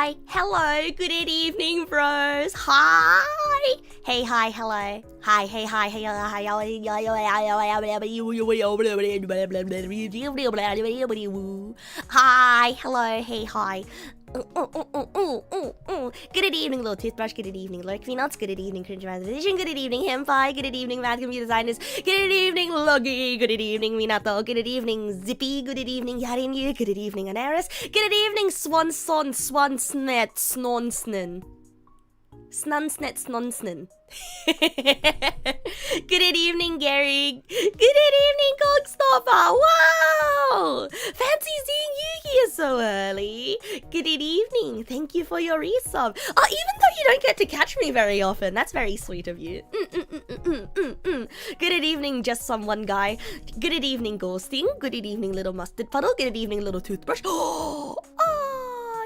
hi, hello, good evening, bros. Hi. Hey, hi, hello. Hi, hey, hi, hey, hi, hi, hello, hey, hi. Good evening, little toothbrush. Good evening, Lurk Peanuts. Good evening, Cringe Imagination. Good evening, Hempi. Good evening, Mad Computer Scientist. Good evening, Luggy. Good evening, Minato. Good evening, Zippy. Good evening, Yarinyu. Good evening, Anaris. Good evening, Swansnet, Snonsnen. Snunsnet, Snonsnen. Good evening, Gary. Good evening, Cogstopper. Wow! Fancy seeing you here so early. Good evening. Thank you for your resub. Oh, even though you don't get to catch me very often, that's very sweet of you. Good evening, just someone guy. Good evening, Ghosting. Good evening, little mustard puddle. Good evening, little toothbrush. Oh,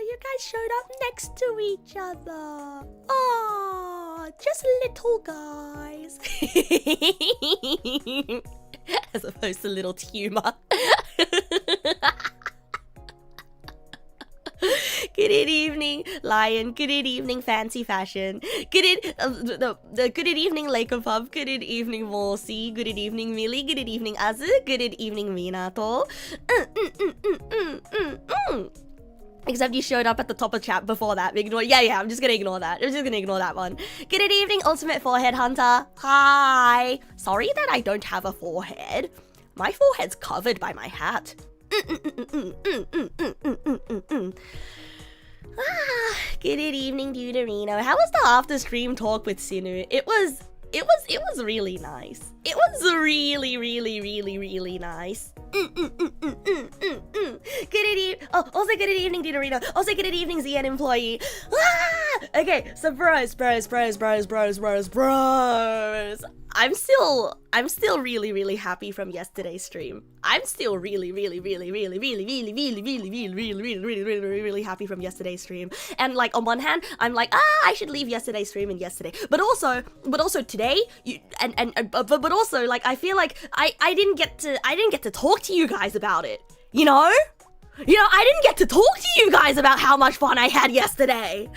you guys showed up next to each other. Oh, just little guys. As opposed to little tumor. Good evening, Lion. Good evening, Fancy Fashion. Good evening, Lake of Pub. Good evening, Morsi. Good evening, Millie. Good evening, Azu. Good evening, Minato. Except you showed up at the top of chat before that. Yeah, I'm just gonna ignore that. I'm just gonna ignore that one. Good evening, Ultimate Forehead Hunter. Hi. Sorry that I don't have a forehead. My forehead's covered by my hat. Good evening, Deuterino. How was the after stream talk with Sinu? It was really nice. It was really nice. Good evening. Oh, also good evening, Deuterino. Also good evening, ZN employee. Okay, so bros. I'm still really happy from yesterday's stream. I'm still really happy from yesterday's stream. And like on one hand, I'm like, I should leave yesterday's stream and yesterday. But also today, but also like I feel like I didn't get to talk to you guys about it. You know, I didn't get to talk to you guys about how much fun I had yesterday.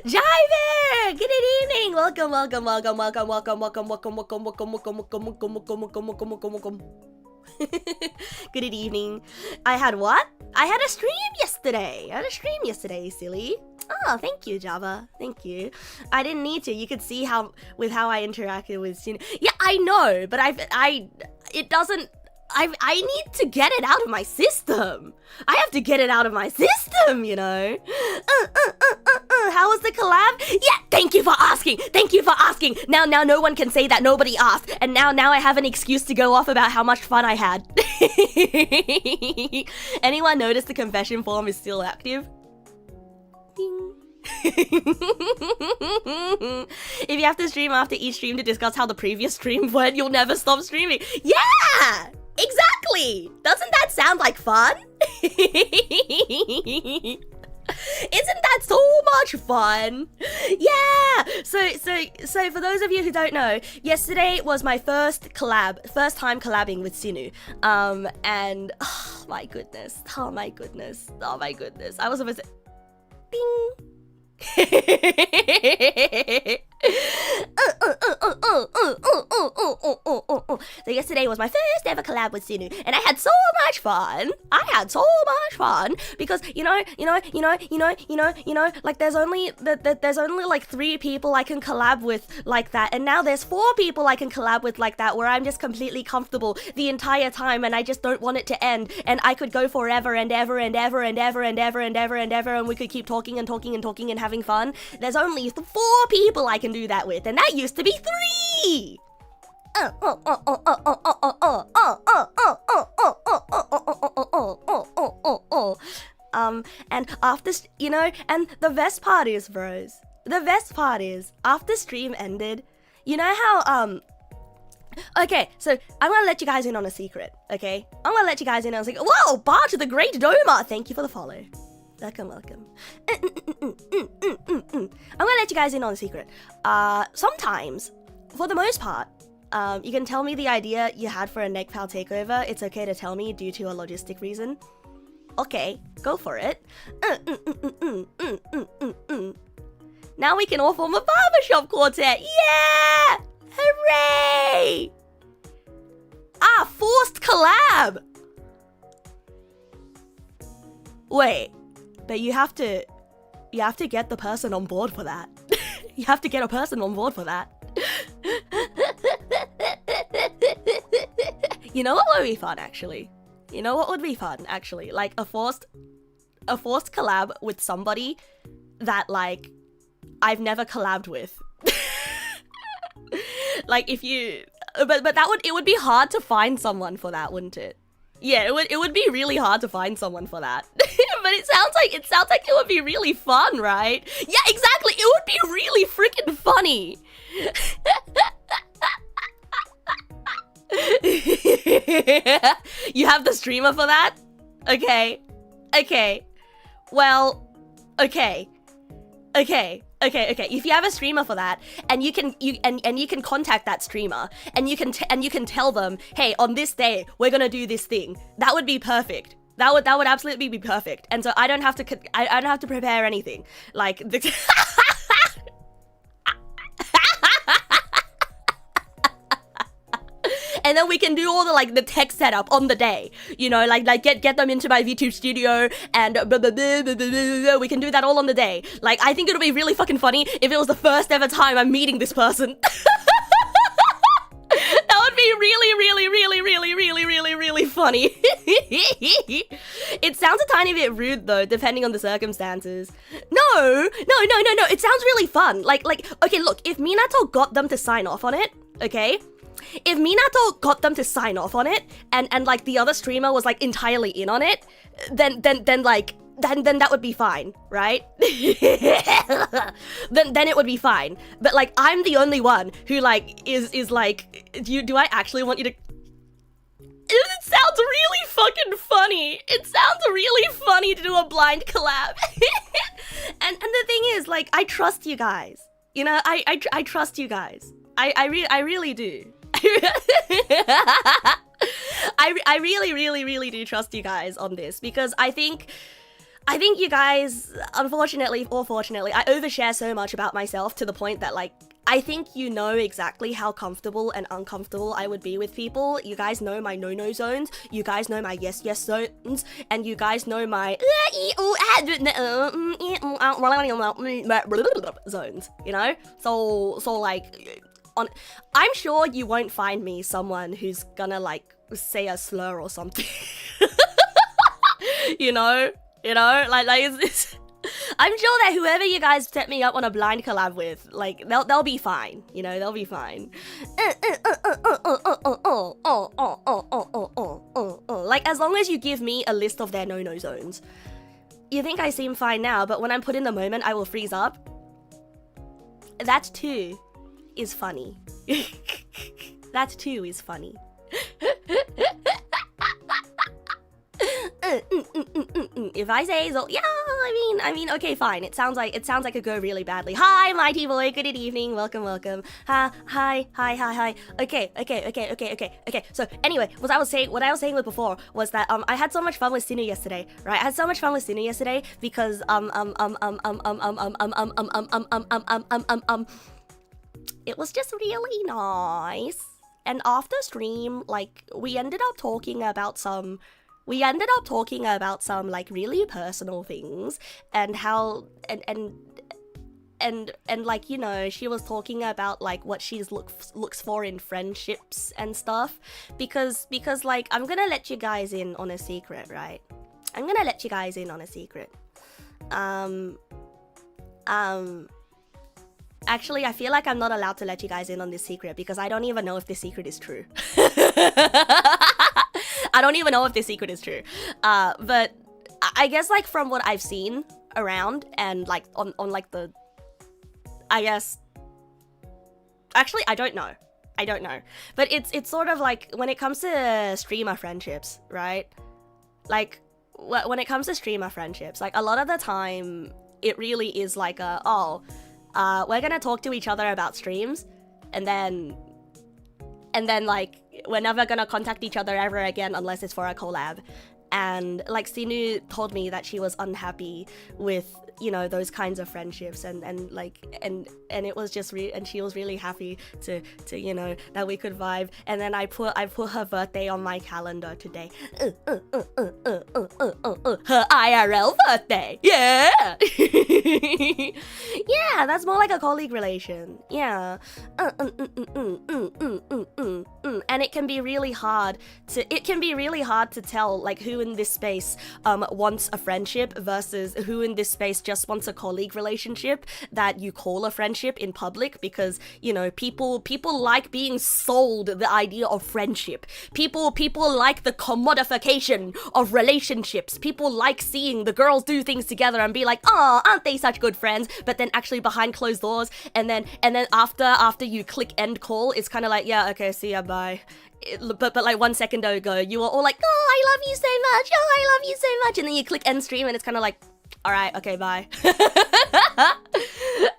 Jiver! Good evening! Welcome. Good evening. I had what? I had a stream yesterday. Silly. Oh, thank you, Java. Thank you. I didn't need to. You could see how I interacted with, yeah, I know, but I need to get it out of my system. I have to get it out of my system, you know. How was the collab? Yeah, thank you for asking. Now no one can say that nobody asked. And now I have an excuse to go off about how much fun I had. Anyone notice the confession form is still active? Ding. If you have to stream after each stream to discuss how the previous stream went, you'll never stop streaming. Yeah! Exactly! Doesn't that sound like fun? Isn't that so much fun? Yeah! So for those of you who don't know, yesterday was my first time collabing with Sinu. And oh my goodness. I was supposed to bing. So yesterday was my first ever collab with Sinu, and I had so much fun. Because like there's only like 3 people I can collab with like that, and now there's 4 people I can collab with like that, where I'm just completely comfortable the entire time, and I just don't want it to end, and I could go forever and ever, and we could keep talking and having fun. There's only 4 people I can do that with, and that used to be 3. And after, and the best part is, bros, after stream ended, you know how, okay, so I'm gonna let you guys in on a secret, okay? Whoa, Barge the Great Doma, thank you for the follow. Welcome. I'm gonna let you guys in on a secret. Sometimes, for the most part, you can tell me the idea you had for a Neggplanted takeover. It's okay to tell me due to a logistic reason. Okay, go for it. Now we can all form a barbershop quartet. Yeah! Hooray! Ah, forced collab! Wait, but you have to get the person on board for that. You have to get a person on board for that. You know what would be fun, actually? You know what would be fun, actually? Like a forced collab with somebody that, like, I've never collabed with. Like, if you... But it would be hard to find someone for that, wouldn't it? Yeah, it would be really hard to find someone for that. But it sounds like it would be really fun, right? Yeah, exactly. It would be really freaking funny. You have the streamer for that? Okay. Well, okay. If you have a streamer for that, and you can contact that streamer, and you can tell them, hey, on this day we're gonna do this thing. That would be perfect. That would absolutely be perfect. And so I don't have to prepare anything. Like the And then we can do all the tech setup on the day, you know, like get them into my VTuber studio and blah, blah, blah, blah, blah, blah. We can do that all on the day. Like, I think it'll be really fucking funny if it was the first ever time I'm meeting this person. That would be really funny. It sounds a tiny bit rude though, depending on the circumstances. No. It sounds really fun. Like, okay, look, if Minato got them to sign off on it, okay? If Minato got them to sign off on it, and like the other streamer was like entirely in on it, then that would be fine, right? then it would be fine. But like, I'm the only one who like is like, do I actually want you to? It sounds really fucking funny. It sounds really funny to do a blind collab. and the thing is, like, I trust you guys. You know, I trust you guys. I really do. I really do trust you guys on this, because I think you guys, unfortunately or fortunately, I overshare so much about myself to the point that, like, I think you know exactly how comfortable and uncomfortable I would be with people. You guys know my no-no zones, you guys know my yes zones, and you guys know my zones, you know? So like, I'm sure you won't find me someone who's gonna like say a slur or something. you know, like it's I'm sure that whoever you guys set me up on a blind collab with, like, they'll be fine. You know, they'll be fine. Like, as long as you give me a list of their no-no zones. You think I seem fine now, but when I'm put in the moment, I will freeze up. That too is funny. That too is funny. If I say so, yeah, I mean, okay, fine. It sounds like it go really badly. Hi, mighty boy. Good evening. Welcome. Hi. Okay. So anyway, what I was saying before was that I had so much fun with Sinu yesterday, right? I had so much fun with Sinu yesterday because it was just really nice. And after stream, like, we ended up talking about some like really personal things, and how and like, you know, she was talking about like what she's looks for in friendships and stuff, because like, I'm gonna let you guys in on a secret, right? I'm gonna let you guys in on a secret. Actually, I feel like I'm not allowed to let you guys in on this secret because I don't even know if this secret is true. I don't even know if this secret is true. But I guess, like, from what I've seen around and like on like the, I guess, actually, I don't know. But it's sort of like, when it comes to streamer friendships, right? Like, when it comes to streamer friendships, like, a lot of the time it really is like we're gonna talk to each other about streams, and then like, we're never gonna contact each other ever again unless it's for a collab. and like Sinu told me that she was unhappy with, you know, those kinds of friendships, and it was just and she was really happy to you know, that we could vibe. And then I put her birthday on my calendar today. Her IRL birthday. Yeah. Yeah, that's more like a colleague relation. Yeah. And it can be really hard to tell like who in this space wants a friendship versus who in this space just wants a colleague relationship that you call a friendship in public, because, you know, people like being sold the idea of friendship. People like the commodification of relationships. People like seeing the girls do things together and be like, oh, aren't they such good friends? But then actually behind closed doors, and then after you click end call, it's kind of like, yeah, okay, see ya, bye. But like 1 second ago, you were all like, oh, I love you so much, oh, I love you so much, and then you click end stream and it's kind of like, all right, okay, bye.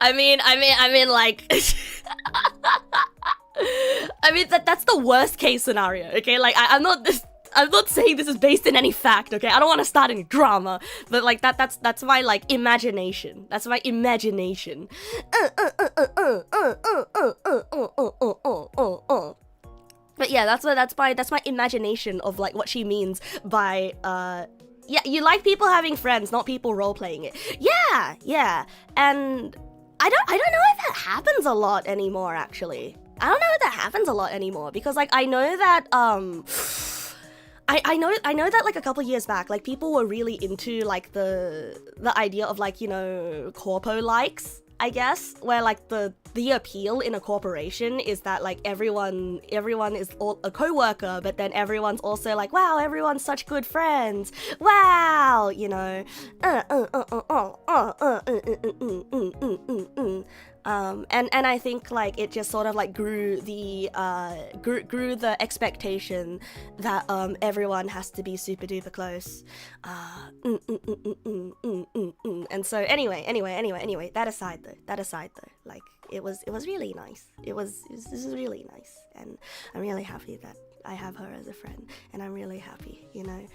I mean, like, I mean, that's the worst case scenario, okay? Like, I'm not saying this is based in any fact, okay? I don't want to start any drama, but like that's my like imagination. That's my imagination. But yeah, that's my imagination of like what she means by yeah, you like people having friends, not people role-playing it. Yeah. And I don't know if that happens a lot anymore, actually. I don't know if that happens a lot anymore, because like I know that I know that like a couple years back, like people were really into like the idea of like, you know, corpo likes, I guess, where like the appeal in a corporation is that like everyone is all a co-worker, but then everyone's also like, wow, everyone's such good friends, wow, you know. And I think like it just sort of like grew the expectation that everyone has to be super duper close. And so anyway, that aside though, like it was really nice. This is really nice, and I'm really happy that I have her as a friend, and I'm really happy, you know.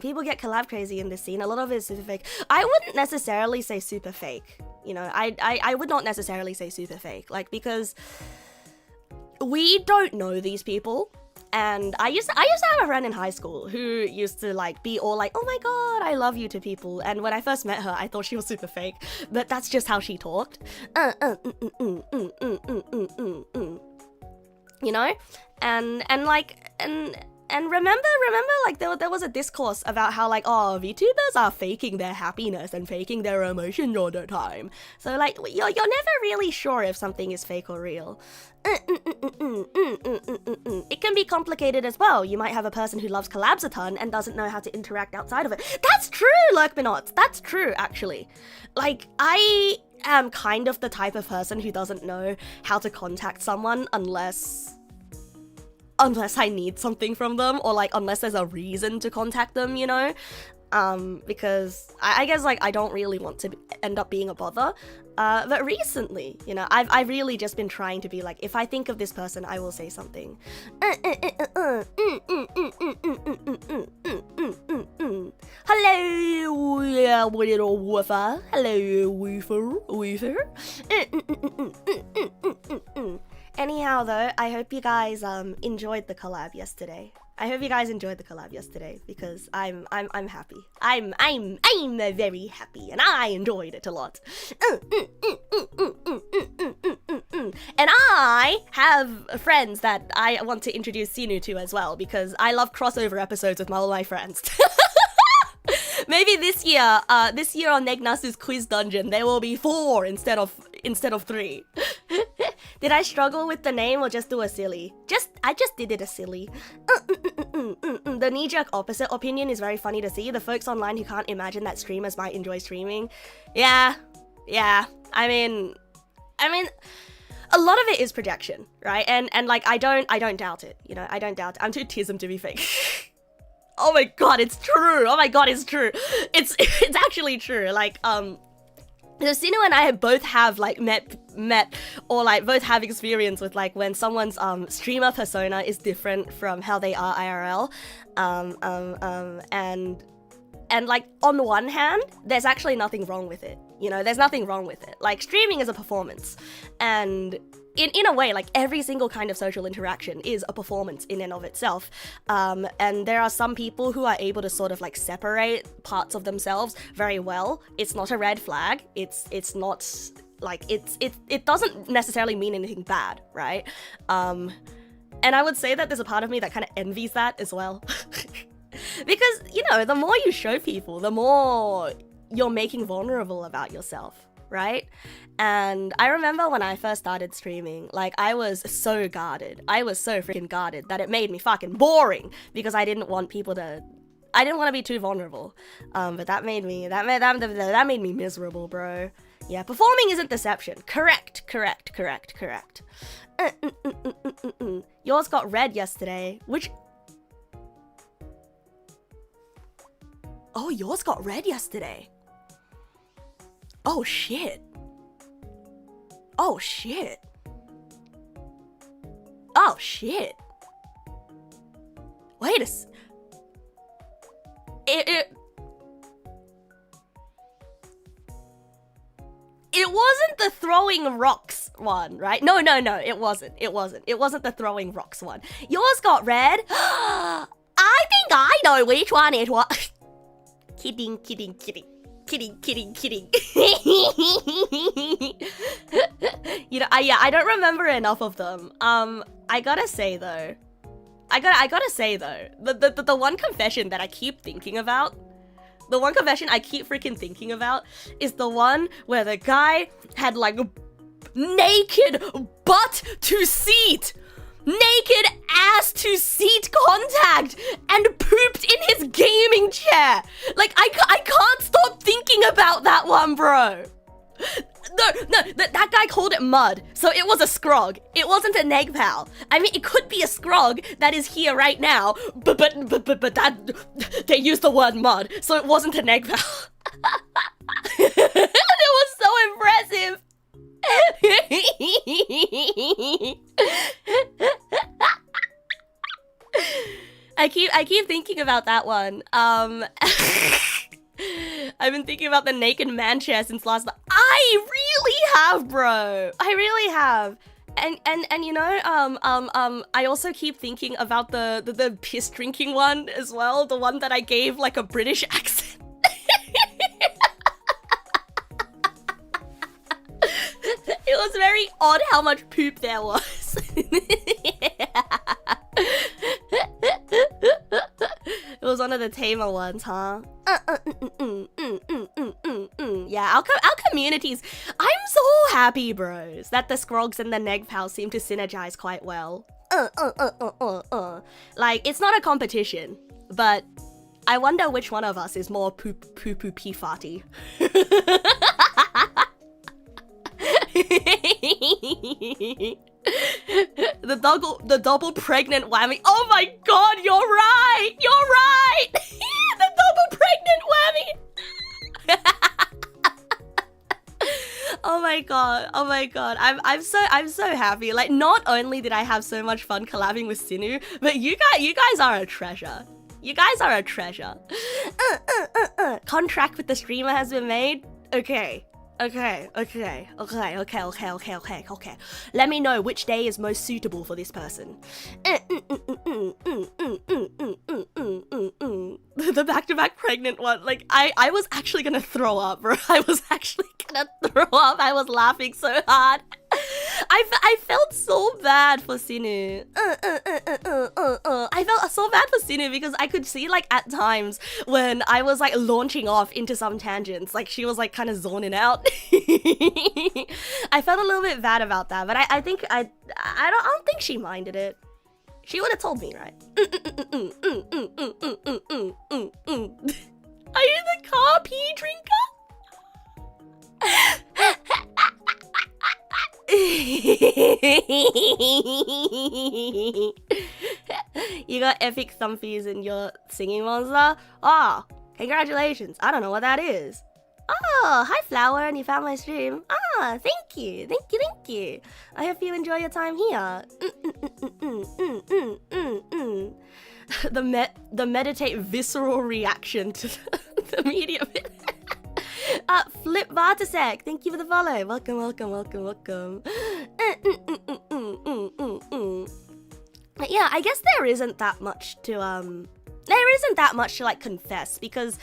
People get collab crazy in this scene. A lot of it is super fake. I wouldn't necessarily say super fake, you know. I would not necessarily say super fake, like, because we don't know these people. And I used to have a friend in high school who used to like be all like, oh my god, I love you to people. And when I first met her, I thought she was super fake, but that's just how she talked. You know, and remember like there was a discourse about how like, oh, VTubers are faking their happiness and faking their emotions all the time. So like you're never really sure if something is fake or real. It can be complicated as well. You might have a person who loves collabs a ton and doesn't know how to interact outside of it. That's true, Lurkbinots. That's true, actually. Like, I am kind of the type of person who doesn't know how to contact someone unless I need something from them, or like unless there's a reason to contact them, you know? Because I guess like I don't really want to end up being a bother. But recently, you know, I've really just been trying to be like, if I think of this person, I will say something. Hello, little woofer. Hello, woofer. Anyhow, though, I hope you guys enjoyed the collab yesterday. Because I'm happy. I'm very happy, and I enjoyed it a lot. And I have friends that I want to introduce Sinu to as well, because I love crossover episodes with all my friends. Maybe this year on Neg Nas's quiz dungeon, there will be 4 instead of 3. Did I struggle with the name or just do a silly? I just did it a silly. The knee-jerk opposite opinion is very funny to see. The folks online who can't imagine that streamers might enjoy streaming. Yeah. I mean, a lot of it is projection, right? And like I don't doubt it. You know, I don't doubt it. I'm too tism to be fake. Oh my god, it's true. It's actually true. Like So Sinu and I both have like met or like both have experience with like when someone's streamer persona is different from how they are IRL, and like on one hand, there's actually nothing wrong with it. You know, there's nothing wrong with it. Like streaming is a performance, and in a way, like every single kind of social interaction is a performance in and of itself. And there are some people who are able to sort of like separate parts of themselves very well. It's not a red flag. It's not like it doesn't necessarily mean anything bad, right? And I would say that there's a part of me that kind of envies that as well. Because, you know, the more you show people, the more you're making vulnerable about yourself, right? And I remember when I first started streaming, like I was so guarded. I was so freaking guarded that it made me fucking boring because I didn't want to be too vulnerable. But that made me miserable, bro. Yeah, performing isn't deception. Correct. Yours got red yesterday, which... Oh, yours got red yesterday. Oh shit. Oh shit. Oh shit. Wait a s- It wasn't the throwing rocks one, right? No, it wasn't. It wasn't the throwing rocks one. Yours got red. I think I know which one it was. Kidding. You know, I don't remember enough of them. I gotta say though, the one confession that I keep thinking about, the one confession I keep freaking thinking about is the one where the guy had like naked butt to seat, naked ass to seat contact, and pooped in his gaming chair. Like, I can't stop thinking about that one, bro. No, that guy called it mud, so it was a scrog. It wasn't a Neggpal. I mean, it could be a scrog that is here right now, but that they used the word mud, so it wasn't a Neggpal. It was so impressive. I keep thinking about that one. I've been thinking about the naked man chair since last night. I really have, bro. I really have. And you know, I also keep thinking about the piss drinking one as well, the one that I gave like a British accent. It was very odd how much poop there was. It was one of the tamer ones, huh? Yeah, our communities. I'm so happy, bros, that the Scrogs and the Neggpals seem to synergize quite well. Like, it's not a competition, but I wonder which one of us is more pee farty. The double pregnant whammy. Oh my god, you're right! You're right! The double pregnant whammy! Oh my god. I'm so happy. Like, not only did I have so much fun collabing with Sinu, but you guys are a treasure. You guys are a treasure. Contract with the streamer has been made. Okay. Let me know which day is most suitable for this person. The back-to-back pregnant one, like, I was actually gonna throw up, bro. I was actually gonna throw up. I was laughing so hard. I felt so bad for Sinu. I felt so bad for Sinu because I could see, like, at times when I was, like, launching off into some tangents, like, she was, like, kind of zoning out. I felt a little bit bad about that, but I think I don't think she minded it. She would have told me, right? Are you the car pee drinker? You got epic thumpies in your singing monster? Ah, congratulations. I don't know what that is. Oh, hi Flower, and you found my stream. Ah, thank you. I hope you enjoy your time here. The meditate visceral reaction to the medium. Flip Vartasek, thank you for the follow. Welcome. Yeah, I guess there isn't that much to like confess, because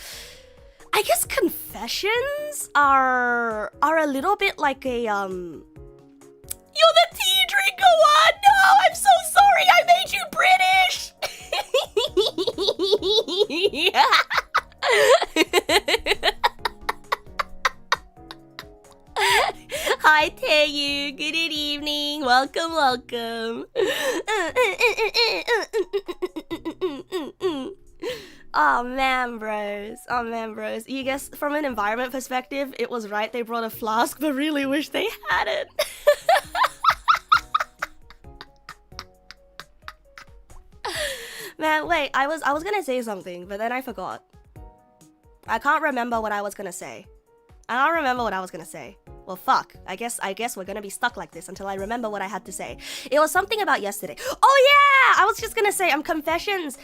I guess confessions are a little bit like a You're the tea drinker one! No, I'm so sorry, I made you British! Hi Taeyu, good evening, welcome. Oh man, bros. You guess from an environment perspective, it was right they brought a flask, but really wish they hadn't. Man, wait, I was gonna say something, but then I forgot. I can't remember what I was gonna say. Well, fuck. I guess we're gonna be stuck like this until I remember what I had to say. It was something about yesterday. Oh yeah! I was just gonna say, confessions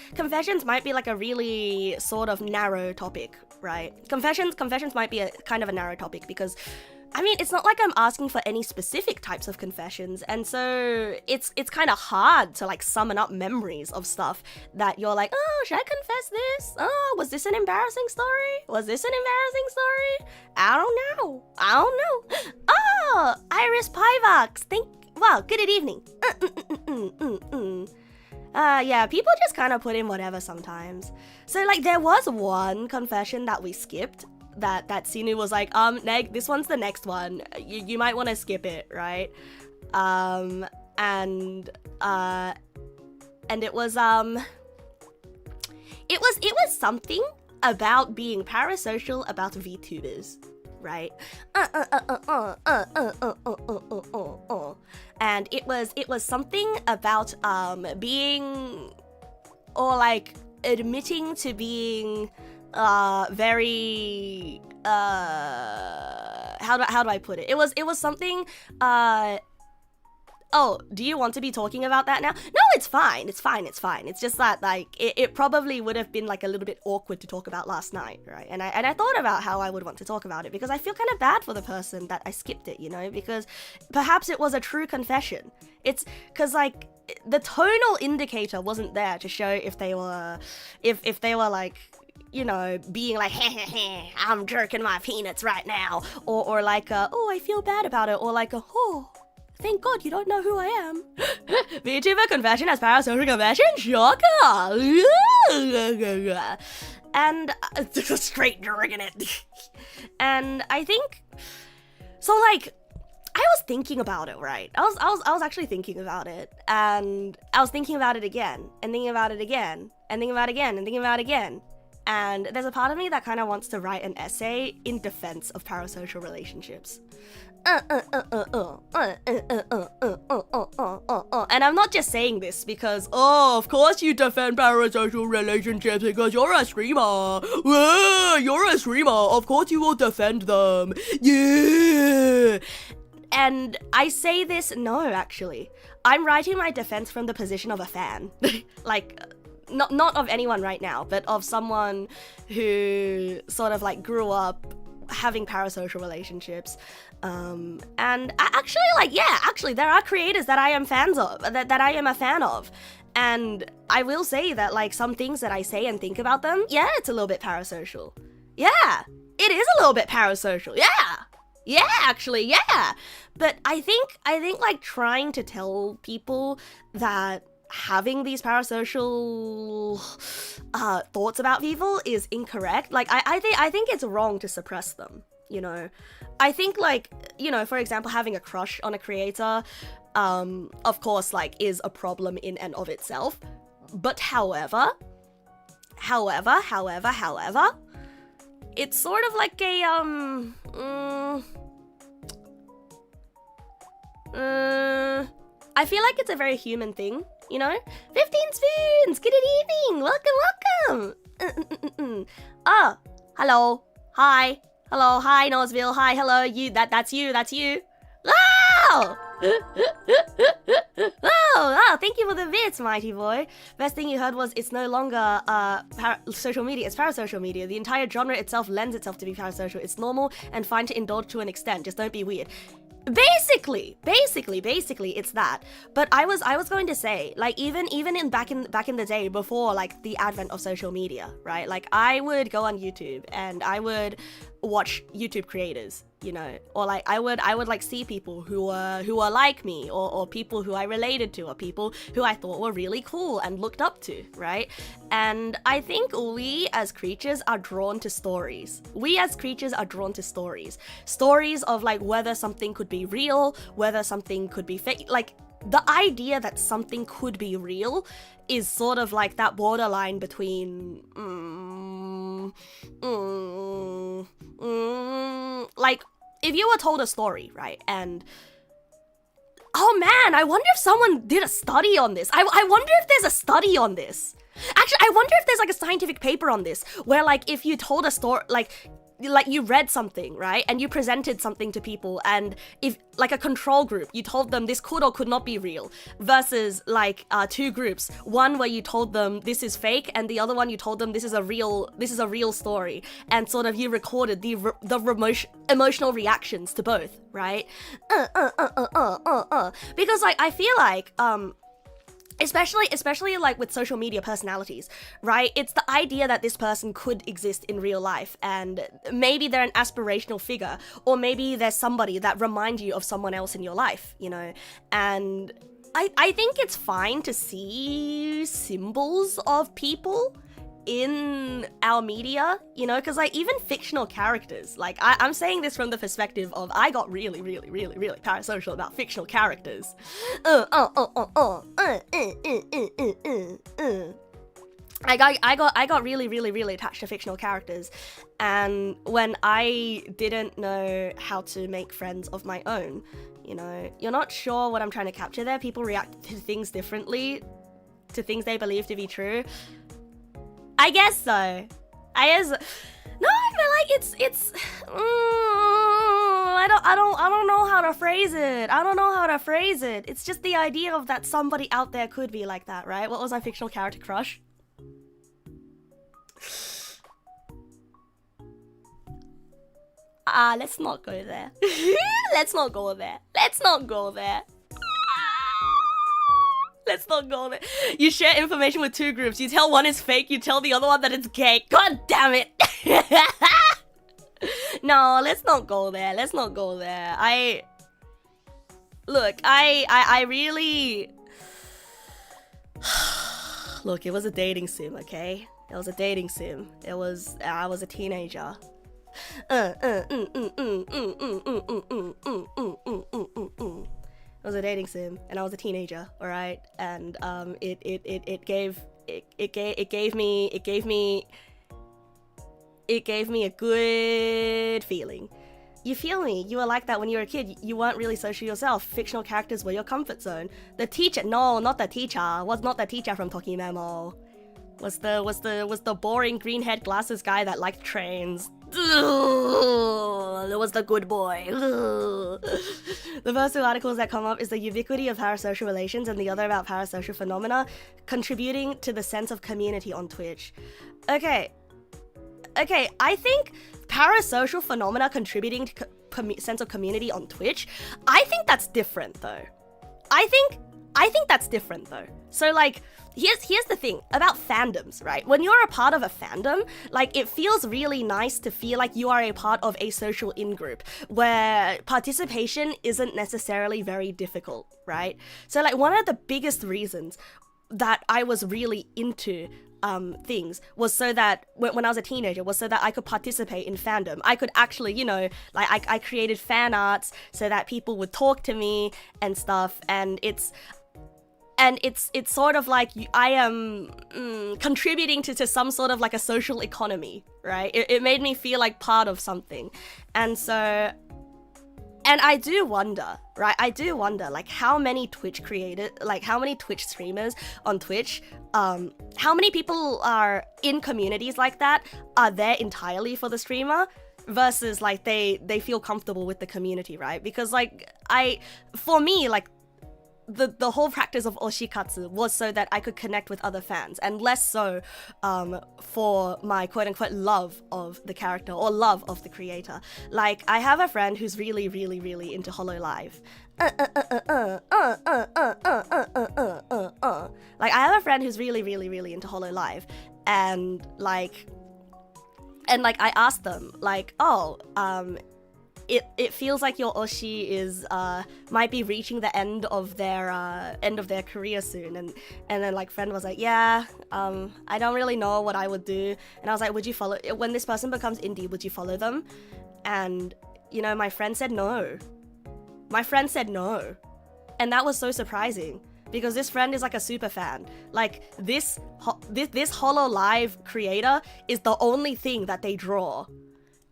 might be like a really sort of narrow topic, right? Confessions might be a kind of a narrow topic because, I mean, it's not like I'm asking for any specific types of confessions, and so it's kind of hard to like summon up memories of stuff that you're like, oh, should I confess this? Oh, was this an embarrassing story? I don't know. Oh, Iris Pivox, good evening. Yeah, people just kind of put in whatever sometimes. So like there was one confession that we skipped, that Sinu was like, Neg, this one's the next one. You might want to skip it, right? And it was something about being parasocial about VTubers, right? And it was something about being, or like admitting to being very how do I put it? It was something oh, do you want to be talking about that now? No, it's fine. It's just that like it probably would have been like a little bit awkward to talk about last night, right? And I thought about how I would want to talk about it because I feel kind of bad for the person that I skipped it, you know, because perhaps it was a true confession. It's because like the tonal indicator wasn't there to show if they were like, you know, being like, I'm jerking my peanuts right now, or like, oh, I feel bad about it, or like, oh, thank God you don't know who I am. VTuber confession as parasocial confession? Shocker! And straight drinking it. And I think, so like, I was thinking about it, right? I was actually thinking about it, and I was thinking about it again, and thinking about it again, and thinking about it again, and thinking about it again. And there's a part of me that kind of wants to write an essay in defense of parasocial relationships. And I'm not just saying this because, oh, of course you defend parasocial relationships because you're a streamer. You're a streamer. Of course you will defend them. Yeah. And I say this, no, actually. I'm writing my defense from the position of a fan. Like, not of anyone right now, but of someone who sort of like grew up having parasocial relationships. And actually there are creators that I am fans of, that I am a fan of. And I will say that like some things that I say and think about them, yeah, it's a little bit parasocial. Yeah, it is a little bit parasocial. Yeah, actually, yeah. But I think like trying to tell people that having these parasocial thoughts about people is incorrect. Like I think it's wrong to suppress them, you know. I think like, you know, for example, having a crush on a creator, of course, like is a problem in and of itself. But however, it's sort of like a I feel like it's a very human thing, you know? 15 spoons! Good evening! Welcome! Oh, hello. Hi. Hello, hi, Nosville. Hi, hello, you. That's you. Oh! Oh, thank you for the bits, mighty boy. Best thing you heard was it's no longer social media, it's parasocial media. The entire genre itself lends itself to be parasocial. It's normal and fine to indulge to an extent, just don't be weird. Basically, it's that. But I was going to say, like, even in back in the day before like the advent of social media, right? Like I would go on YouTube and I would watch YouTube creators, you know, or like I would like see people who were like me, or people who I related to, or people who I thought were really cool and looked up to, right? And I think we as creatures are drawn to stories. Stories of like whether something could be real, whether something could be fake. Like the idea that something could be real is sort of like that borderline between like if you were told a story, right? And oh man, I wonder if someone did a study on this. I wonder if there's a study on this. Actually, I wonder if there's like a scientific paper on this where like if you told a story, like you read something, right? And you presented something to people, and if like a control group, you told them this could or could not be real, versus like two groups, one where you told them this is fake, and the other one you told them this is a real story, and sort of you recorded the emotional reactions to both, right? Because like I feel like especially like with social media personalities, right? It's the idea that this person could exist in real life, and maybe they're an aspirational figure, or maybe there's somebody that reminds you of someone else in your life, you know? And I think it's fine to see symbols of people in our media, you know, because like even fictional characters, like I'm saying this from the perspective of I got really parasocial about fictional characters. I got really attached to fictional characters, and when I didn't know how to make friends of my own, you know, you're not sure what I'm trying to capture there. People react to things differently, to things they believe to be true. I guess so. No, I feel like it's I don't know how to phrase it. It's just the idea of that somebody out there could be like that, right? What was my fictional character crush? Let's not go there. Let's not go there. You share information with two groups. You tell one is fake, you tell the other one that it's gay. God damn it. No, let's not go there. I really... Look, it was a dating sim, okay? It was a dating sim. I was a teenager. It was a dating sim, and I was a teenager, all right, and it gave me a good feeling. You feel me? You were like that when you were a kid. You weren't really social yourself. Fictional characters were your comfort zone. The teacher, no, not the teacher. Was not the teacher from Tokimemo. Was the boring green-haired glasses guy that liked trains. It was the good boy. The first two articles that come up is the ubiquity of parasocial relations, and the other about parasocial phenomena contributing to the sense of community on Twitch. Okay, I think parasocial phenomena contributing to sense of community on Twitch, I think that's different though. I think that's different though. So like, here's the thing about fandoms, right? When you're a part of a fandom, like it feels really nice to feel like you are a part of a social in-group where participation isn't necessarily very difficult, right? So like one of the biggest reasons that I was really into things was so that when I was a teenager was so that I could participate in fandom. I could actually, you know, like I created fan arts so that people would talk to me and stuff, and it's sort of like I am contributing to some sort of like a social economy, right? It made me feel like part of something. And so, and I do wonder, right? Like how many Twitch creators, like how many Twitch streamers on Twitch, how many people are in communities like that are there entirely for the streamer? versus like they feel comfortable with the community, right? Because like for me, like the whole practice of oshikatsu was so that I could connect with other fans, and less so for my quote-unquote love of the character or love of the creator. Like, I have a friend who's really, really, really into HoloLive. Like, I have a friend who's really, really, really into HoloLive, and like I asked them, like, oh, it feels like your oshi is might be reaching the end of their career soon, and then like friend was like, yeah, I don't really know what I would do. And I was like, would you follow when this person becomes indie, would you follow them? And you know, my friend said no. And that was so surprising, because this friend is like a super fan. Like, this HoloLive creator is the only thing that they draw.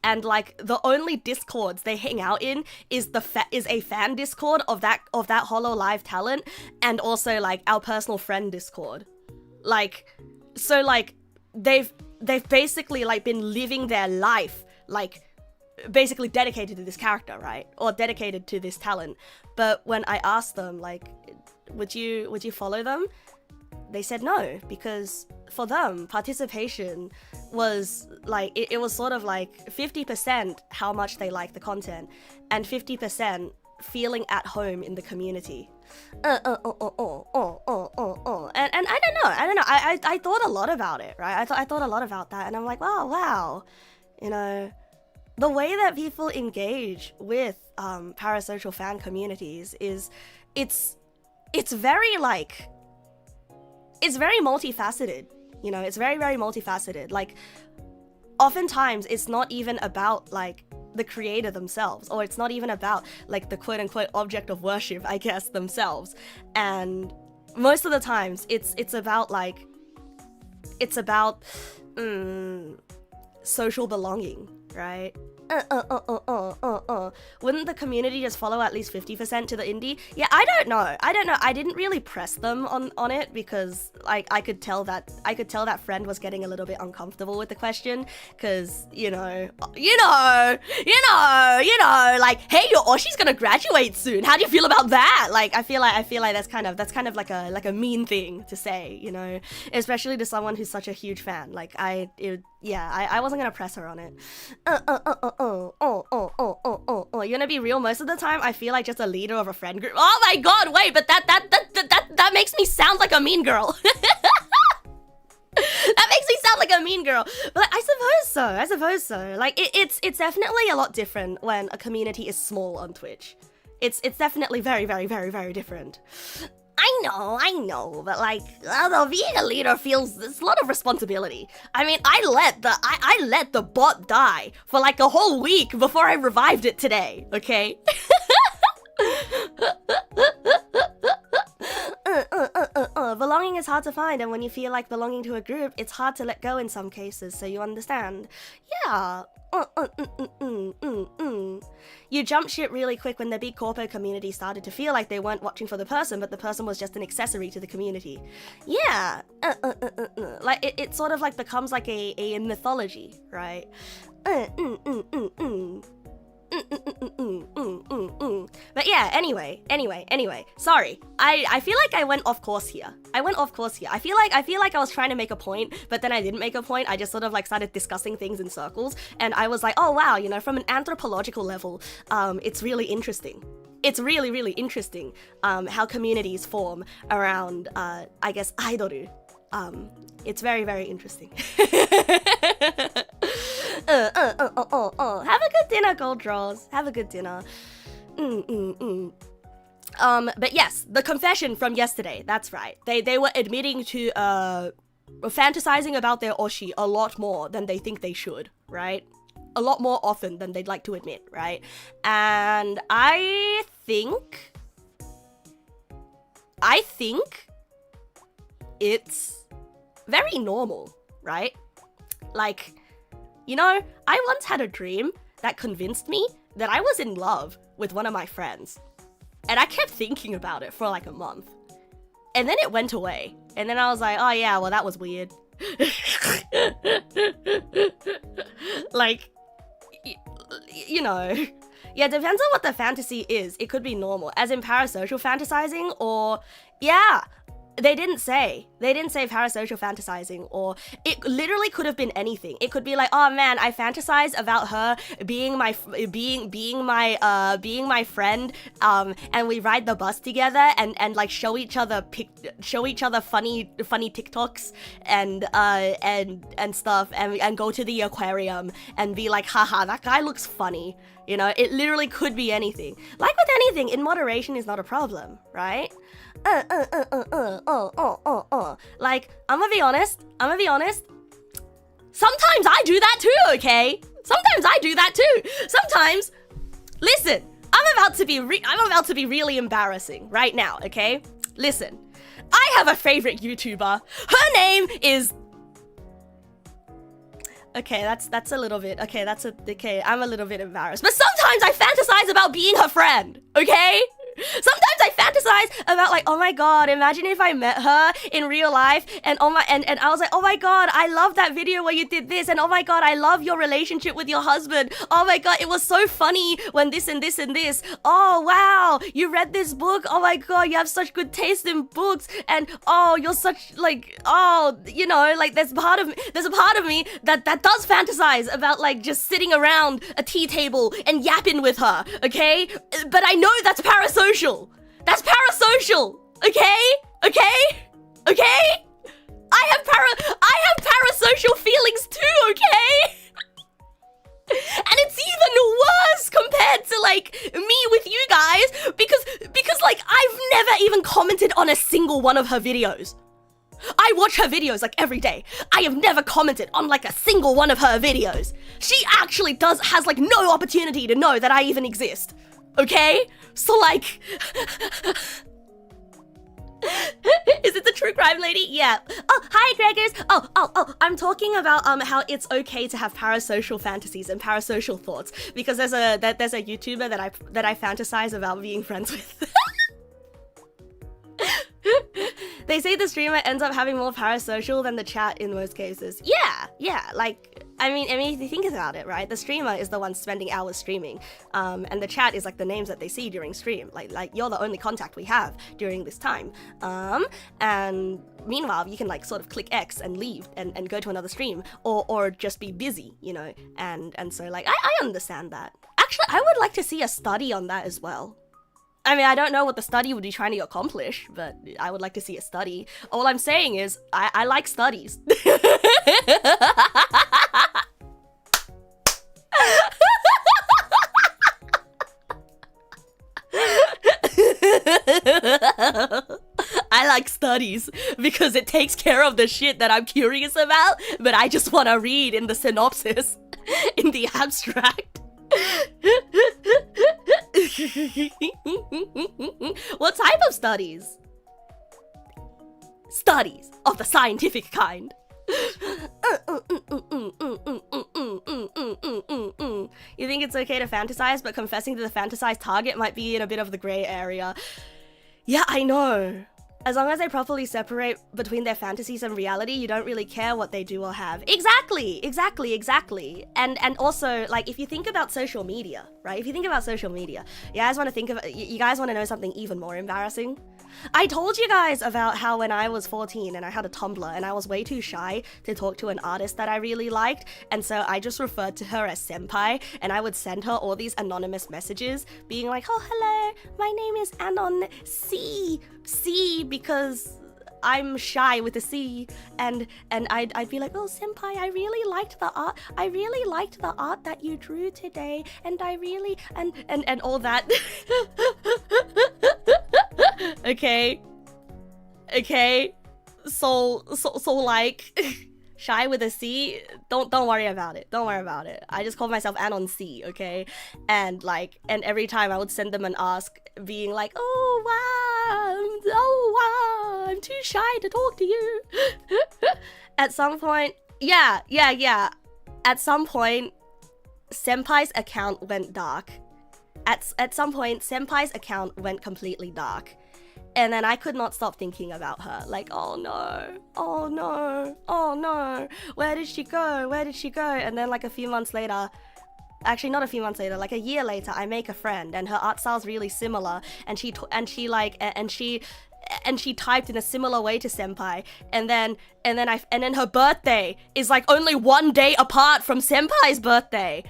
And like the only discords they hang out in is a fan discord of that HoloLive talent, and also like our personal friend discord. Like, so like they've basically like been living their life like basically dedicated to this character, right? Or dedicated to this talent. But when I asked them, like, would you follow them? They said no, because for them, participation was like, it was sort of like 50% how much they like the content, and 50% feeling at home in the community. And I don't know. I thought a lot about it, right? I thought a lot about that, and I'm like, wow, you know, the way that people engage with parasocial fan communities is, it's very like, it's very multifaceted, you know, it's very, very multifaceted. Like, oftentimes it's not even about like the creator themselves, or it's not even about like the quote-unquote object of worship, I guess, themselves. And most of the times it's about like, it's about social belonging, right? Wouldn't the community just follow at least 50% to the indie? Yeah, I don't know. I didn't really press them on it, because like I could tell that friend was getting a little bit uncomfortable with the question, because you know, like, hey, your Oshi's gonna graduate soon. How do you feel about that? Like, I feel like that's kind of like a mean thing to say, you know, especially to someone who's such a huge fan. Like, I wasn't gonna press her on it. You're gonna be real, most of the time I feel like just a leader of a friend group. Oh my god, wait, but that makes me sound like a mean girl. That makes me sound like a mean girl. But I suppose so. Like, it's definitely a lot different when a community is small on Twitch. It's definitely very, very, very, very different. I know, but like, being a leader feels, it's a lot of responsibility. I mean, I let the bot die for like a whole week before I revived it today, okay? Belonging is hard to find, and when you feel like belonging to a group, it's hard to let go in some cases, so you understand. Yeah. You jumped ship really quick when the big corpo community started to feel like they weren't watching for the person, but the person was just an accessory to the community. Yeah. Like, it sort of like becomes like a mythology, right? But yeah, anyway, sorry. I feel like I went off course here. I feel like I was trying to make a point, but then I didn't make a point. I just sort of like started discussing things in circles, and I was like, oh wow, you know, from an anthropological level, it's really interesting. It's really, really interesting how communities form around, I guess, idoru. It's very, very interesting. Have a good dinner, Gold Draws. Have a good dinner. But yes, the confession from yesterday, that's right. They were admitting to fantasizing about their oshi a lot more than they think they should, right? A lot more often than they'd like to admit, right? And I think it's very normal, right? Like, you know, I once had a dream that convinced me that I was in love with one of my friends. And I kept thinking about it for like a month. And then it went away. And then I was like, oh yeah, well, that was weird. Like, you know. Yeah, depends on what the fantasy is. It could be normal, as in parasocial fantasizing, or yeah, they didn't say parasocial fantasizing, or it literally could have been anything. It could be like, oh man, I fantasize about her being my friend, and we ride the bus together and like show each other funny TikToks and stuff, and go to the aquarium and be like, haha, that guy looks funny. You know, it literally could be anything. Like with anything, in moderation is not a problem, right? Like, I'm gonna be honest. Sometimes I do that too, okay? Sometimes I do that too. Sometimes, listen, I'm about to be really embarrassing right now, okay? Listen, I have a favorite YouTuber. Her name is... Okay, that's a little bit, okay, I'm a little bit embarrassed. But sometimes I fantasize about being her friend, okay? Sometimes I fantasize about like, oh my god, imagine if I met her in real life and and I was like, oh my god, I love that video where you did this, and oh my god, I love your relationship with your husband. Oh my god, it was so funny when this and this and this. Oh wow, you read this book. Oh my god, you have such good taste in books, and oh, you're such like, oh, you know, like there's a part of me that does fantasize about like just sitting around a tea table and yapping with her, okay? But I know that's parasocial. That's parasocial, okay? I have parasocial feelings too, okay? And it's even worse compared to like me with you guys, because like I've never even commented on a single one of her videos. I watch her videos like every day. I have never commented on like a single one of her videos. She actually has like no opportunity to know that I even exist. Okay? So like... Is it the true crime lady? Yeah. Oh, hi Gregors. Oh, I'm talking about how it's okay to have parasocial fantasies and parasocial thoughts, because there's a YouTuber that I fantasize about being friends with. They say the streamer ends up having more parasocial than the chat in most cases. Yeah, like, I mean, if you think about it, right? The streamer is the one spending hours streaming, and the chat is like the names that they see during stream. Like you're the only contact we have during this time. And meanwhile, you can like sort of click X and leave and go to another stream, or just be busy, you know? And so like, I understand that. Actually, I would like to see a study on that as well. I mean, I don't know what the study would be trying to accomplish, but I would like to see a study. All I'm saying is, I like studies. I like studies because it takes care of the shit that I'm curious about, but I just want to read in the synopsis, in the abstract. What type of studies? Studies of the scientific kind. You think it's okay to fantasize, but confessing to the fantasized target might be in a bit of the grey area. Yeah, I know. As long as they properly separate between their fantasies and reality, you don't really care what they do or have. Exactly. And also, like, if you think about social media, right? If you think about social media, you guys want to know something even more embarrassing? I told you guys about how when I was 14 and I had a Tumblr and I was way too shy to talk to an artist that I really liked, and so I just referred to her as senpai, and I would send her all these anonymous messages being like, oh, hello, my name is Anon C, because I'm shy with a C, and I'd be like, oh, senpai, I really liked the art that you drew today, and I really, and all that. Okay, so like, shy with a C, don't worry about it, I just call myself Anon C, okay? And like, and every time I would send them an ask being like, oh wow, I'm too shy to talk to you. At some point, yeah, at some point, senpai's account went dark. At some point, senpai's account went completely dark. And then I could not stop thinking about her. Like, oh no, where did she go? And then like a few months later, actually not a few months later, like a year later, I make a friend and her art style's really similar, and she typed in a similar way to senpai, and then her birthday is like only 1 day apart from senpai's birthday.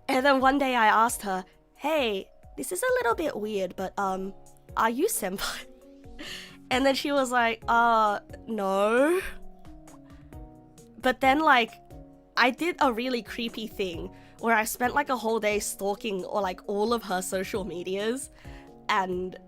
And then one day I asked her, hey, this is a little bit weird, but are you senpai? And then she was like, no. But then like I did a really creepy thing where I spent like a whole day stalking or like all of her social medias, and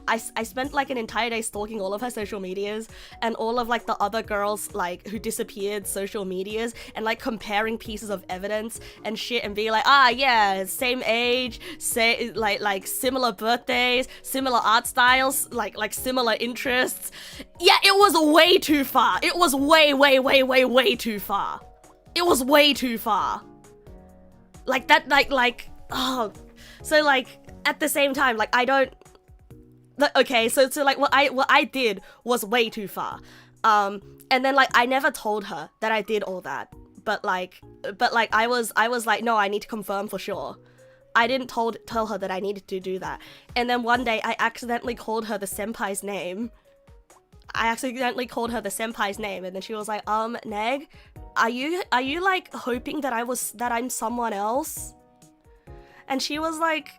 I spent like an entire day stalking all of her social medias and all of like the other girls like who disappeared social medias, and like comparing pieces of evidence and shit and being like, yeah, same age, say like similar birthdays, similar art styles, like similar interests. Yeah, it was way too far. It was way too far. It was way too far. Like that, oh. So like at the same time, like I don't. Okay, so like what I did was way too far. And then like I never told her that I did all that. But like I was like, no, I need to confirm for sure. I didn't tell her that I needed to do that. And then one day I accidentally called her the senpai's name. And then she was like, Neg, are you like hoping that I'm someone else? And she was like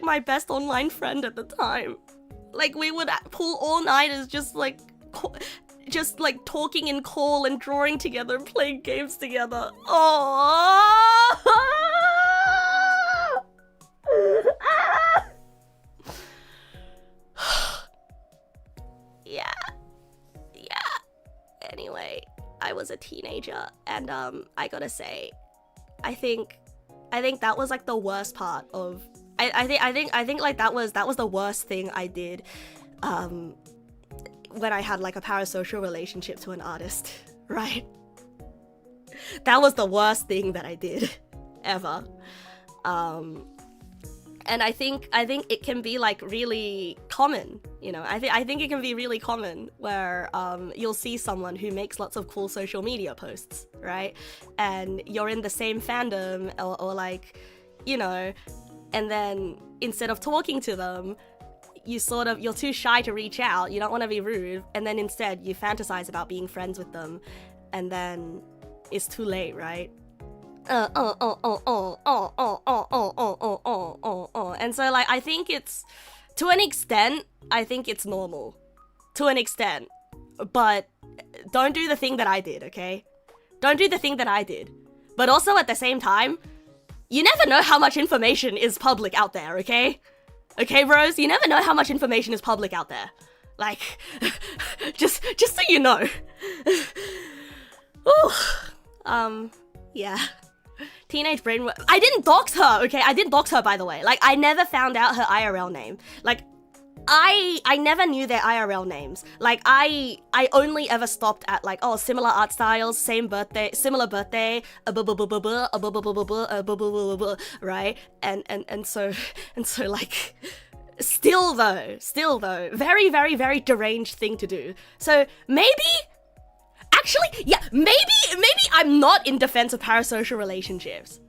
my best online friend at the time. Like we would pull all-nighters just like talking in call and drawing together and playing games together. Oh. Yeah. Anyway, I was a teenager, and I gotta say, I think that was like the worst part of. I think like that was the worst thing I did, when I had like a parasocial relationship to an artist, right? That was the worst thing that I did, ever. And I think it can be like really common, you know. I think it can be really common where you'll see someone who makes lots of cool social media posts, right? And you're in the same fandom or like, you know, and then instead of talking to them, you're too shy to reach out, you don't want to be rude, and then instead you fantasize about being friends with them, and then it's too late, right? And so like I think it's, to an extent, I think it's normal. To an extent. But don't do the thing that I did, okay? Don't do the thing that I did. But also at the same time, you never know how much information is public out there, okay? Okay, bros? You never know how much information is public out there. Like, just so you know. Ooh. Yeah. Teenage brain. I didn't dox her, okay? I didn't dox her, by the way. Like, I never found out her IRL name. Like, I never knew their IRL names. Like, I only ever stopped at like, oh, similar art styles, same birthday, similar birthday, right? And so like, still though, very deranged thing to do. So maybe, actually, yeah, maybe I'm not in defense of parasocial relationships.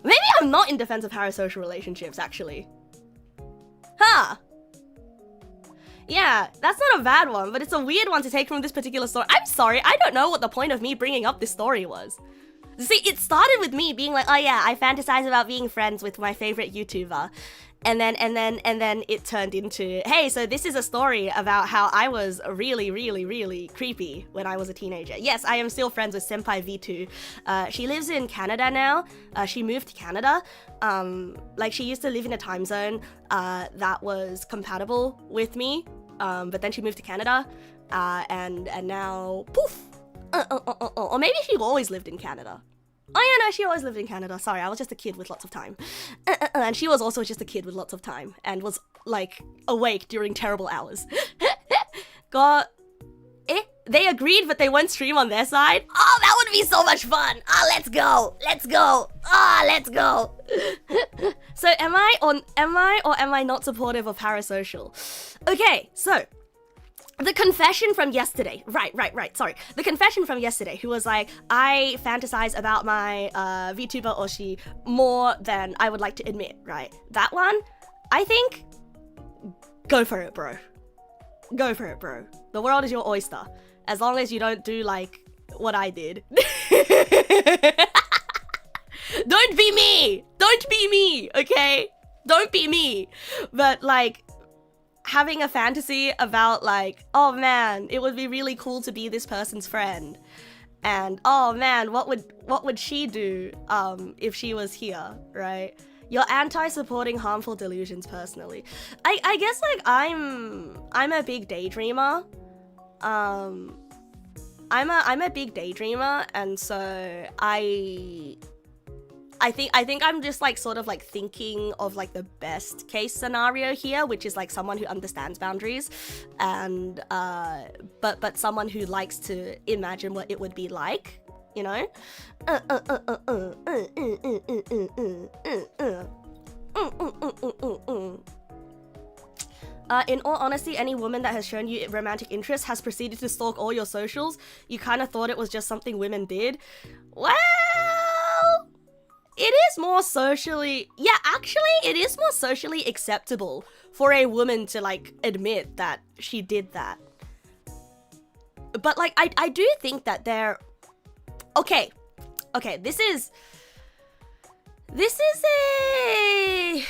Maybe I'm not in defense of parasocial relationships, actually. Huh. Yeah, that's not a bad one, but it's a weird one to take from this particular story. I'm sorry, I don't know what the point of me bringing up this story was. See, it started with me being like, oh yeah, I fantasize about being friends with my favorite YouTuber. And then it turned into, hey, so this is a story about how I was really creepy when I was a teenager. Yes, I am still friends with Senpai V2. She lives in Canada now. She moved to Canada. Like, she used to live in a time zone that was compatible with me. But then she moved to Canada. And now, poof. Or maybe she always lived in Canada. Oh yeah, no, she always lived in Canada. Sorry, I was just a kid with lots of time. And she was also just a kid with lots of time and was, like, awake during terrible hours. They agreed, but they won't stream on their side? Oh, that would be so much fun! Ah, let's go! Let's go! Ah, let's go! So, am I or am I not supportive of parasocial? Okay, so, the confession from yesterday. Right. Sorry. The confession from yesterday, who was like, I fantasize about my VTuber Oshi more than I would like to admit, right? That one, I think, go for it, bro. Go for it, bro. The world is your oyster. As long as you don't do, like, what I did. Don't be me! Don't be me, okay? Don't be me. But, like, having a fantasy about, like, oh man, it would be really cool to be this person's friend. And, oh man, what would she do if she was here, right? You're anti-supporting harmful delusions personally. I guess, like, I'm a big daydreamer. I'm a big daydreamer, and so I think I'm just like sort of like thinking of like the best case scenario here, which is like someone who understands boundaries, and but someone who likes to imagine what it would be like, you know. In all honesty, any woman that has shown you romantic interest has proceeded to stalk all your socials. You kind of thought it was just something women did. Well, it is more socially... Yeah, actually, it is more socially acceptable for a woman to, like, admit that she did that. But, like, I do think that they're... Okay, this is a...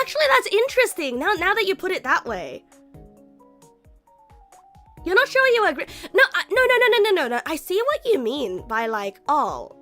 Actually, that's interesting, now that you put it that way. You're not sure you agree? No, I see what you mean by, like, oh,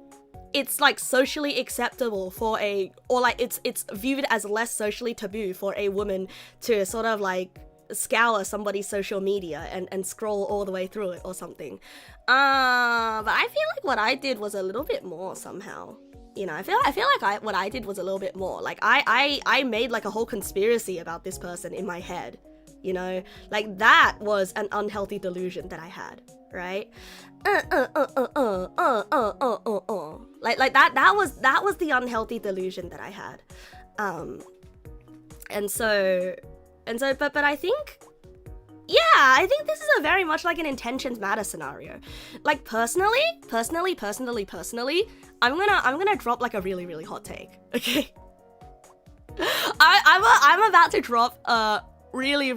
it's, like, socially acceptable for a... Or, like, it's viewed as less socially taboo for a woman to sort of, like, scour somebody's social media and scroll all the way through it or something. But I feel like what I did was a little bit more somehow. You know, I feel like what I did was a little bit more. Like, I made, like, a whole conspiracy about this person in my head. You know, like, that was an unhealthy delusion that I had, right? Like that was the unhealthy delusion that I had. But I think, yeah, I think this is a very much like an intentions matter scenario. Like, personally, I'm gonna drop like a really, really hot take, okay? I'm about to drop a really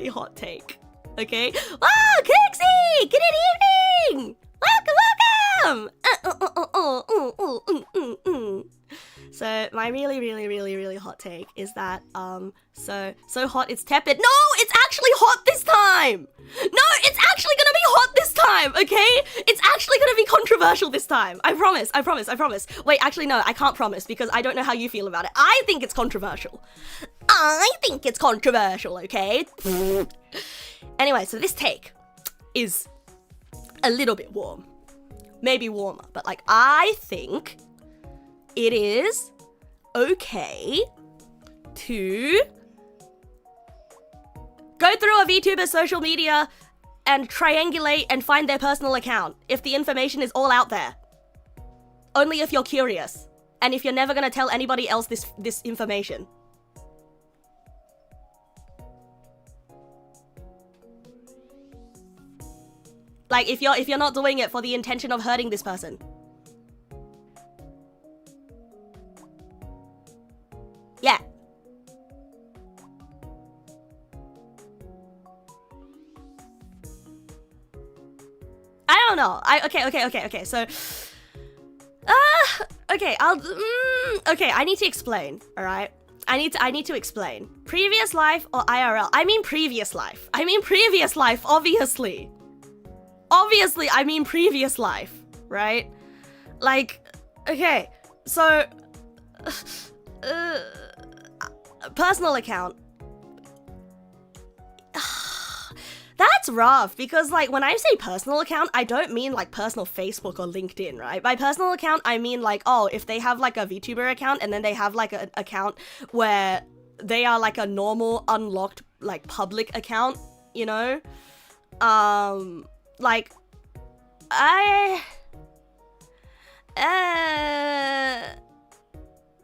hot take, okay? Wow, Kixie! Good evening! Welcome! So my really hot take is that so hot it's tepid. No, it's actually hot this time. No, it's actually gonna be hot this time, okay? It's actually gonna be controversial this time. I promise. Wait, actually no, I can't promise because I don't know how you feel about it. I think it's controversial. Okay? Anyway, so this take is a little bit warm. Maybe warmer, but like, I think it is okay to go through a VTuber's social media and triangulate and find their personal account if the information is all out there. Only if you're curious, and if you're never gonna tell anybody else this information. Like, if you're not doing it for the intention of hurting this person. Yeah. I don't know. Okay. So, okay. Okay. I need to explain. All right. I need to explain. Previous life or IRL? I mean previous life. Obviously. I mean previous life, right? Like, okay. So, personal account. That's rough because, like, when I say personal account, I don't mean like personal Facebook or LinkedIn, right? By personal account, I mean like, oh, if they have like a VTuber account and then they have like an account where they are like a normal unlocked like public account, you know? Like,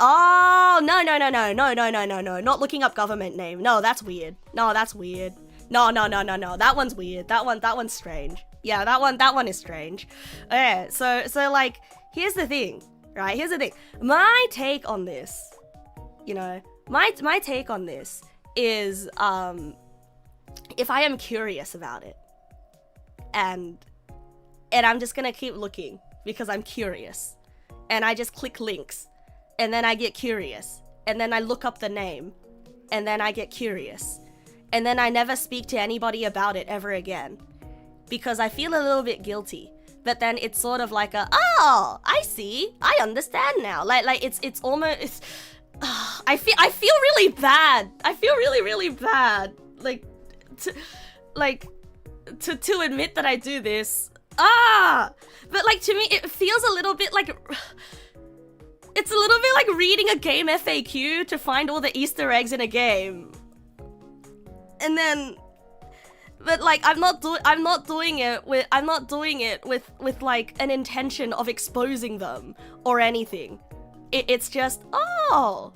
Oh, no. Not looking up government name. No, that's weird. No, that's weird. No. That one's weird. That one's strange. Yeah, that one is strange. Okay, so like, here's the thing, right? Here's the thing. My take on this, you know, my take on this is, if I am curious about it, and I'm just gonna keep looking because I'm curious, and I just click links, and then I get curious, and then I look up the name, and then I get curious, and then I never speak to anybody about it ever again, because I feel a little bit guilty. But then it's sort of like oh, I see, I understand now. Like it's almost, I feel really bad. I feel really bad. To admit that I do this. But like, to me, it feels a little bit like, it's a little bit like reading a game FAQ to find all the Easter eggs in a game. And then, but like, I'm not doing it with like an intention of exposing them or anything. It's just, oh,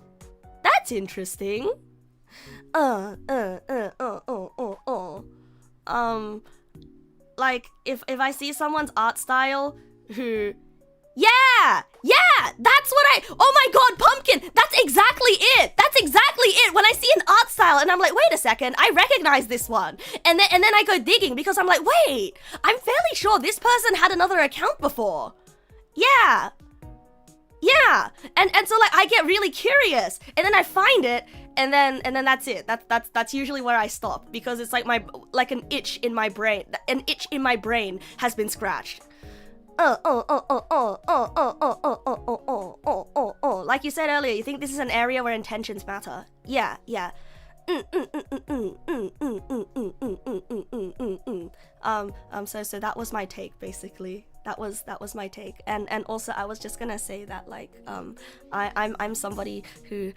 that's interesting. Like, if I see someone's art style who, yeah, that's what oh my god, Pumpkin, that's exactly it. When I see an art style and I'm like, wait a second, I recognize this one. And then I go digging because I'm like, wait, I'm fairly sure this person had another account before. Yeah. And so like, I get really curious, and then I find it, and then that's it. That's usually where I stop, because it's like an itch in my brain. An itch in my brain has been scratched. Like you said earlier, you think this is an area where intentions matter. Yeah. So that was my take, basically. That was my take. And also, I was just gonna say that, like, I'm somebody who,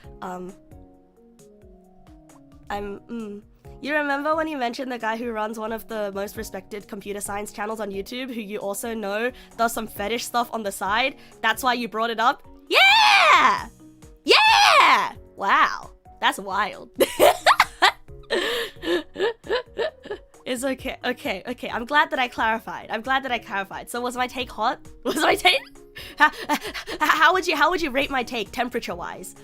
you remember when you mentioned the guy who runs one of the most respected computer science channels on YouTube, who you also know does some fetish stuff on the side? That's why you brought it up? Yeah! Wow, that's wild. It's okay. I'm glad that I clarified. So was my take hot? Was my take? How would you rate my take temperature-wise?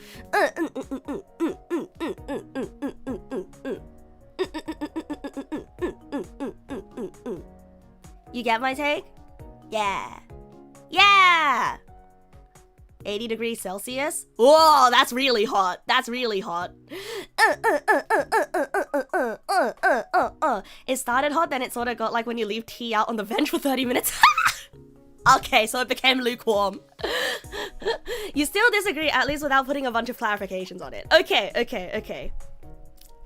You get my take? Yeah. 80 degrees Celsius? Whoa, that's really hot. It started hot, then it sort of got like when you leave tea out on the bench for 30 minutes. Okay, so it became lukewarm. You still disagree, at least without putting a bunch of clarifications on it. Okay.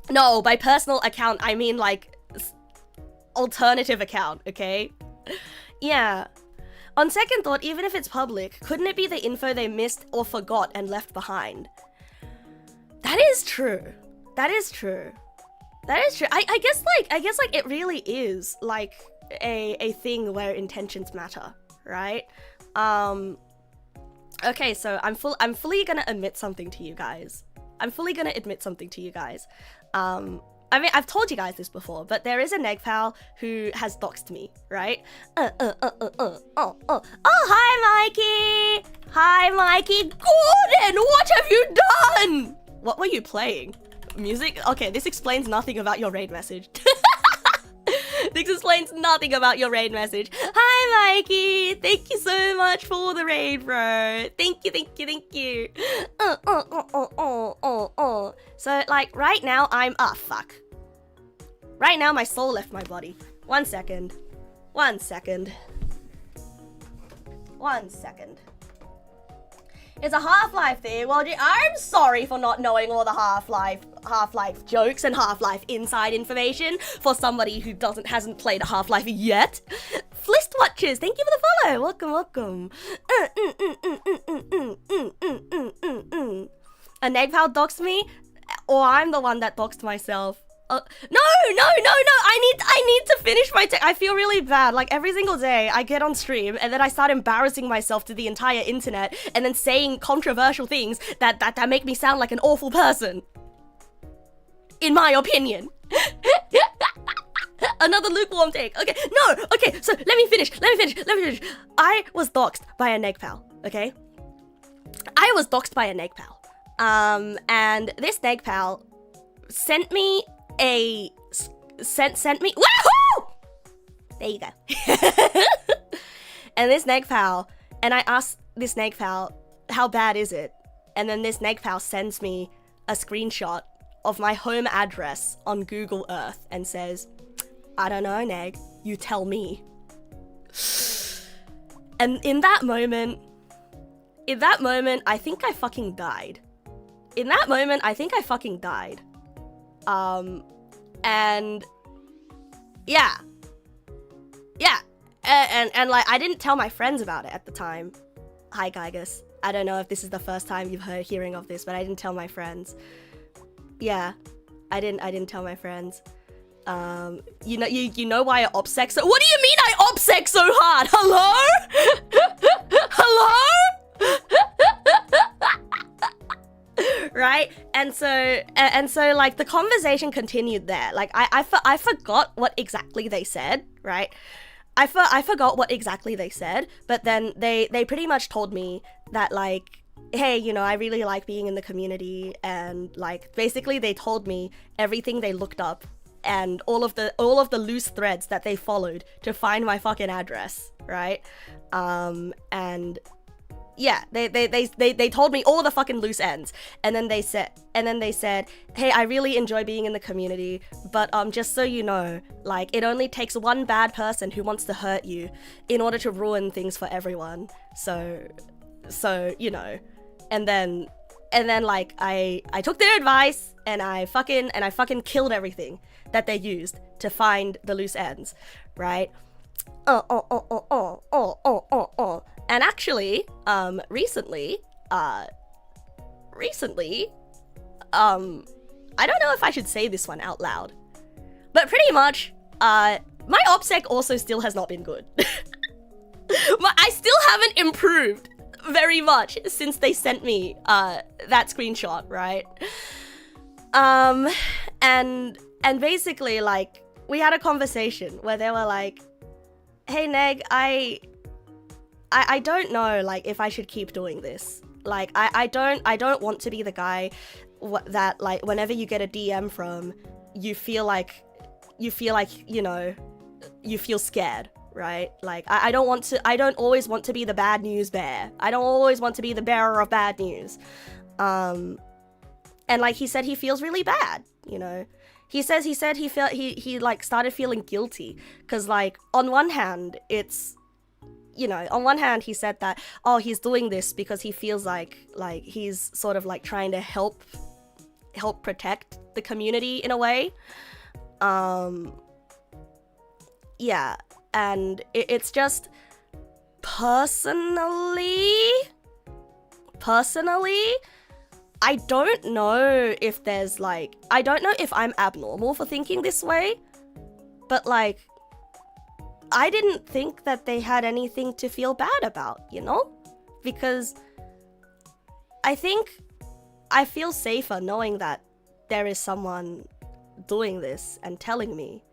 No, by personal account, I mean like alternative account, okay? Yeah. On second thought, even if it's public, couldn't it be the info they missed or forgot and left behind? That is true. I guess like it really is like a thing where intentions matter, right? Okay, so I'm fully gonna admit something to you guys. I mean, I've told you guys this before, but there is a Neggpal who has doxed me, right? Oh, hi, Mikey! Gordon, what have you done? What were you playing? Music? Okay, this explains nothing about your raid message. Hi, Mikey! Thank you so much for the raid, bro. Thank you. So, like, right now, fuck. Right now, my soul left my body. One second. It's a Half-Life thing. Well, I'm sorry for not knowing all the Half-Life jokes and Half-Life inside information for somebody who hasn't played Half-Life yet. Flist Watchers, thank you for the follow. Welcome. A Neggpal doxed me, or I'm the one that doxed myself. No, I need to finish my I feel really bad. Like every single day I get on stream and then I start embarrassing myself to the entire internet and then saying controversial things that make me sound like an awful person. In my opinion. Another lukewarm take. Okay, no, okay, so let me finish. I was doxxed by a neg pal, okay? I was doxxed by a neg pal. And this neg pal sent me a... Sent me... Woohoo! There you go. And this neg pal, and I asked this neg pal, how bad is it? And then this neg pal sends me a screenshot of my home address on Google Earth and says, I don't know, Neg, you tell me. And in that moment, I think I fucking died. And yeah. And like, I didn't tell my friends about it at the time. Hi, Gygus. I don't know if this is the first time you've hearing of this, but I didn't tell my friends. Yeah, I didn't tell my friends. You know why I OPSEC so— What do you mean I OPSEC so hard? Hello? Right? And so like the conversation continued there. Like I forgot what exactly they said, right? I forgot what exactly they said, but then they pretty much told me that like, hey, you know, I really like being in the community, and like basically they told me everything they looked up and all of the loose threads that they followed to find my fucking address, right? And yeah, they told me all the fucking loose ends, and then they said, hey, I really enjoy being in the community, but just so you know, like it only takes one bad person who wants to hurt you in order to ruin things for everyone. So you know, and then like I took their advice and I fucking killed everything that they used to find the loose ends, right? And actually, recently, I don't know if I should say this one out loud, but pretty much, my OPSEC also still has not been good. I still haven't improved very much since they sent me, that screenshot, right? And basically, like, we had a conversation where they were like, hey, Neg, I don't know, like, if I should keep doing this. Like, I don't want to be the guy that, like, whenever you get a DM from, you feel like, you know, you feel scared, right? Like, I don't always want to be the bad news bear. I don't always want to be the bearer of bad news. And like, he said he feels really bad, you know? He said he like started feeling guilty, because like on one hand it's, you know, on one hand he said that, oh, he's doing this because he feels like he's sort of like trying to help protect the community in a way. Yeah, and it's just personally, I don't know if there's like, I don't know if I'm abnormal for thinking this way, but like, I didn't think that they had anything to feel bad about, you know? Because I think I feel safer knowing that there is someone doing this and telling me.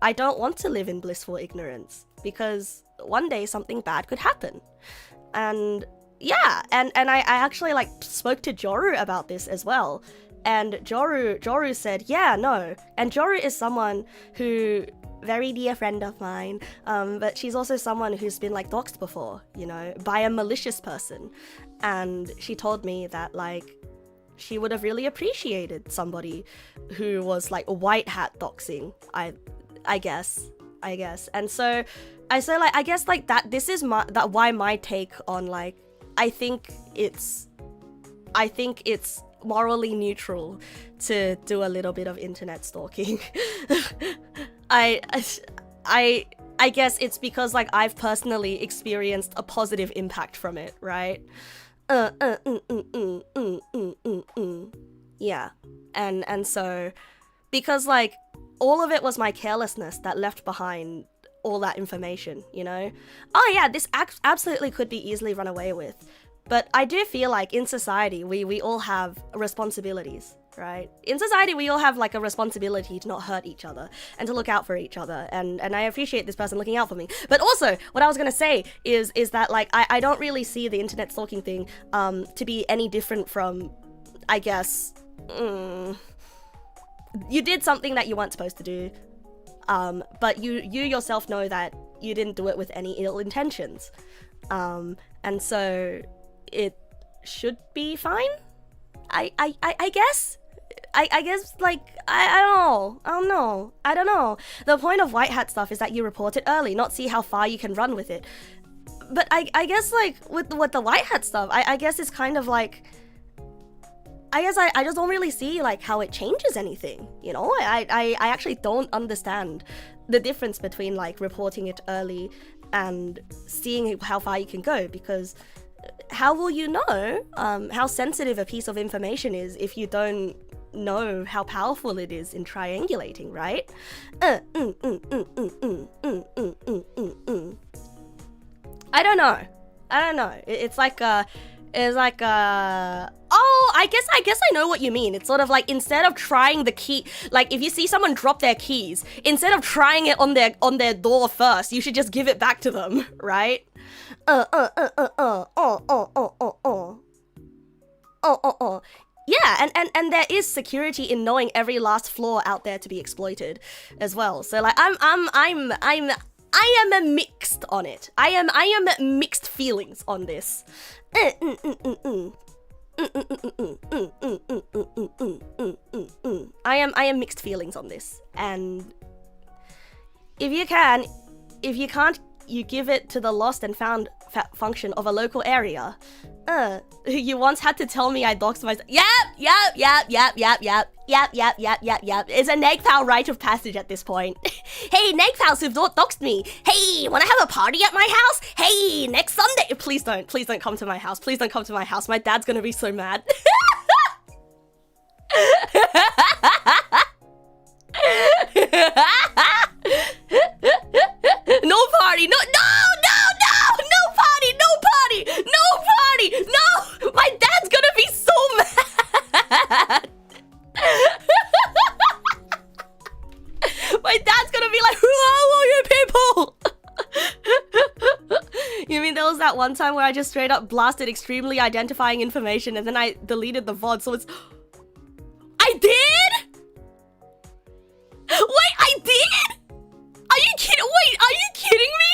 I don't want to live in blissful ignorance, because one day something bad could happen. And yeah, and I actually like spoke to Joru about this as well, and Joru said, yeah, no. And Joru is someone who, very dear friend of mine, but she's also someone who's been like doxxed before, you know, by a malicious person. And she told me that like she would have really appreciated somebody who was like a white hat doxing, I guess. And so I guess like that, this is why my take on like, I think it's morally neutral to do a little bit of internet stalking. I guess it's because like I've personally experienced a positive impact from it, right? Yeah, and so Because, like, all of it was my carelessness that left behind all that information, you know? Oh yeah, this absolutely could be easily run away with. But I do feel like in society, we all have responsibilities, right? In society, we all have like a responsibility to not hurt each other and to look out for each other. And I appreciate this person looking out for me. But also, what I was gonna say is that like, I don't really see the internet stalking thing to be any different from, I guess, you did something that you weren't supposed to do. But you yourself know that you didn't do it with any ill intentions. And so it should be fine. I guess. I guess, like, I don't know. The point of white hat stuff is that you report it early, not see how far you can run with it. But I guess, like, with the white hat stuff, I guess it's kind of like, I guess I just don't really see, like, how it changes anything, you know? I actually don't understand the difference between, like, reporting it early and seeing how far you can go, because how will you know how sensitive a piece of information is if you don't know how powerful it is in triangulating, right? I don't know. It's like oh, I guess I know what you mean. It's sort of like, instead of trying the key, like if you see someone drop their keys, instead of trying it on their door first, you should just give it back to them, right? Yeah, and there is security in knowing every last flaw out there to be exploited as well. So like I am mixed on it. I am mixed feelings on this. I am mixed feelings on this. And if you can't, you give it to the lost and found function of a local area. You once had to tell me I doxed myself. Yep. It's a Neggpal rite of passage at this point. Hey, Neggpals who've doxed me. Hey, wanna have a party at my house? Hey, next Sunday. Please don't come to my house. Please don't come to my house. My dad's gonna be so mad. No party. No party. No. My dad's gonna be so mad. My dad's gonna be like, who are all you people? You mean there was that one time where I just straight up blasted extremely identifying information and then I deleted the VOD, so it's... I did? Wait, I did? Are you kidding? Wait, are you kidding me?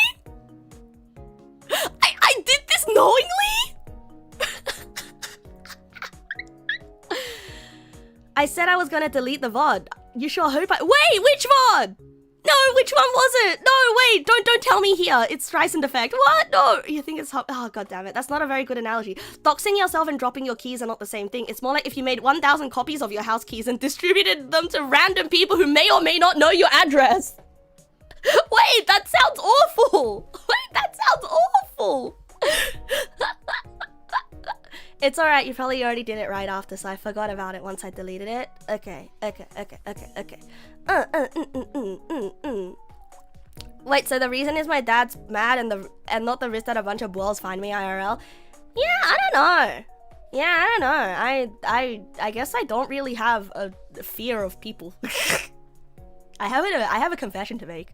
I did this knowingly? I said I was gonna delete the VOD. You sure hope I... Wait, which VOD? No, which one was it? No, wait, don't tell me here. It's Streisand effect. What? No, you think it's... Oh, god damn it. That's not a very good analogy. Doxing yourself and dropping your keys are not the same thing. It's more like if you made 1,000 copies of your house keys and distributed them to random people who may or may not know your address. Wait, that sounds awful. Wait, that sounds awful. It's alright, you probably already did it right after, so I forgot about it once I deleted it. Okay. Wait, so the reason is my dad's mad and not the risk that a bunch of bulls find me IRL? Yeah, I don't know. I guess I don't really have a fear of people. I have a confession to make.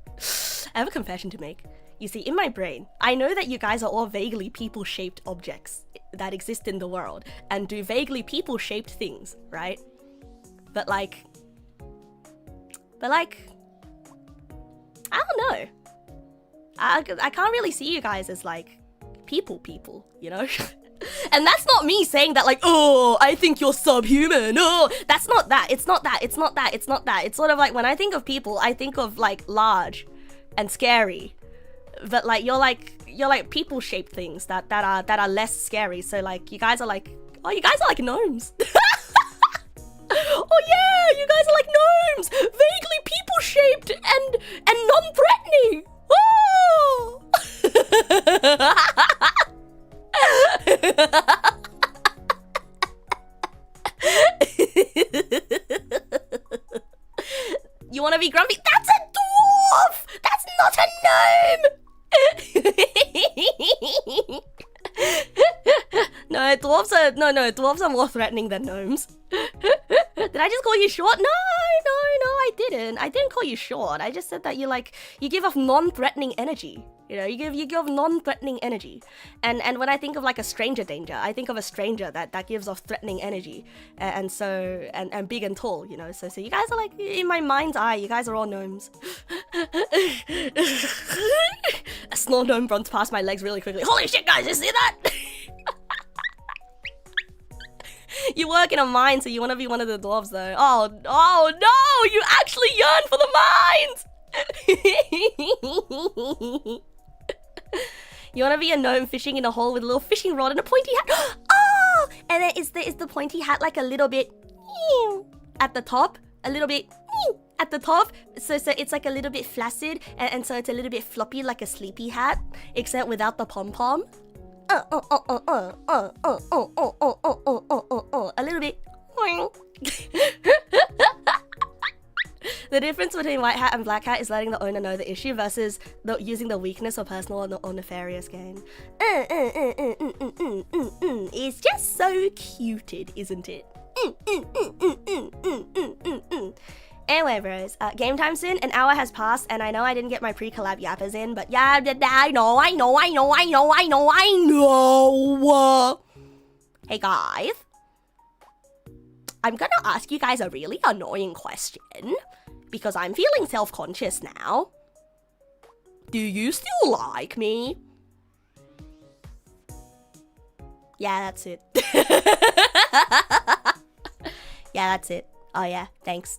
You see, in my brain, I know that you guys are all vaguely people-shaped objects that exist in the world and do vaguely people-shaped things, right? But like, I don't know. I can't really see you guys as like people, you know? And that's not me saying that like, oh, I think you're subhuman. Oh, that's not that. It's not that. It's sort of like when I think of people, I think of like large and scary. But like you're like people-shaped things that are less scary. So like you guys are like, oh, you guys are like gnomes. Oh yeah, you guys are like gnomes, vaguely people-shaped and non-threatening. Oh. grumpy. That's a dwarf! That's not a gnome! No, dwarves are more threatening than gnomes. Did I just call you short? No, I didn't. I didn't call you short. I just said that you give off non-threatening energy. You know, you give off non-threatening energy. And when I think of like a stranger danger, I think of a stranger that gives off threatening energy. And big and tall, you know. So you guys are like, in my mind's eye, you guys are all gnomes. A small gnome runs past my legs really quickly. Holy shit, guys, you see that? You work in a mine, so you want to be one of the dwarves, though. Oh no! You actually yearn for the mines! You want to be a gnome fishing in a hole with a little fishing rod and a pointy hat. Oh! And then is the pointy hat like a little bit at the top? A little bit at the top? So it's like a little bit flaccid, and so it's a little bit floppy like a sleepy hat, except without the pom-pom. A little bit. The difference between white hat and black hat is letting the owner know the issue versus using the weakness or personal or nefarious gain. It's just so cuted, isn't it? Anyway, bros, game time soon. An hour has passed, and I know I didn't get my pre-collab yappers in, but yeah, I know. Hey guys, I'm gonna ask you guys a really annoying question, because I'm feeling self-conscious now. Do you still like me? Yeah, that's it. Yeah, that's it. Oh yeah, thanks.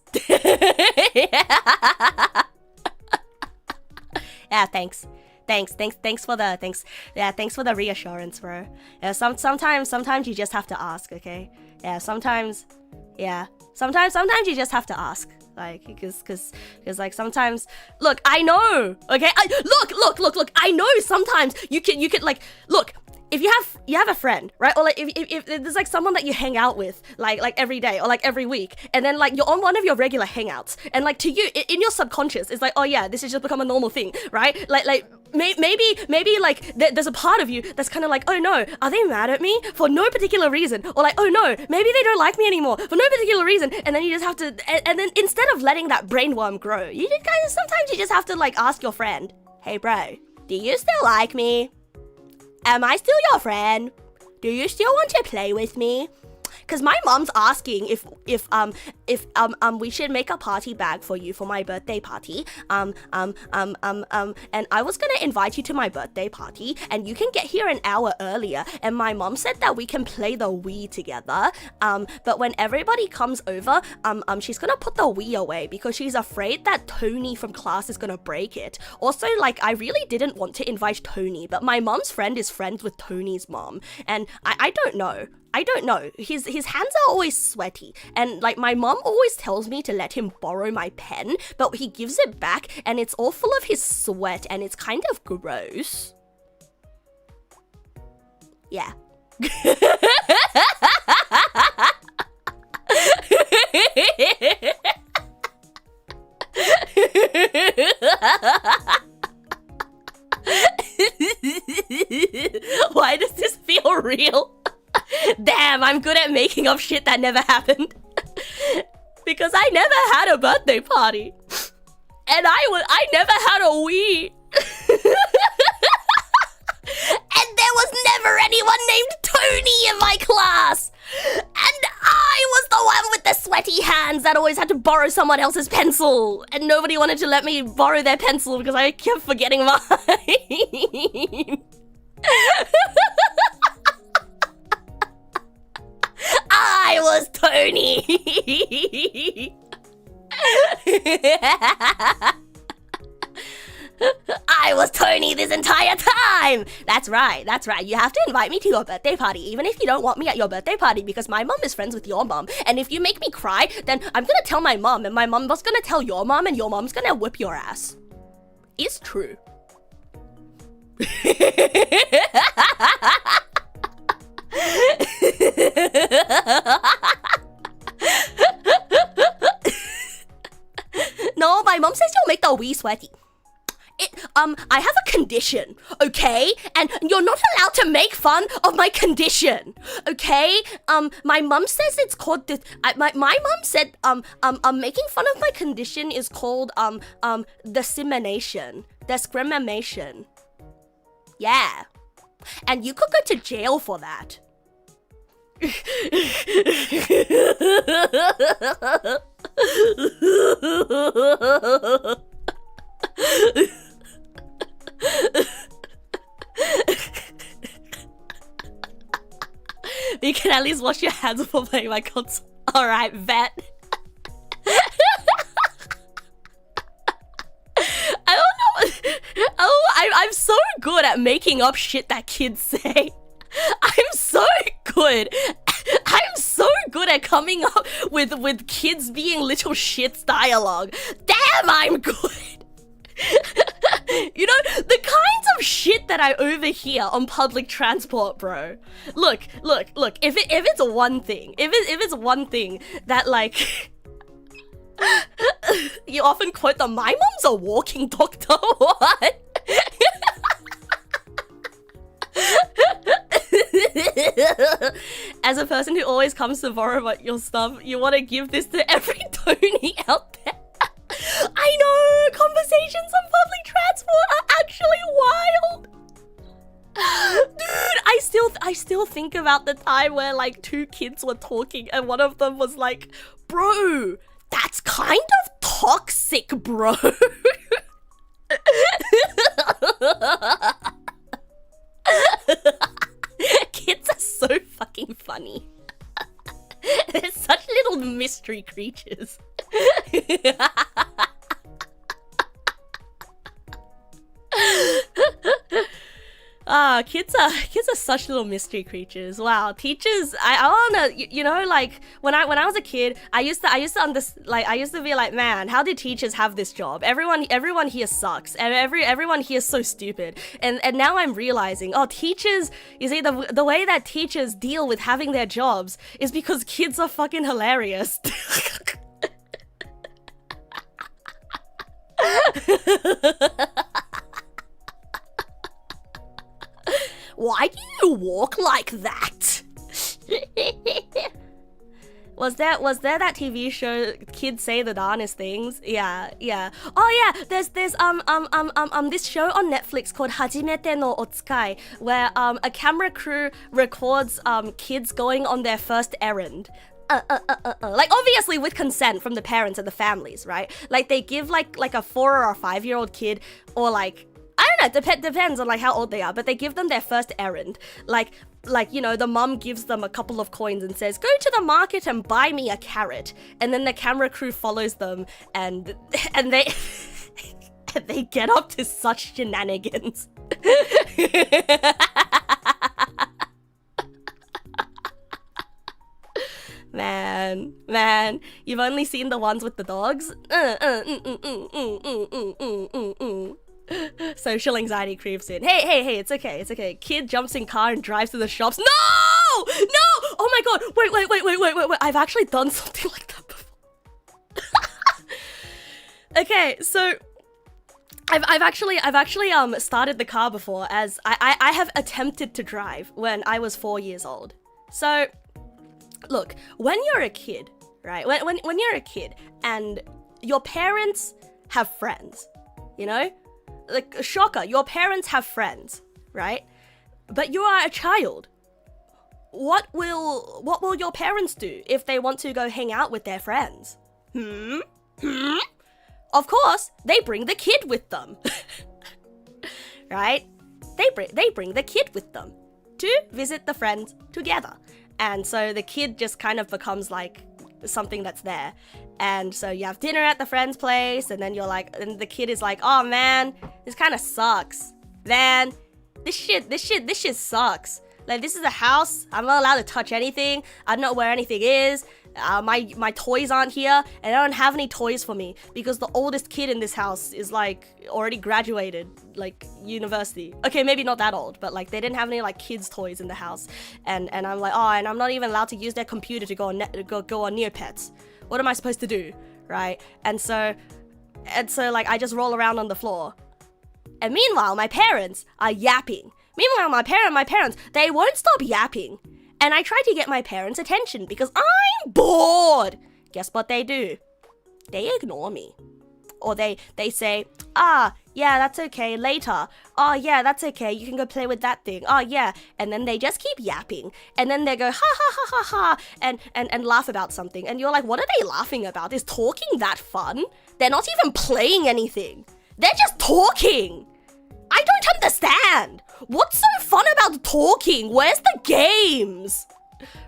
Yeah, thanks for the reassurance, bro. Yeah, sometimes you just have to ask, okay? Yeah, sometimes you just have to ask, like, because like sometimes, look, I know, okay? Look, I know sometimes you can like, look. If you have a friend, right? Or like if there's like someone that you hang out with like every day or like every week, and then like you're on one of your regular hangouts, and like to you in your subconscious it's like, oh yeah, this has just become a normal thing, right? Like maybe like there's a part of you that's kind of like, oh no, are they mad at me for no particular reason? Or like, oh no, maybe they don't like me anymore for no particular reason. And then you just have to, and then instead of letting that brainworm grow, sometimes you just have to like ask your friend, hey bro, do you still like me? Am I still your friend? Do you still want to play with me? Because my mom's asking if we should make a party bag for you for my birthday party. And I was gonna invite you to my birthday party, and you can get here an hour earlier. And my mom said that we can play the Wii together. But when everybody comes over, she's gonna put the Wii away because she's afraid that Tony from class is gonna break it. Also, like, I really didn't want to invite Tony, but my mom's friend is friends with Tony's mom, and I don't know. His hands are always sweaty, and like my mom always tells me to let him borrow my pen, but he gives it back and it's all full of his sweat and it's kind of gross. Yeah. Why does this feel real? Damn, I'm good at making up shit that never happened. Because I never had a birthday party. And I never had a Wii. And there was never anyone named Tony in my class. And I was the one with the sweaty hands that always had to borrow someone else's pencil. And nobody wanted to let me borrow their pencil because I kept forgetting mine. I was Tony. I was Tony this entire time. That's right. You have to invite me to your birthday party, even if you don't want me at your birthday party, because my mom is friends with your mom. And if you make me cry, then I'm gonna tell my mom, and my mom's gonna tell your mom, and your mom's gonna whip your ass. It's true. No, my mom mum says you'll make the wee sweaty. I have a condition, okay? And you're not allowed to make fun of my condition, okay? My mum says it's called my mum said making fun of my condition is called discrimination. Discrimination. Yeah. And you could go to jail for that. You can at least wash your hands before playing my console. Alright, vet. I don't know. Oh, I'm so good at making up shit that kids say. I'm so good. I'm so good at coming up with kids being little shits dialogue. Damn, I'm good. You know, the kinds of shit that I overhear on public transport, bro. Look. If it's one thing that like you often quote the my mom's a walking doctor. What? As a person who always comes to borrow your stuff, you want to give this to every Tony out there. I know, conversations on public transport are actually wild. Dude, I still think about the time where like two kids were talking and one of them was like, bro, that's kind of toxic, bro. Kids are so fucking funny. They're such little mystery creatures. Kids are such little mystery creatures. Wow, teachers. I wanna, you know, like when I was a kid, I used to be like, man, how did teachers have this job? Everyone here sucks, and everyone here is so stupid. And now I'm realizing, teachers. You see, the way that teachers deal with having their jobs is because kids are fucking hilarious. Why do you walk like that? Was there that TV show Kids Say the Darnest Things? Yeah. Oh yeah, there's this show on Netflix called Hajimete no Otsukai, where a camera crew records kids going on their first errand. Like obviously with consent from the parents and the families, right? Like they give like a 4 or a 5-year-old kid, or like, I don't know, depends on like how old they are, but they give them their first errand. Like, you know, the mum gives them a couple of coins and says, go to the market and buy me a carrot. And then the camera crew follows them and they they get up to such shenanigans. Man, you've only seen the ones with the dogs? Social anxiety creeps in. Hey, it's okay. Kid jumps in car and drives to the shops. No! Oh my god, wait. I've actually done something like that before. Okay, so I've actually started the car before, as I have attempted to drive when I was 4 years old. So look, when you're a kid, right? When you're a kid and your parents have friends, you know? Like, shocker, your parents have friends, right? But you are a child. What will your parents do if they want to go hang out with their friends? Of course, they bring the kid with them. Right? They bring the kid with them to visit the friends together. And so the kid just kind of becomes like something that's there. And so you have dinner at the friend's place, and then and the kid is like, oh man, this kind of sucks. Man, this shit sucks. Like, this is a house, I'm not allowed to touch anything, I don't know where anything is, my toys aren't here, and I don't have any toys for me, because the oldest kid in this house is like, already graduated, like, university. Okay, maybe not that old, but like, they didn't have any like kids' toys in the house, and I'm like, oh, and I'm not even allowed to use their computer to go on Neopets. What am I supposed to do, right? And so And so like I just roll around on the floor. And meanwhile, my parents are yapping. Meanwhile, my parents, they won't stop yapping. And I try to get my parents' attention because I'm bored. Guess what they do? They ignore me. Or they say, yeah, that's okay, later. Oh, yeah, that's okay, you can go play with that thing. Oh, yeah. And then they just keep yapping. And then they go, ha, ha, ha, ha, ha, and laugh about something. And you're like, what are they laughing about? Is talking that fun? They're not even playing anything. They're just talking. I don't understand. What's so fun about talking? Where's the games?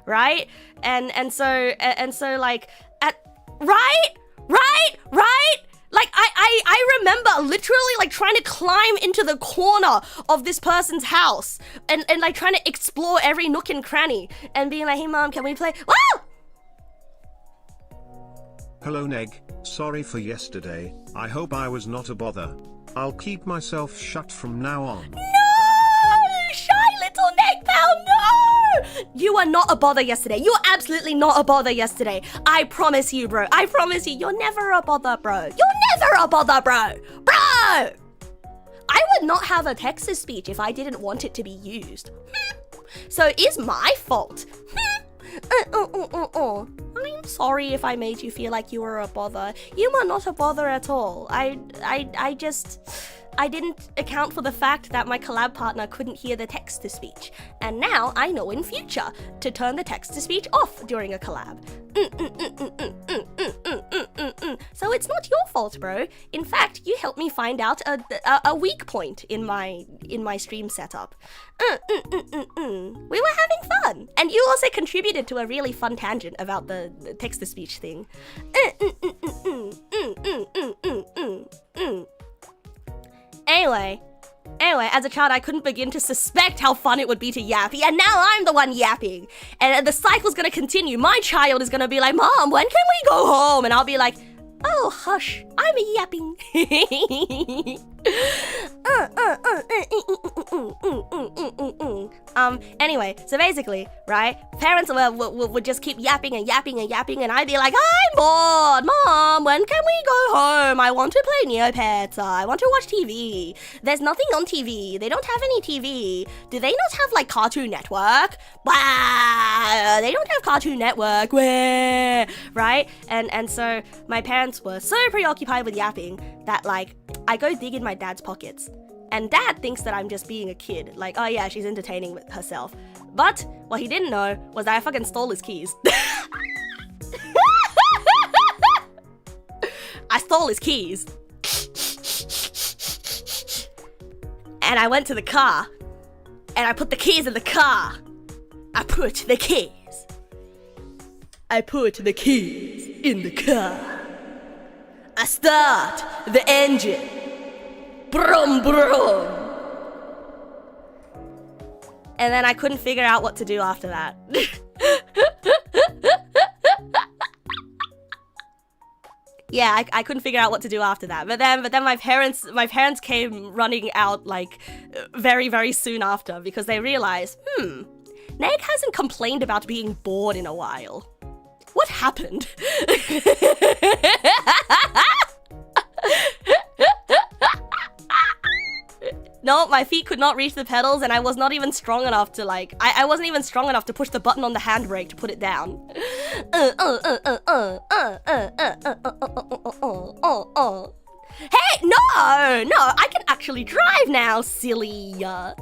Right? And so like, right? Like, I remember literally, like, trying to climb into the corner of this person's house and like, trying to explore every nook and cranny and being like, hey, Mom, can we play? Wow! Hello, Neg. Sorry for yesterday. I hope I was not a bother. I'll keep myself shut from now on. No! Shy little Neg pal, no! You were not a bother yesterday. You were absolutely not a bother yesterday. I promise you, bro. I promise you, you're never a bother, bro. You're never a bother, bro. Bro! I would not have a text-to-speech if I didn't want it to be used. So it's my fault. I'm sorry if I made you feel like you were a bother. You were not a bother at all. I didn't account for the fact that my collab partner couldn't hear the text-to-speech. And now I know in future to turn the text-to-speech off during a collab. So it's not your fault, bro. In fact, you helped me find out a weak point in my stream setup. We were having fun. And you also contributed to a really fun tangent about the text-to-speech thing. Anyway, as a child, I couldn't begin to suspect how fun it would be to yap, and now I'm the one yapping. And the cycle's gonna continue. My child is gonna be like, Mom, when can we go home? And I'll be like, oh, hush, I'm yapping. Anyway, so basically, right, parents would just keep yapping and yapping and yapping, and I'd be like, I'm bored, Mom, when can we go home? I want to play Neopets, I want to watch TV. There's nothing on TV, they don't have any TV. Do they not have, like, Cartoon Network? Bah, they don't have Cartoon Network, where? Right? And so my parents were so preoccupied with yapping that, like, I go dig in my dad's pockets. And Dad thinks that I'm just being a kid. Like, oh yeah, she's entertaining herself. But what he didn't know was that I fucking stole his keys. I stole his keys. And I went to the car. And I put the keys in the car. I put the keys in the car. I start the engine. Brum, brum. And then I couldn't figure out what to do after that. Yeah, I couldn't figure out what to do after that. But then my parents came running out, like, very, very soon after because they realized, Neg hasn't complained about being bored in a while. What happened? No, my feet could not reach the pedals, and I was not even strong enough to, like, I wasn't even strong enough to push the button on the handbrake to put it down. Hey, no, I can actually drive now, silly. I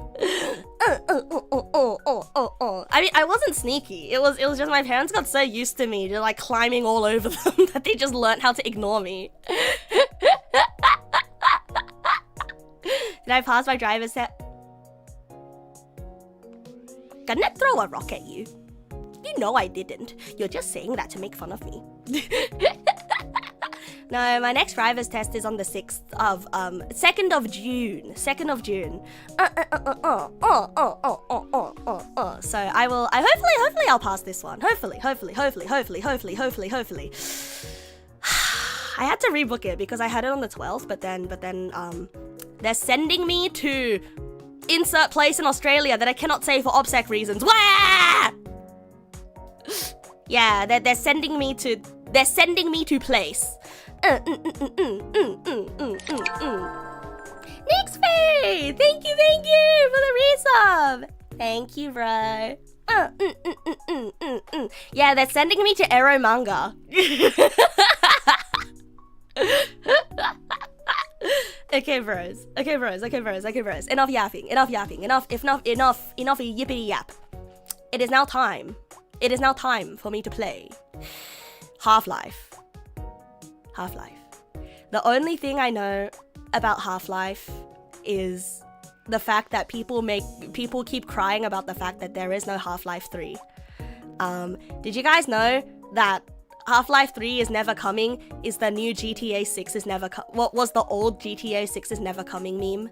mean, I wasn't sneaky. It was just my parents got so used to me, just, like, climbing all over them that they just learned how to ignore me. Did I pass my driver's test? Gonna throw a rock at you. You know I didn't. You're just saying that to make fun of me. No, my next driver's test is on the 2nd of June. 2nd of June. So hopefully I'll pass this one. Hopefully. I had to rebook it because I had it on the 12th, but then they're sending me to insert place in Australia that I cannot say for OPSEC reasons. Wah! Yeah, they're sending me to place. Next Faye! Thank you for the resub! Thank you, bro. Yeah, they're sending me to Ero Manga. Okay, bros. Enough yapping. Enough yippity yap. It is now time for me to play Half-Life. The only thing I know about Half-Life is the fact that people keep crying about the fact that there is no Half-Life 3. Did you guys know that Half-Life 3 is never coming is the new GTA 6 is never what was the old GTA 6 is never coming meme?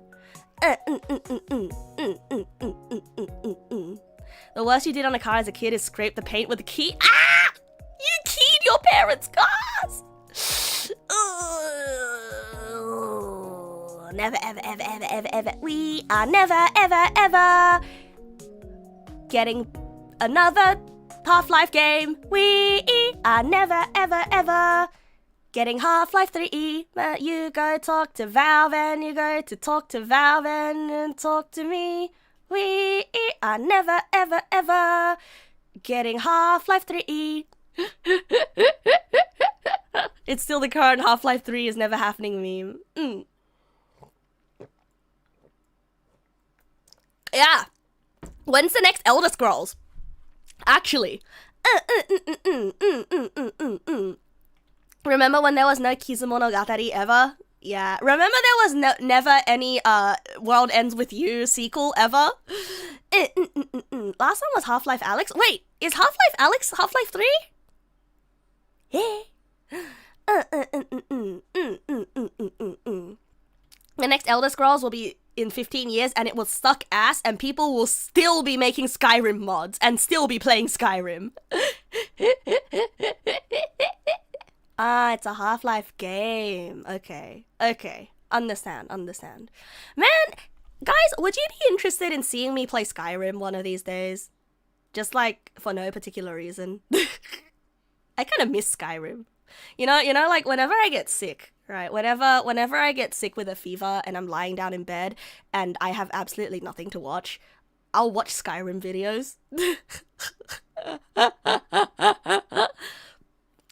The worst you did on a car as a kid is scrape the paint with a key. Ah! You keyed your parents' cars! Never ever. We are never ever getting another Half-Life game. We are never ever getting Half-Life 3. You go talk to Valve and you go to talk to Valve and talk to me. We are never ever getting Half-Life 3. It's still the current Half-Life 3 is never happening meme. Yeah. When's the next Elder Scrolls? Actually. Remember when there was no Kizumonogatari ever? Yeah. Remember there was never any World Ends With You sequel ever? Last one was Half-Life Alyx. Wait, is Half-Life Alyx Half-Life 3? Yeah. The next Elder Scrolls will be in 15 years and it will suck ass and people will still be making Skyrim mods and still be playing Skyrim. It's a Half-Life game. Okay. Understand. Man, guys, would you be interested in seeing me play Skyrim one of these days? Just like for no particular reason. I kind of miss Skyrim. You know, like whenever I get sick, right? Whenever I get sick with a fever and I'm lying down in bed and I have absolutely nothing to watch, I'll watch Skyrim videos.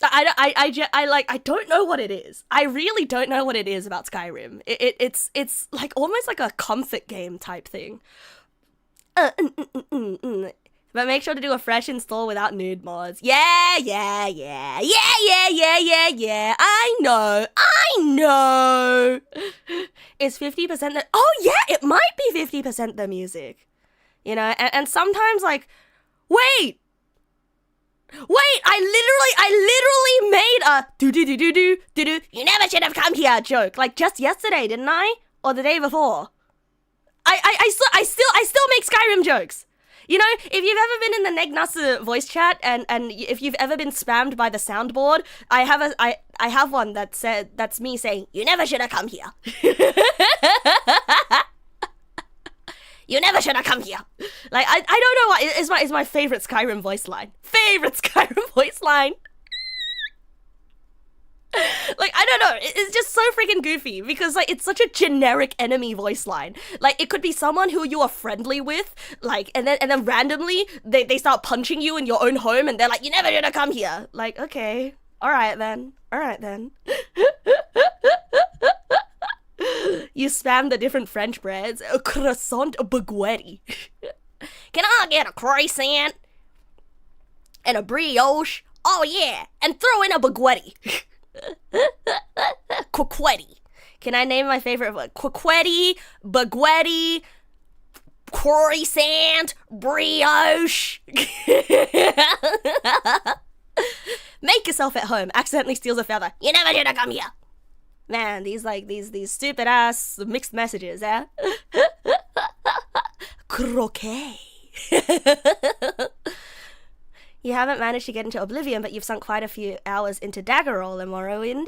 I don't know what it is. I really don't know what it is about Skyrim. It's like almost like a comfort game type thing. But make sure to do a fresh install without nude mods. Yeah. I know. It's 50% the... Oh yeah, it might be 50% the music. You know, and sometimes like, wait, I literally made a do you never should have come here joke like just yesterday, didn't I? Or the day before. I still make Skyrim jokes. You know, if you've ever been in the Neg na스 voice chat and if you've ever been spammed by the soundboard, I have one that's me saying, you never should have come here. You never should have come here. Like, I don't know what is my favorite Skyrim voice line. Like, I don't know, it's just so freaking goofy because like it's such a generic enemy voice line. Like it could be someone who you are friendly with, like, and then randomly they start punching you in your own home and they're like, you never should have come here. Like, okay, all right then. You spam the different French breads. A croissant, a baguette. Can I get a croissant and a brioche? Oh yeah, and throw in a baguette. Quaquetti. Can I name my favorite? Quaquetti, baguette, croissant, brioche. Make yourself at home. Accidentally steals a feather. You never should have come here. Man, these stupid ass mixed messages, eh? Croquet. You haven't managed to get into Oblivion, but you've sunk quite a few hours into Daggerroll and Morrowind.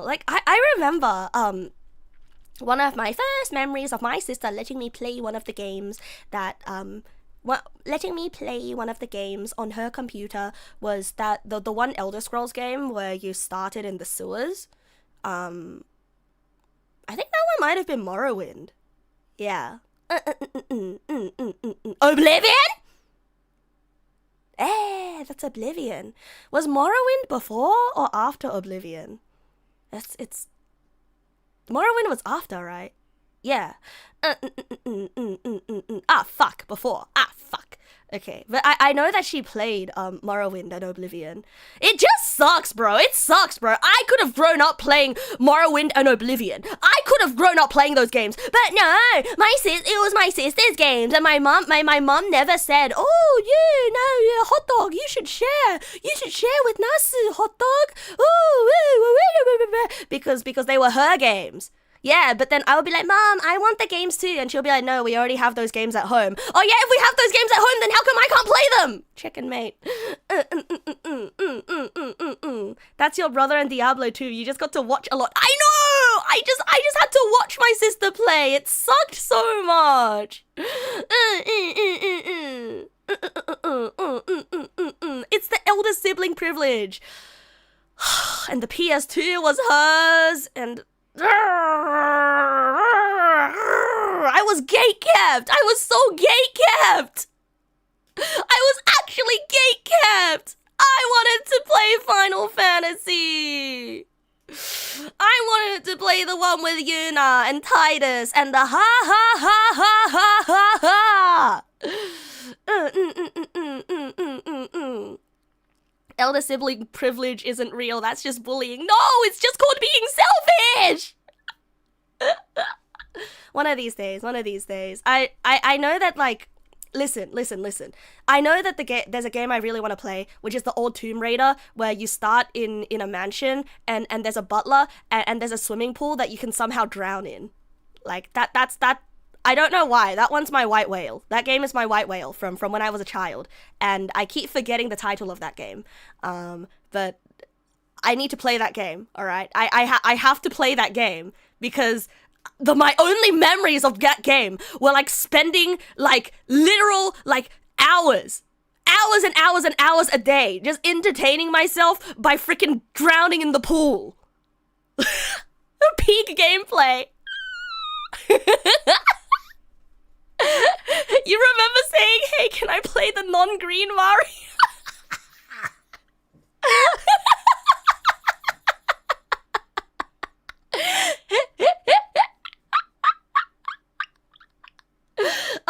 Like, I remember, one of my first memories of my sister letting me play one of the games that, letting me play one of the games on her computer was that the one Elder Scrolls game where you started in the sewers. I think that one might have been Morrowind. Yeah. Oblivion? That's Oblivion. Was Morrowind before or after Oblivion? It's Morrowind was after, right? Yeah. Fuck, before. Fuck. Okay, but I know that she played Morrowind and Oblivion. It just sucks, bro. It sucks, bro. I could have grown up playing Morrowind and Oblivion. I could have grown up playing those games, but no, it was my sister's games, and my mom never said, "Oh, yeah, hot dog, you should share with Nasu, hot dog." Because they were her games. Yeah, but then I would be like, Mom, I want the games too. And she'll be like, no, we already have those games at home. Oh yeah, if we have those games at home, then how come I can't play them? Chicken mate. That's your brother in Diablo too. You just got to watch a lot. I know! I just had to watch my sister play. It sucked so much. It's the elder sibling privilege. And the PS2 was hers, and I was gatekept. I was so gatekept. I was actually gatekept. I wanted to play Final Fantasy. I wanted to play the one with Yuna and Titus and the ha ha ha ha ha ha ha. Elder sibling privilege isn't real. That's just bullying. No, it's just called being selfish. One of these days. I know that, like, listen. I know that there's a game I really want to play, which is the old Tomb Raider, where you start in a mansion and there's a butler and there's a swimming pool that you can somehow drown in. Like that's I don't know why. That one's my white whale. That game is my white whale from when I was a child. And I keep forgetting the title of that game. But I need to play that game, alright? I have to play that game because my only memories of that game were like spending like literal like hours and hours a day just entertaining myself by freaking drowning in the pool. Peak gameplay. You remember saying, hey, can I play the non-green Mario?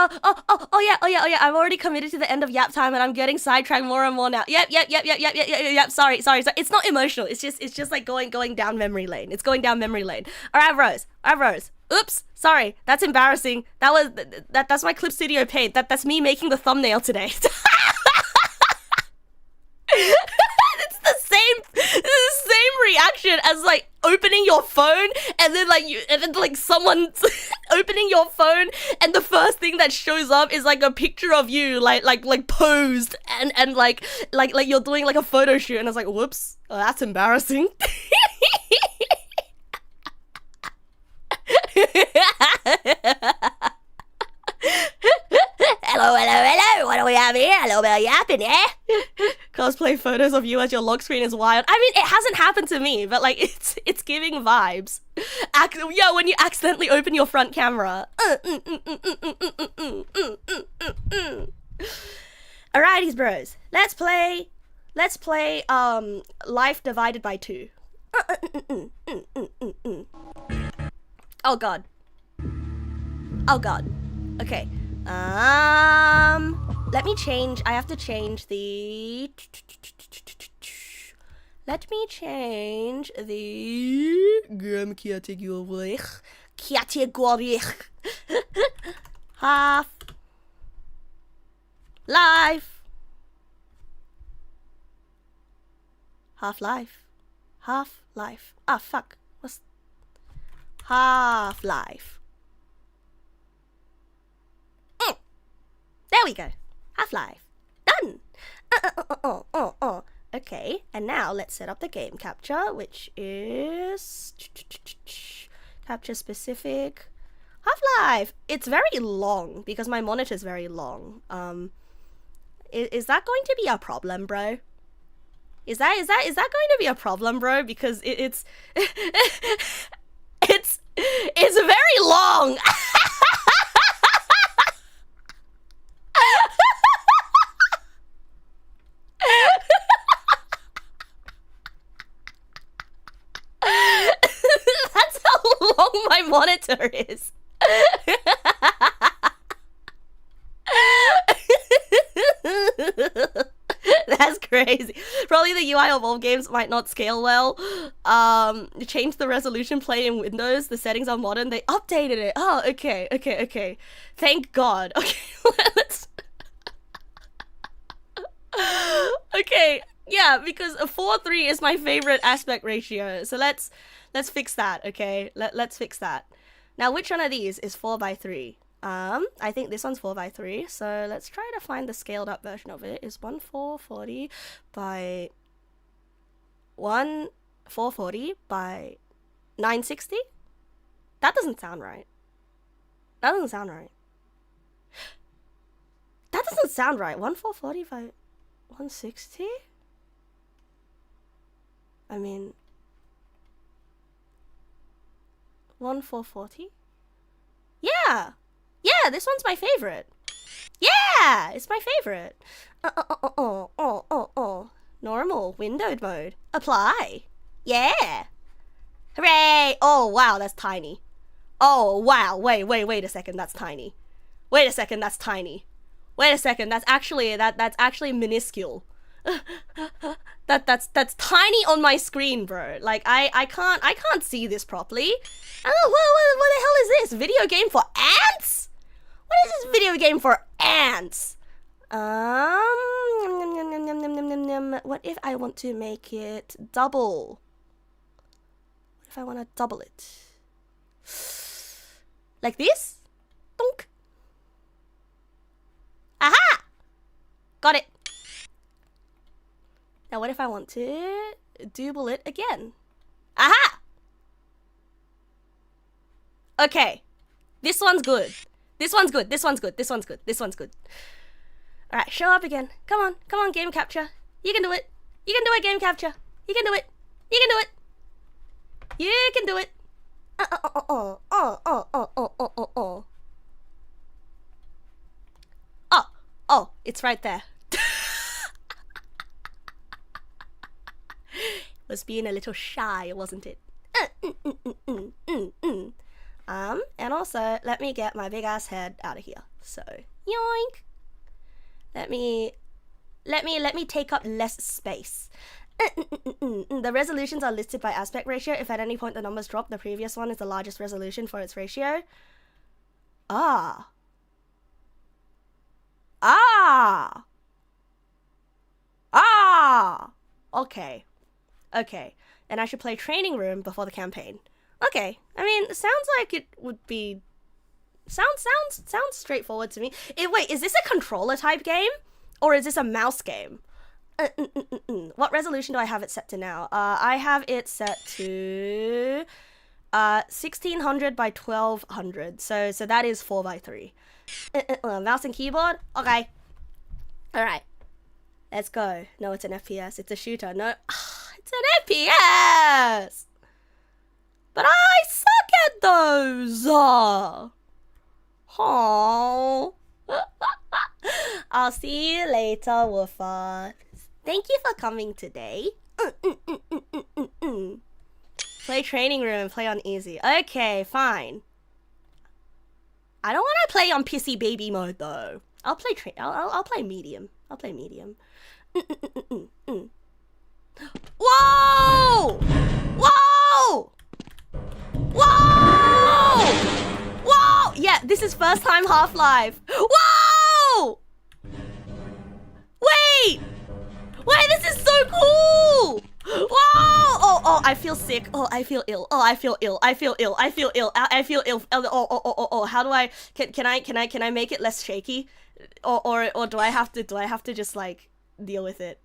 Oh yeah. I'm already committed to the end of Yap time and I'm getting sidetracked more and more now. Yep. Sorry. It's not emotional. It's just like going down memory lane. It's going down memory lane. Alright, Rose. Oops, sorry. That's embarrassing. That's my Clip Studio paint. That's me making the thumbnail today. It's the same reaction as like opening your phone and then someone's opening your phone and the first thing that shows up is like a picture of you like posed and like you're doing like a photo shoot and it's like, whoops, that's embarrassing. Hello, what do we have here? A little bit of yapping, yeah? Cosplay photos of you as your lock screen is wild. I mean, it hasn't happened to me, but like it's giving vibes. When you accidentally open your front camera. Alrighties, bros. Let's play Life Divided by 2. Oh god. Okay. Let me change. I have to change the. Let me change the game category. Half-life. Ah, fuck. What's Half-Life? There we go. Half-Life. Done. Okay, and now let's set up the game capture, which is capture specific Half-Life. It's very long because my monitor's very long. Is that going to be a problem, bro? Is that going to be a problem, bro? Because it's it's very long. That's how long my monitor is. That's crazy. Probably the UI of all games might not scale well. Change the resolution play in Windows. The settings are modern. They updated it. Oh, okay. Thank God. Okay, let's... Okay, yeah, because a 4:3 is my favorite aspect ratio. So let's fix that, okay? Let's fix that. Now, which one of these is 4:3? I think this one's 4:3, so let's try to find the scaled up version of it. Is 1440 by 1440 by 960? That doesn't sound right. That doesn't sound right. 1440 by 160? I mean, 1440? Yeah! Yeah, this one's my favorite. Yeah, it's my favorite. Normal, windowed mode. Apply. Yeah. Hooray! Oh, wow, that's tiny. Oh, wow, wait a second, that's tiny. Wait a second, that's tiny. Wait a second, that's actually minuscule. That's tiny on my screen, bro. Like I can't see this properly. Oh, what the hell is this? Video game for ants? What is this video game for ants? What if I want to make it double? What if I want to double it? Like this? Donk. Aha! Got it. Now what if I want to double it again? Aha! Okay. This one's good. This one's good. Alright, show up again. Come on, game capture. You can do it. You can do it, game capture. You can do it. You can do it. You can do it. Oh, it's right there. Was being a little shy, wasn't it? And also, let me get my big ass head out of here. So, yoink. Let me take up less space. The resolutions are listed by aspect ratio. If at any point the numbers drop, the previous one is the largest resolution for its ratio. Ah. Okay. And I should play training room before the campaign. Okay. I mean, sounds like it would be... Sounds straightforward to me. Wait, is this a controller type game? Or is this a mouse game? What resolution do I have it set to now? I have it set to 1600 by 1200. So that is 4:3. Mouse and keyboard? Okay. Alright. Let's go. No, it's an FPS. It's a shooter. No, it's an FPS! But I suck at those! Oh. I'll see you later, Woofer. Thank you for coming today. Play training room and play on easy. Okay, fine. I don't want to play on pissy baby mode though. I'll play I'll play medium. I'll play medium. Whoa! Whoa! Whoa! Whoa! Yeah, this is first time Half-Life. Whoa! Wait! Wait, this is so cool! Whoa! Oh, I feel sick. Oh, I feel ill. Oh, I feel ill. I feel ill. I feel ill. I feel ill. Oh. How do I? Can I make it less shaky? Or do I have to just like deal with it?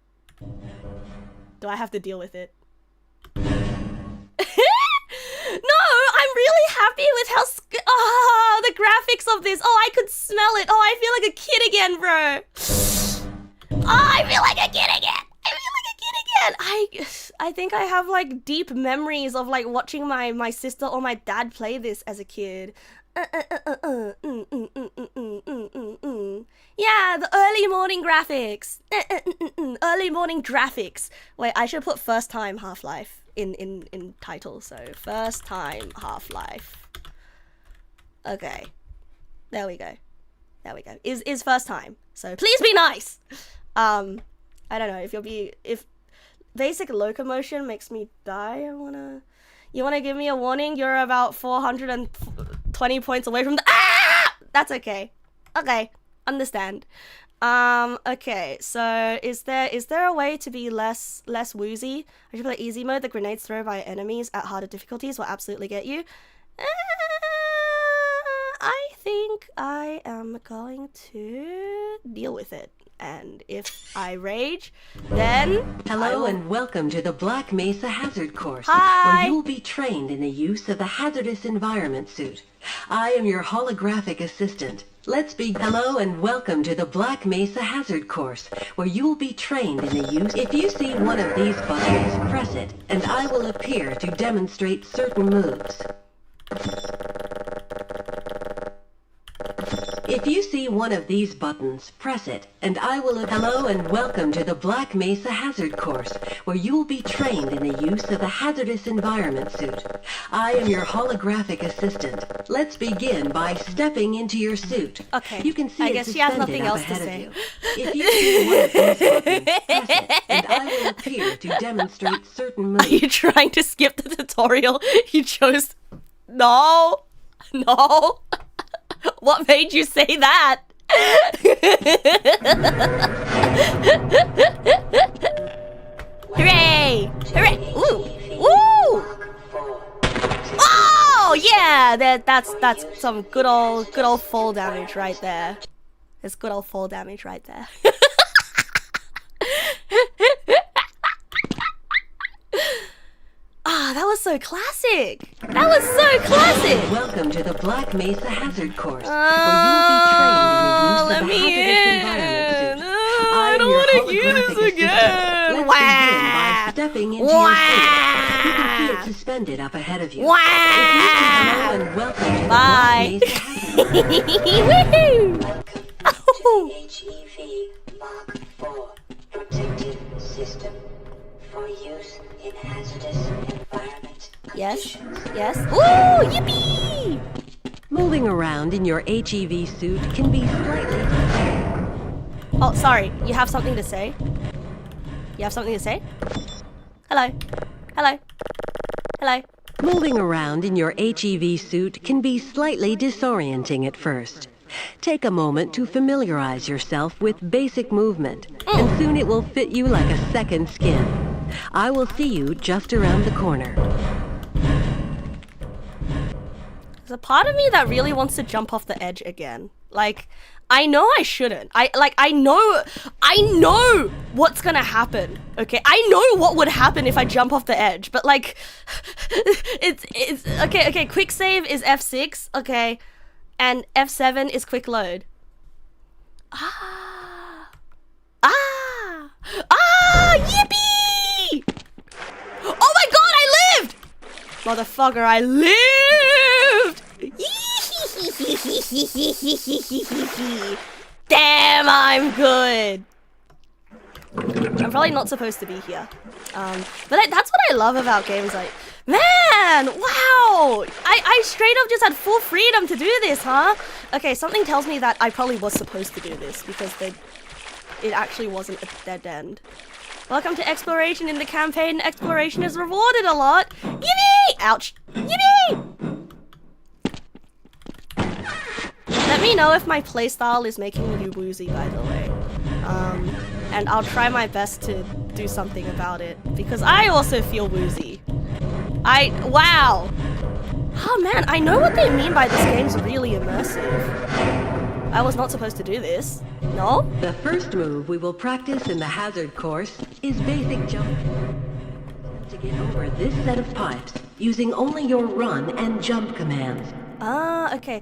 Do I have to deal with it? No, I'm really happy with how pics of this. Oh, I could smell it. Oh, I feel like a kid again, bro. Oh, I feel like a kid again. I think I have like deep memories of like watching my sister or my dad play this as a kid. Yeah, the early morning graphics. Early morning graphics. Wait, I should put first time Half-Life in title. So first time Half-Life. Okay, there we go. Is first time. So please be nice. I don't know if basic locomotion makes me die. You wanna give me a warning? You're about 420 points away from the That's okay. Okay, understand. Okay, so is there a way to be less woozy? I should play easy mode. The grenades thrown by enemies at harder difficulties will absolutely get you. I think I am going to deal with it. And if I rage, then Hello and welcome to the Black Mesa Hazard Course, Hi. where you will be trained in the use of the hazardous environment suit. I am your holographic assistant. Let's begin. Hello and welcome to the Black Mesa Hazard Course, where you will be trained in the use. If you see one of these buttons, press it, and I will appear to demonstrate certain moves. If you see one of these buttons, press it, and I will... Hello and welcome to the Black Mesa Hazard Course, where you will be trained in the use of the hazardous environment suit. I am your holographic assistant. Let's begin by stepping into your suit. Okay, You can see I it guess she has suspended nothing up else to ahead of say. you. If you see one of these buttons, press it, and I will appear to demonstrate certain moves. Are you trying to skip the tutorial? You chose... No. What made you say that? Hooray! Hooray! Ooh! Ooh! Oh yeah! That's some good old fall damage right there. There's good old fall damage right there. That was so classic. Welcome to the Black Mesa Hazard Course, where you will be trained in the use of the hazardous environment suit. I don't want to hear this again. Let's begin by stepping into your suit. You can see it suspended up ahead of you. Wow. Hello and welcome to the Black Mesa Hazard Course. Woohoo! HEV Mark IV protected system for use in hazardous environments. Yes. Ooh, yippee! Moving around in your HEV suit can be slightly... Oh, sorry. You have something to say? Hello. Moving around in your HEV suit can be slightly disorienting at first. Take a moment to familiarize yourself with basic movement, and soon it will fit you like a second skin. I will see you just around the corner. There's a part of me that really wants to jump off the edge again. Like, I know I shouldn't. I know what's gonna happen. Okay, I know what would happen if I jump off the edge. But like, it's okay. Quick save is F6. Okay, and F7 is quick load. Yippee! Oh my god, I lived! Motherfucker, I lived! Damn, I'm good. I'm probably not supposed to be here. But that's what I love about games like... Man, wow! I straight up just had full freedom to do this, huh? Okay, something tells me that I probably was supposed to do this because it actually wasn't a dead end. Welcome to exploration. In the campaign, exploration is rewarded a lot. Yippee! Ouch. Yippee! Let me know if my playstyle is making you woozy, by the way. And I'll try my best to do something about it, because I also feel woozy. Wow! Oh man, I know what they mean by this game's really immersive. I was not supposed to do this. No? The first move we will practice in the hazard course is basic jump. To get over this set of pipes, using only your run and jump commands. Okay.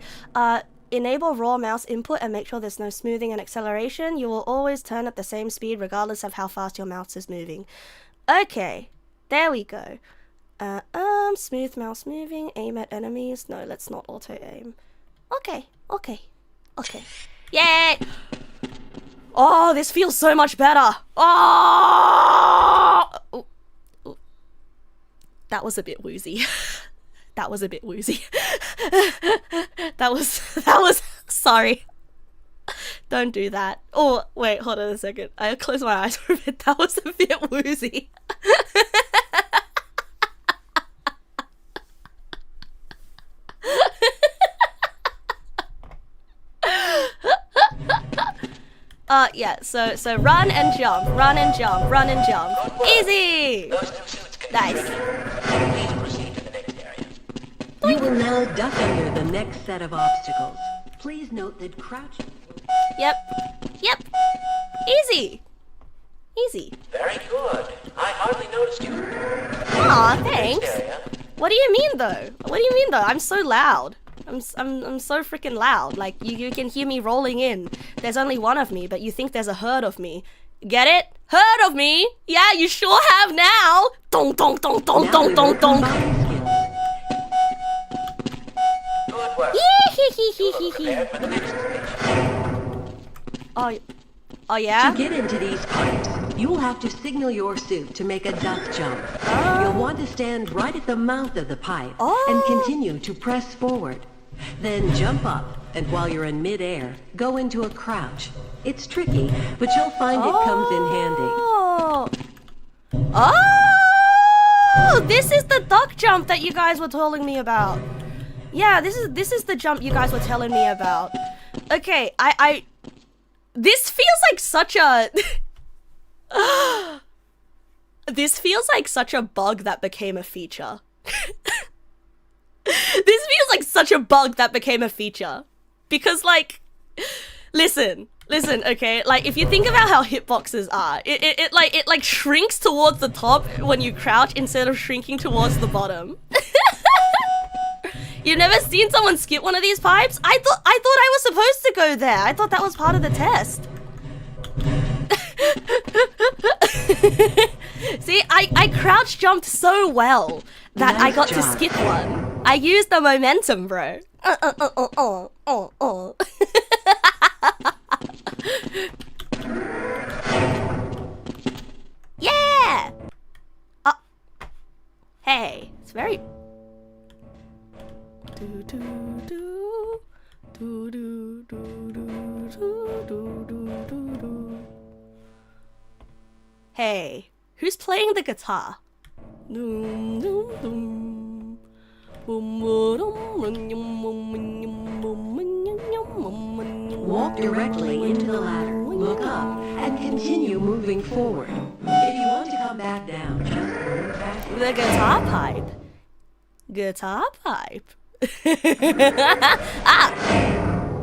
Enable raw mouse input and make sure there's no smoothing and acceleration. You will always turn at the same speed regardless of how fast your mouse is moving. Okay, there we go. Smooth mouse moving, aim at enemies. No, let's not auto aim. Okay. Yay! Oh, this feels so much better. Oh! Ooh. That was a bit woozy. That was sorry. Don't do that. Oh, wait, hold on a second. I closed my eyes for a bit. That was a bit woozy. Yeah, so run and jump. Easy! Nice. Please proceed to the next area. You will now duck under the next set of obstacles. Please note that crouching... Yep. Easy. Very good. I hardly noticed you. Aw, thanks. What do you mean though? I'm so loud. I'm so freaking loud. Like, you can hear me rolling in. There's only one of me, but you think there's a herd of me. Get it? Herd of me? Yeah, you sure have now. Dong. Good work. Prepare for the next stage. Oh yeah? To get into these pipes, you will have to signal your suit to make a duck jump. You'll want to stand right at the mouth of the pipe and continue to press forward. Then jump up, and while you're in midair, go into a crouch. It's tricky, but you'll find it comes in handy. Oh, this is the duck jump that you guys were telling me about. Yeah, this is the jump you guys were telling me about. Okay, this feels like such a this feels like such a bug that became a feature. This feels like such a bug that became a feature. Because, like, listen, okay? Like, if you think about how hitboxes are, it shrinks towards the top when you crouch instead of shrinking towards the bottom. You've never seen someone skip one of these pipes? I thought I was supposed to go there. I thought that was part of the test. See, I crouch jumped so well that I got to skip one. I used the momentum, bro. Yeah! Hey, it's very... Hey, who's playing the guitar? Walk directly into the ladder, look up, and continue moving forward. If you want to come back down, just move back. The guitar pipe.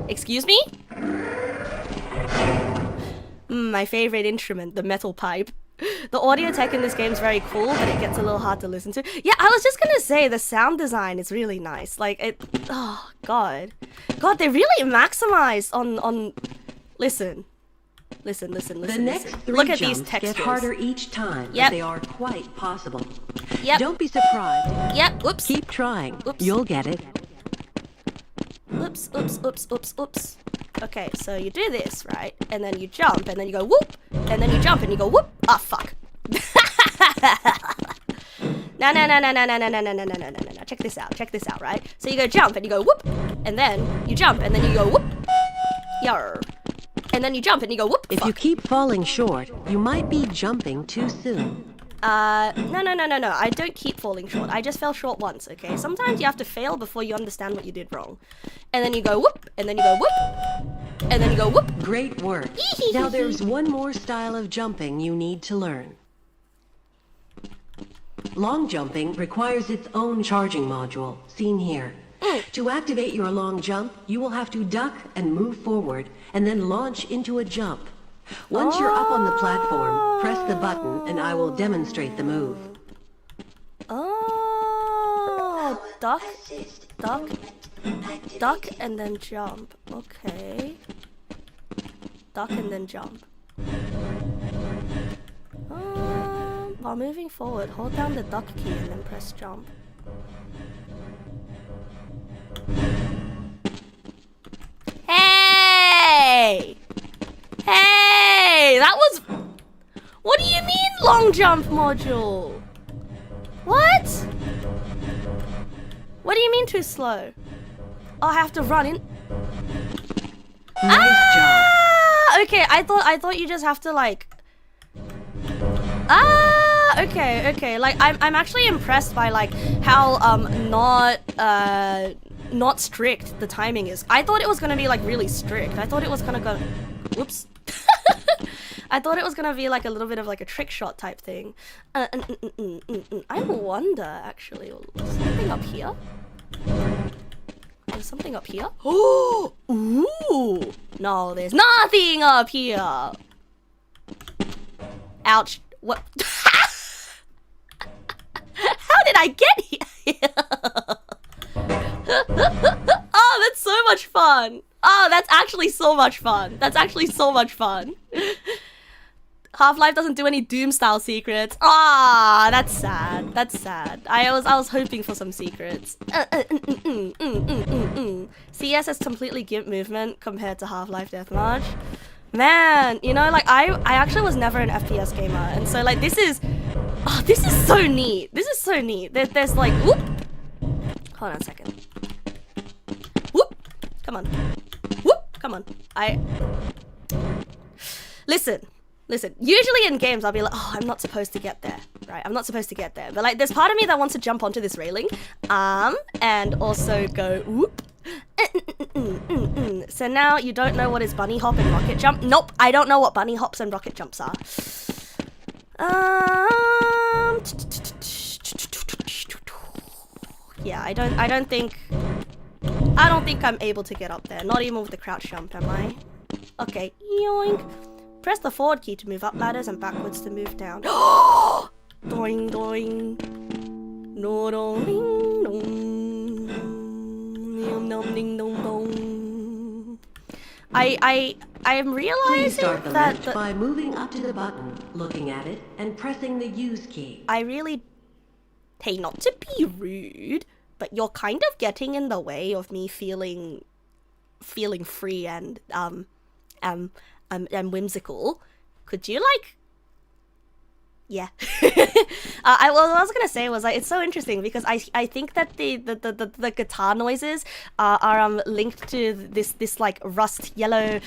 Excuse me? My favorite instrument, the metal pipe. The audio tech in this game is very cool, but it gets a little hard to listen to. Yeah, I was just gonna say, the sound design is really nice. Like, oh, God, they really maximized on... Listen. The next three Look at jumps these textures. get harder each time, Yep. but they are quite possible. Yep. Don't be surprised. Yep, oops. Keep trying. Oops. You'll get it. Oops. Okay, so you do this, right? And then you jump, and then you go whoop, and then you jump, and you go whoop. Ah, fuck. No. Check this out, right? So you go jump, and you go whoop, and then you jump, and then you go whoop. Yarr. And then you jump, and you go whoop. If you keep falling short, you might be jumping too soon. No. I don't keep falling short. I just fell short once, okay? Sometimes you have to fail before you understand what you did wrong. And then you go whoop, and then you go whoop, and then you go whoop. Great work. Now there's one more style of jumping you need to learn. Long jumping requires its own charging module, seen here. To activate your long jump, you will have to duck and move forward, and then launch into a jump. Once you're up on the platform, press the button and I will demonstrate the move. Oh, duck, Duck and then jump. Okay. Duck and then jump. While moving forward, hold down the duck key and then press jump. Hey! Hey! That was... What do you mean long jump module? What? What do you mean too slow? Oh, I have to run in. Nice job. Okay, I thought you just have to like. Okay. Like I'm actually impressed by like how not strict the timing is. I thought it was gonna be like really strict. I thought it was gonna go. Whoops. I thought it was gonna be like a little bit of like a trick shot type thing. I wonder actually. Something up here. There's something up here. Oh, ooh! No, there's nothing up here. Ouch! What? How did I get here? Oh, that's so much fun. Oh, that's actually so much fun. That's actually so much fun. Half-Life doesn't do any Doom-style secrets. Ah, that's sad. That's sad. I was hoping for some secrets. CS has completely GIMP movement compared to Half-Life Deathmatch. Man, you know, like I actually was never an FPS gamer, and so like this is so neat. This is so neat. There's like whoop. Hold on a second. Whoop. Come on. Whoop. Come on. Listen, usually in games I'll be like, oh, I'm not supposed to get there, right? I'm not supposed to get there. But like there's part of me that wants to jump onto this railing, and also go whoop. So now you don't know what is bunny hop and rocket jump? Nope, I don't know what bunny hops and rocket jumps are. Yeah, I don't think I'm able to get up there. Not even with the crouch jump, am I? Okay, yoink. Press the forward key to move up ladders and backwards to move down. Doing, doing. No, ding, dong. Nom, ding, dong, dong. I'm realizing Please start the that lift by moving up to the button, looking at it, and pressing the use key. I really... Hey, not to be rude, but you're kind of getting in the way of me feeling free and whimsical. Could you like... Yeah. What I was gonna say was like it's so interesting because I think that the guitar noises are linked to this like red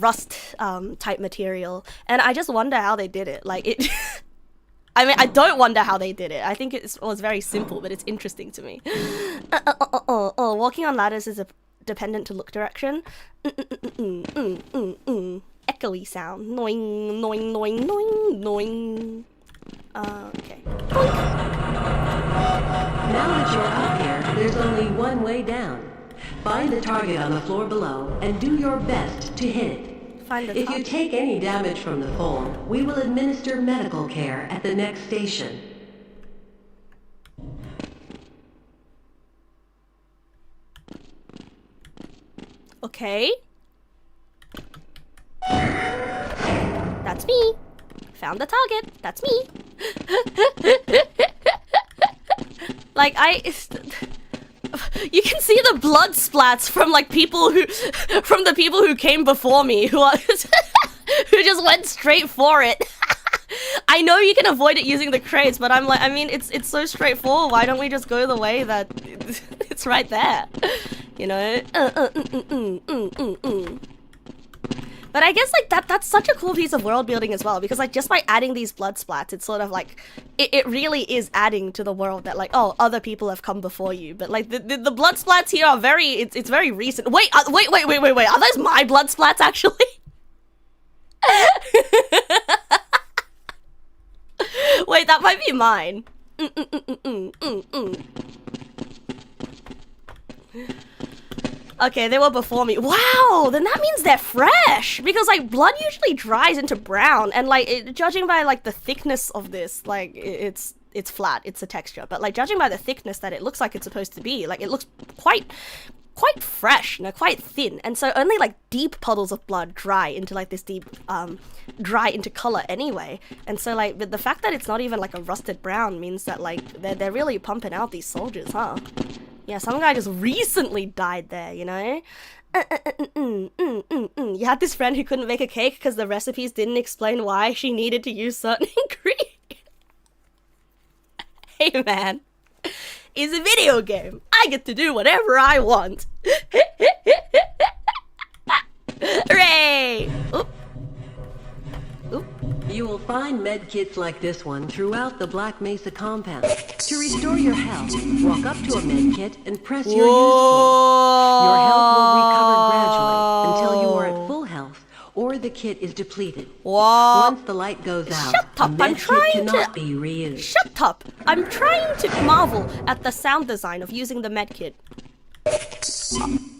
rust type material, and I just wonder how they did it. Like it. I mean, I don't wonder how they did it. I think it was very simple, but it's interesting to me. Walking on ladders is dependent to look direction. Echoey sound. Noing, noing, noing, noing, noing. Okay. Now that you're up here, there's only one way down. Find the target on the floor below and do your best to hit it. If you take any damage from the fall, we will administer medical care at the next station. Okay. That's me. Found the target. That's me. Like you can see the blood splats from like the people who came before me who just went straight for it. I know you can avoid it using the crates, but I'm like, I mean, it's so straightforward. Why don't we just go the way that it's right there? You know? But I guess like that's such a cool piece of world building as well, because like just by adding these blood splats, it's sort of like it really is adding to the world that like, oh, other people have come before you. But like the blood splats here are very it's very recent. Wait, wait, are those my blood splats actually? Wait, that might be mine. Okay, they were before me. Wow, then that means they're fresh, because like blood usually dries into brown, and like judging by like the thickness of this, like it's it's flat, it's a texture. But like judging by the thickness that it looks like it's supposed to be, like it looks quite fresh, you know, quite thin. And so only like deep puddles of blood dry into like this deep, dry into color anyway. And so like the fact that it's not even like a rusted brown means that like they're really pumping out these soldiers, huh? Yeah, some guy just recently died there, you know? You had this friend who couldn't make a cake because the recipes didn't explain why she needed to use certain ingredients. Hey man, it's a video game. I get to do whatever I want. Hooray! Oop. Oop. You will find medkits like this one throughout the Black Mesa compound. To restore your health, walk up to a medkit and press your use key. Your health will recover gradually until you are at full health or the kit is depleted. Whoa. Once the light goes out, Shut up, a I'm medkit trying cannot to- be reused. Shut up! I'm trying to marvel at the sound design of using the medkit.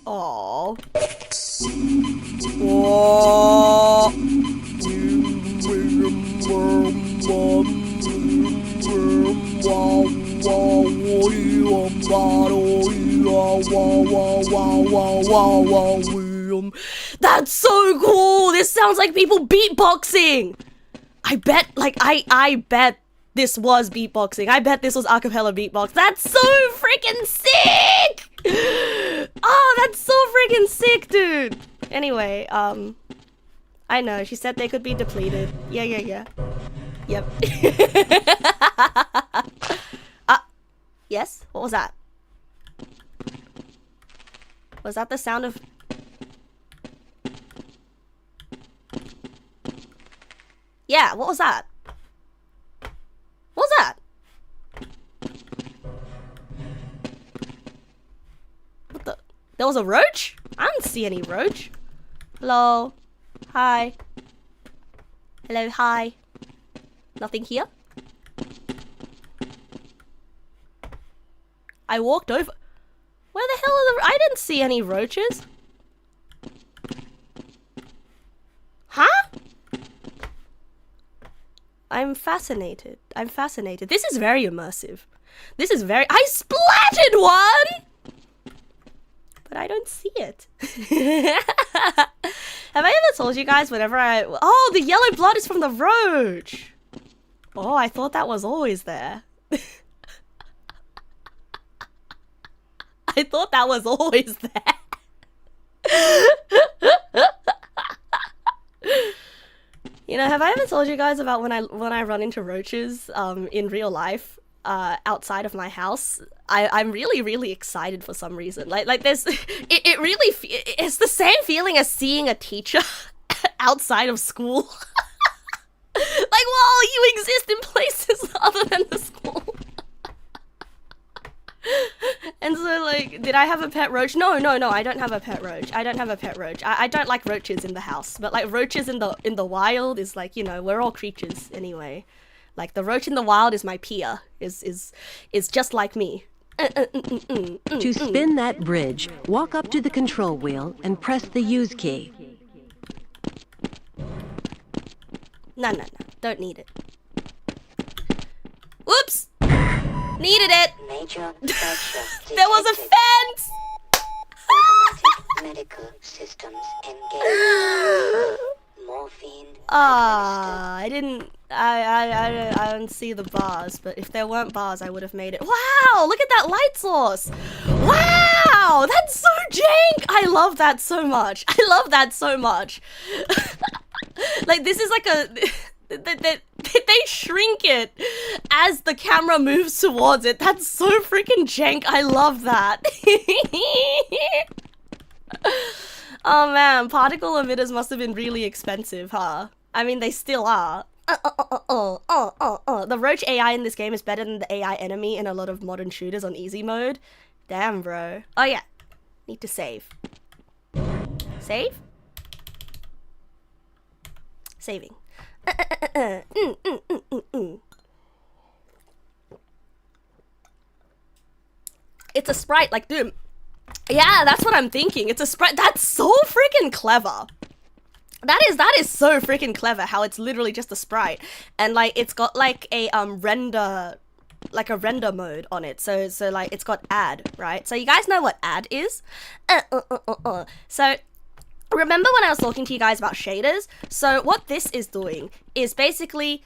Oh. That's so cool! This sounds like people beatboxing! I bet, like, I bet this was beatboxing. I bet this was acapella beatbox. That's so freaking sick! Oh, that's so freaking sick, dude! Anyway, I know, she said they could be depleted. Yeah. Yep. Yes? What was that? Was that the sound of... Yeah, what was that? What was that? What the? There was a roach? I didn't see any roach. Hello? Hi? Hello, hi? Nothing here? I walked over... Where the hell are the... I didn't see any roaches. Huh? I'm fascinated. This is very immersive. This is very... I splattered one! But I don't see it. Have I ever told you guys whenever I... Oh, the yellow blood is from the roach! Oh, I thought that was always there. I thought that was always there. You know, have I ever told you guys about when I run into roaches in real life outside of my house? I'm really excited for some reason. Like there's it really it's the same feeling as seeing a teacher outside of school. Like, whoa, you exist in places other than the school. And so, like, did I have a pet roach? No, I don't have a pet roach. I don't like roaches in the house, but like roaches in the wild is like, you know, we're all creatures anyway. Like the roach in the wild is my peer, is just like me. To spin that bridge, walk up to the control wheel and press the use key. No, don't need it. Whoops! Needed it! Major pressure There was a fence! Automatic medical systems engaged. Morphine. I don't see the bars, but if there weren't bars, I would have made it. Wow, look at that light source. Wow, that's so jank. I love that so much. Like, this is like a... They shrink it as the camera moves towards it. That's so freaking jank. I love that. Oh man, particle emitters must have been really expensive, huh? I mean, they still are. The roach AI in this game is better than the AI enemy in a lot of modern shooters on easy mode. Damn, bro. Oh yeah, need to save. Save? Saving. It's a sprite like Doom. Yeah, that's what I'm thinking. It's a sprite. That's so freaking clever. That is so freaking clever how it's literally just a sprite. And like it's got like a render render mode on it. So like it's got add, right? So you guys know what add is? So remember when I was talking to you guys about shaders? So what this is doing is basically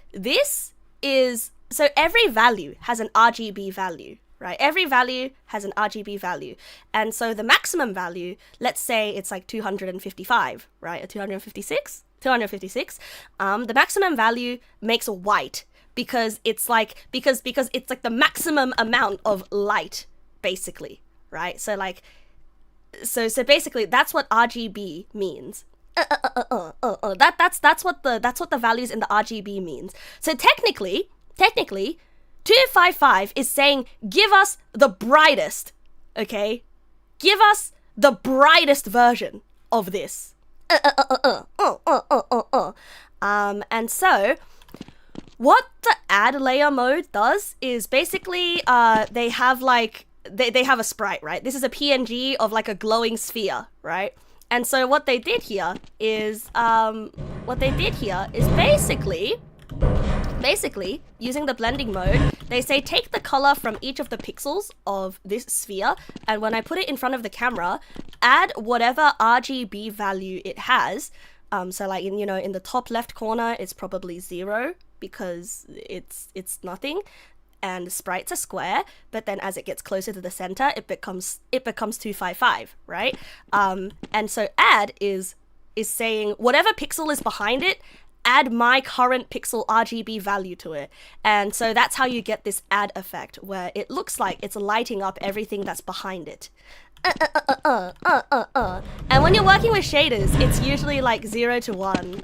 so every value has an RGB value, right? Every value has an RGB value. And so the maximum value, let's say it's like 255, right? Or 256? 256. The maximum value makes a white because it's like the maximum amount of light, basically, right? So like so basically that's what RGB means. That's what the values in the RGB means. So technically 255 is saying give us the brightest, okay? Give us the brightest version of this. And so what the add layer mode does is basically they have like they have a sprite, right? This is a PNG of like a glowing sphere, right? And so what they did here is basically using the blending mode, they say take the color from each of the pixels of this sphere, and when I put it in front of the camera, add whatever RGB value it has. So like in the top left corner, it's probably 0 because it's nothing, and sprite's a square. But then as it gets closer to the center, it becomes 255, right? And so add is saying whatever pixel is behind it, add my current pixel RGB value to it. And so that's how you get this add effect, where it looks like it's lighting up everything that's behind it. And when you're working with shaders, it's usually like 0 to 1.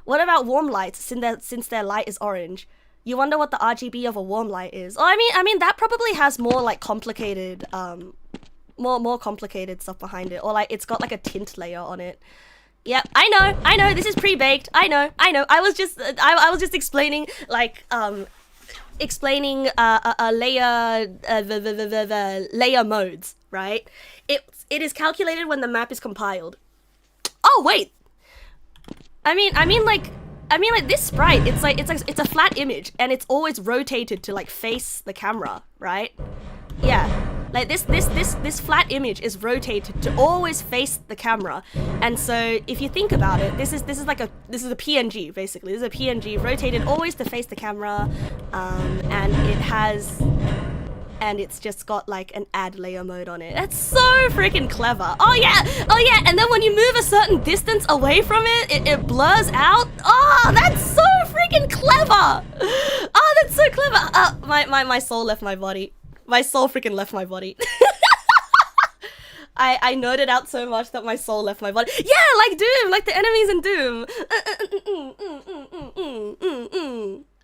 What about warm lights, since their light is orange? You wonder what the RGB of a warm light is. Oh, I mean that probably has more like complicated, more complicated stuff behind it, or like it's got like a tint layer on it. Yep, I know, this is pre-baked. I know. I was just explaining like explaining a layer layer modes, right? It is calculated when the map is compiled. Oh wait, I mean like this sprite, it's a flat image and it's always rotated to like face the camera, right? Yeah. Like this flat image is rotated to always face the camera, and so if you think about it, this is a PNG basically. This is a PNG rotated always to face the camera, and it's just got like an add layer mode on it. That's so freaking clever. Oh yeah. And then when you move a certain distance away from it, it blurs out. Oh, that's so freaking clever. Oh, that's so clever. My soul left my body. My soul freaking left my body. I nerded out so much that my soul left my body. Yeah, like Doom, like the enemies in Doom.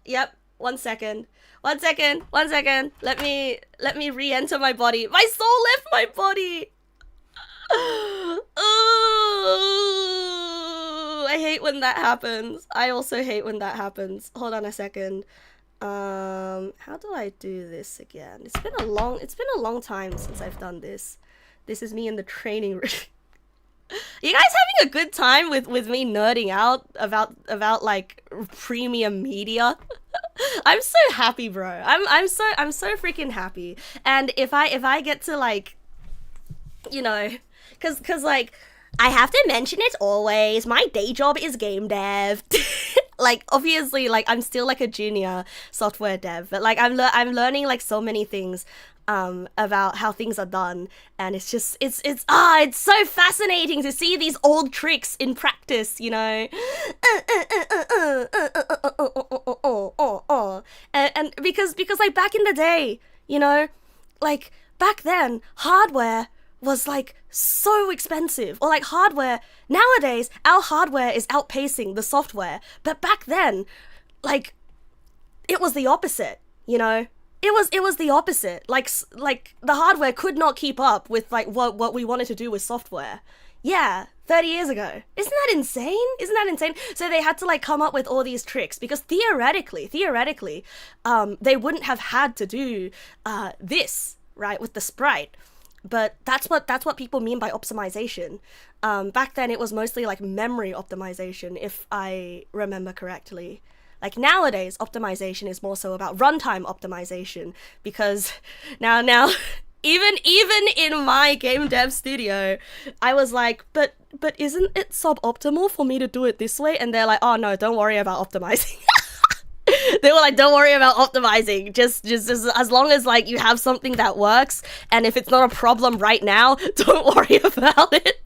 Yep, 1 second. Let me re-enter my body. My soul left my body. Oh, I hate when that happens. I also hate when that happens. Hold on a second. How do I do this again? It's been a long time since I've done this. This is me in the training room. You guys having a good time with me nerding out about like premium media? I'm so happy, bro. I'm so freaking happy. And if I get to like, cause like I have to mention it always, my day job is game dev. Like obviously, like I'm still like a junior software dev, but like I'm learning like so many things about how things are done, and it's so fascinating to see these old tricks in practice, and because like back in the day, like back then hardware was like so expensive, or like hardware nowadays, our hardware is outpacing the software, but back then, like it was the opposite, it was the opposite. Like the hardware could not keep up with like what we wanted to do with software. Yeah, 30 years ago. Isn't that insane? So they had to like come up with all these tricks, because theoretically, they wouldn't have had to do this, right, with the sprite. But that's what people mean by optimization. Back then it was mostly like memory optimization, if I remember correctly. Like nowadays, optimization is more so about runtime optimization, because now even in my game dev studio, I was like, but isn't it suboptimal for me to do it this way? And they're like, oh no, don't worry about optimizing. They were like, don't worry about optimizing. Just as long as like you have something that works, and if it's not a problem right now, don't worry about it.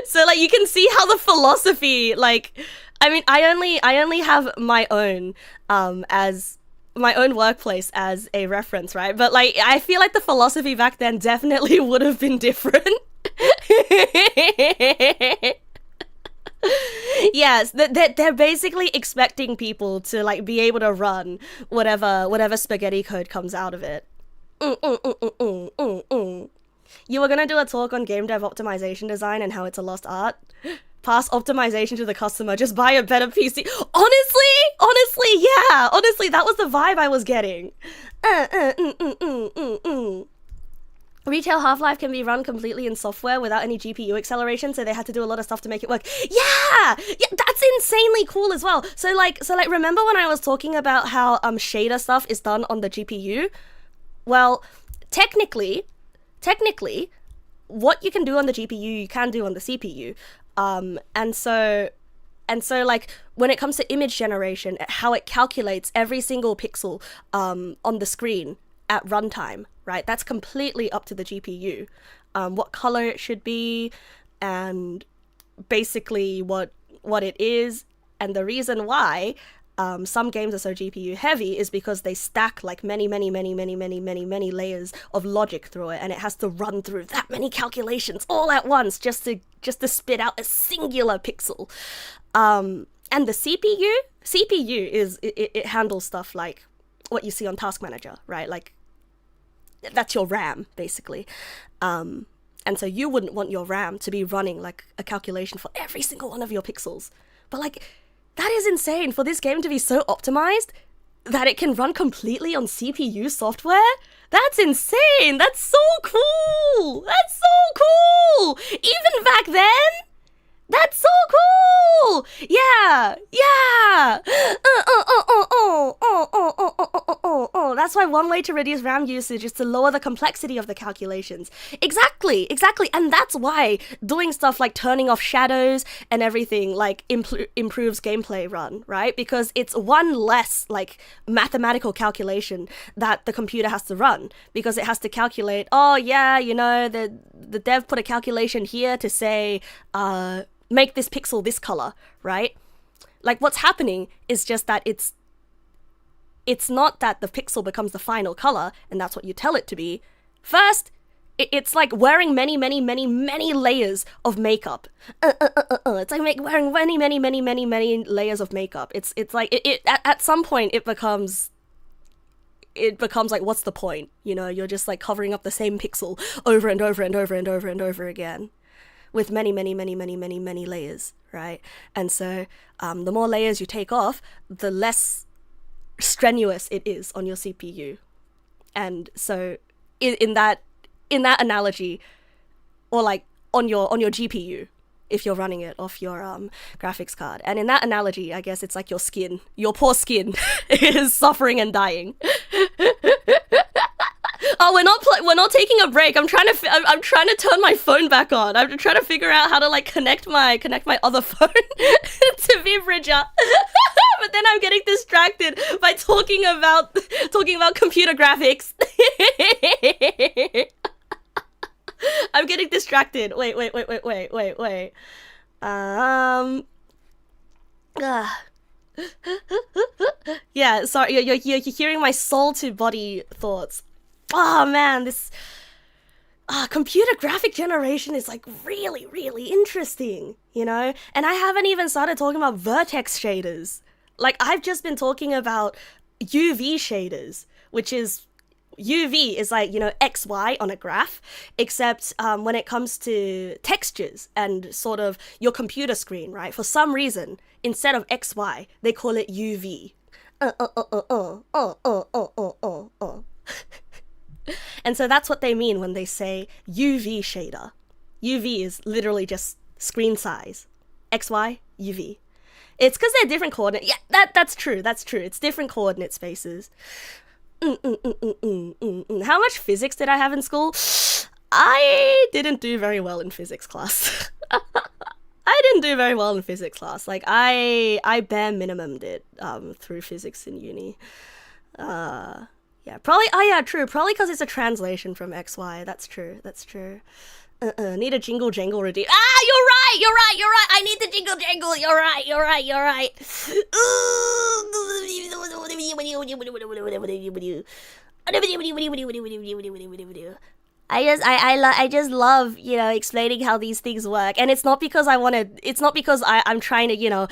So like you can see how the philosophy, like, I mean, I only have my own as my own workplace as a reference, right? But like I feel like the philosophy back then definitely would have been different. Yes, they're basically expecting people to like be able to run whatever spaghetti code comes out of it. You were gonna do a talk on game dev optimization design and how it's a lost art. Pass optimization to the customer, just buy a better PC. Honestly, yeah. Honestly, that was the vibe I was getting. Retail Half-Life can be run completely in software without any GPU acceleration, so they had to do a lot of stuff to make it work. Yeah, that's insanely cool as well. So like, remember when I was talking about how shader stuff is done on the GPU? Well, technically, what you can do on the GPU, you can do on the CPU. And so like when it comes to image generation, how it calculates every single pixel on the screen at runtime, right? That's completely up to the GPU. What color it should be, and basically what it is. And the reason why some games are so GPU heavy is because they stack like many layers of logic through it, and it has to run through that many calculations all at once just to spit out a singular pixel. And the CPU is it handles stuff like what you see on Task Manager, right? Like that's your RAM basically. And so you wouldn't want your RAM to be running like a calculation for every single one of your pixels. But like, that is insane for this game to be so optimized that it can run completely on CPU software. That's insane. That's so cool. That's so cool. Even back then, that's so cool. Yeah. That's why one way to reduce RAM usage is to lower the complexity of the calculations. Exactly. And that's why doing stuff like turning off shadows and everything like improves gameplay run, right? Because it's one less like mathematical calculation that the computer has to run, because it has to calculate, oh yeah, you know, the dev put a calculation here to say, make this pixel this color, right? Like what's happening is just that it's not that the pixel becomes the final color and that's what you tell it to be. First, it's like wearing many layers of makeup. It's like wearing many layers of makeup. It's like it at some point it becomes like, what's the point? You know, you're just like covering up the same pixel over and over again with many layers, right? And so the more layers you take off, the less strenuous it is on your CPU. And so in that analogy, or like on your GPU, if you're running it off your graphics card, and in that analogy, I guess it's like your poor skin is suffering and dying. Oh, we're not taking a break. I'm trying to turn my phone back on. I'm trying to figure out how to like connect my other phone to VBridger. But then I'm getting distracted by talking about computer graphics. I'm getting distracted. Wait. Yeah, sorry. You're hearing my soul to body thoughts. Oh man, this computer graphic generation is like really interesting, you know? And I haven't even started talking about vertex shaders. Like, I've just been talking about UV shaders, which is UV is like, you know, XY on a graph, except when it comes to textures and sort of your computer screen, right? For some reason, instead of XY, they call it UV. And so that's what they mean when they say UV shader. UV is literally just screen size. XY, UV. It's because they're different coordinates. Yeah, that's true. That's true. It's different coordinate spaces. How much physics did I have in school? I didn't do very well in physics class. I didn't do very well in physics class. Like, I bare minimum did through physics in uni. Yeah, probably, oh yeah, true. Probably because it's a translation from XY. That's true. That's true. Need a jingle jangle redeem. Ah, you're right. I need the jingle jangle. You're right. I just love, you know, explaining how these things work. And it's not because I'm trying to, you know,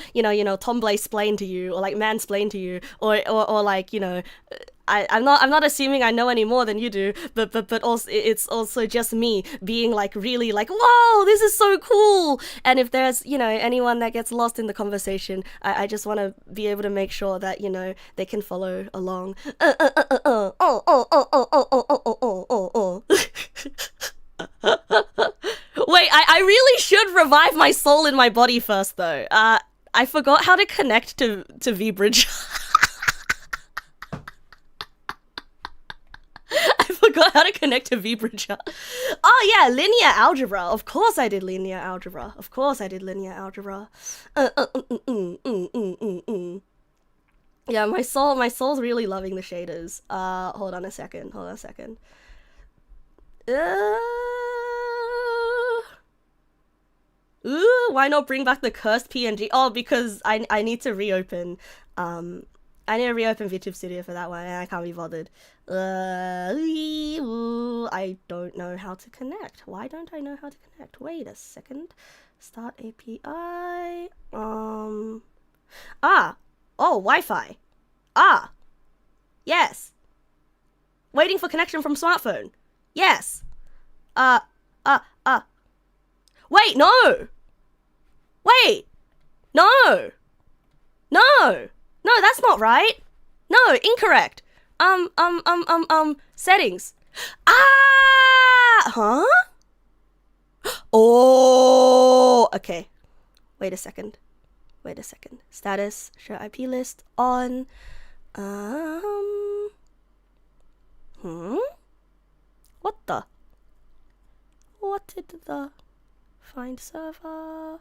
tomboy-splain to you, or like mansplain to you, or like, you know, I'm not assuming I know any more than you do, but also it's also just me being like really like, whoa, this is so cool. And if there's, you know, anyone that gets lost in the conversation, I just want to be able to make sure that, you know, they can follow along. Wait, I really should revive my soul in my body first though. I forgot how to connect to VBridge. I forgot how to connect to VBridger. Oh yeah, linear algebra. Of course I did linear algebra. Yeah, my soul's really loving the shaders. Hold on a second. Ooh, why not bring back the cursed PNG? Oh, because I need to reopen. I need to reopen VTube Studio for that one, and I can't be bothered. I don't know how to connect. Why don't I know how to connect? Wait a second. Start API. Oh, Wi-Fi. Yes. Waiting for connection from smartphone. Yes. Wait, no. Wait. No. No, that's not right. No, incorrect. Settings. Huh? Oh, okay. Wait a second. Status, show IP list on. What did the find server?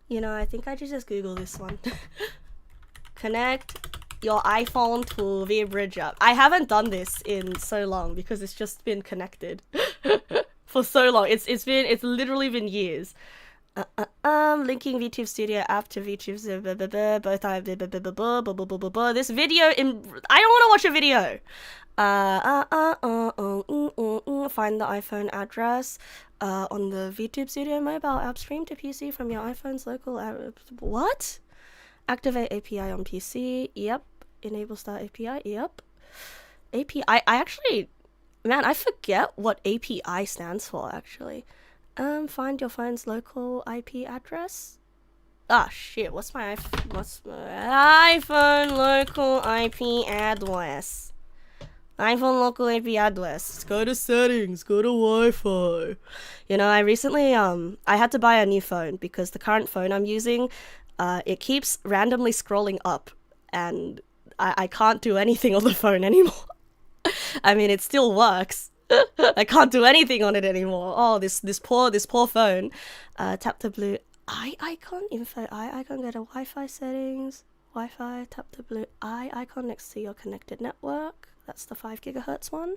You know, I think I should just Google this one. Connect your iPhone to VBridger. I haven't done this in so long because it's just been connected for so long. It's literally been years. Linking VTube Studio app to VTube. Both I this video in. I don't want to watch a video. Find the iPhone address on the VTube Studio mobile app. Stream to PC from your iPhone's local app. What? Activate API on PC. Yep. Enable Start API. Yep. API. I actually, man, I forget what API stands for actually. Find your phone's local IP address. Ah, shit. What's my iPhone local IP address? iPhone local IP address. Go to settings. Go to Wi-Fi. You know, I recently I had to buy a new phone because the current phone I'm using, it keeps randomly scrolling up, and I can't do anything on the phone anymore. I mean, it still works. I can't do anything on it anymore. Oh, this poor phone. Tap the blue eye icon, info eye icon, go to Wi-Fi settings, Wi-Fi, tap the blue eye icon next to your connected network. That's the 5 gigahertz one.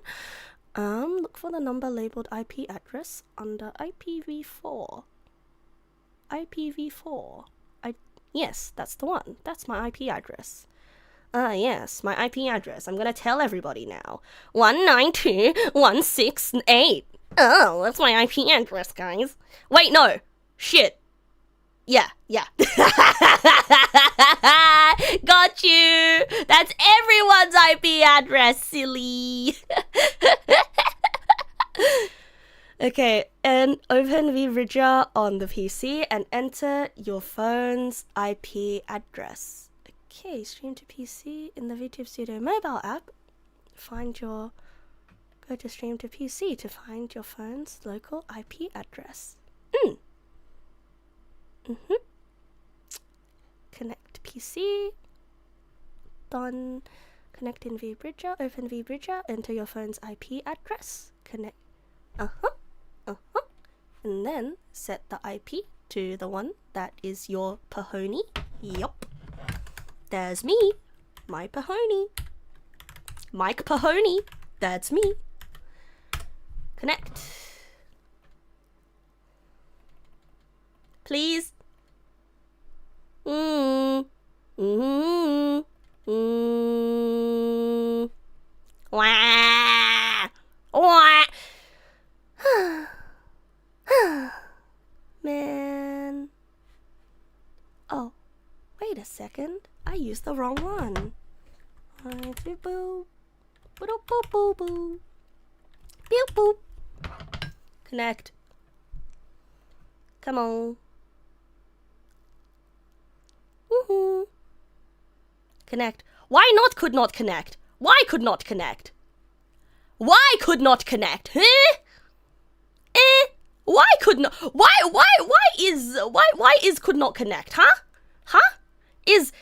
Look for the number labeled IP address under IPv4. IPv4. Yes, that's the one. That's my IP address. Yes, my IP address. I'm gonna tell everybody now. 192.168. Oh, that's my IP address, guys. Wait, no. Shit. Yeah. Got you. That's everyone's IP address, silly. Okay, and open VBridger on the PC and enter your phone's IP address. Okay, stream to PC in the VTube Studio mobile app. Go Go to stream to PC to find your phone's local IP address. Connect PC. Done. Connect in VBridger. Open VBridger. Enter your phone's IP address. Connect. And then set the IP to the one that is your Pahony. Yup. There's me. My Pahony. Mike Pahony. That's me. Connect. Please. Wah. Wah. Man. Oh, wait a second. I used the wrong one. Boop boop. Boop boop boop boop. Boop boop. Connect. Come on. Woohoo. Connect. Why not could not connect? Why could not connect? Why could not connect? Why could not? Why is could not connect? Huh? Is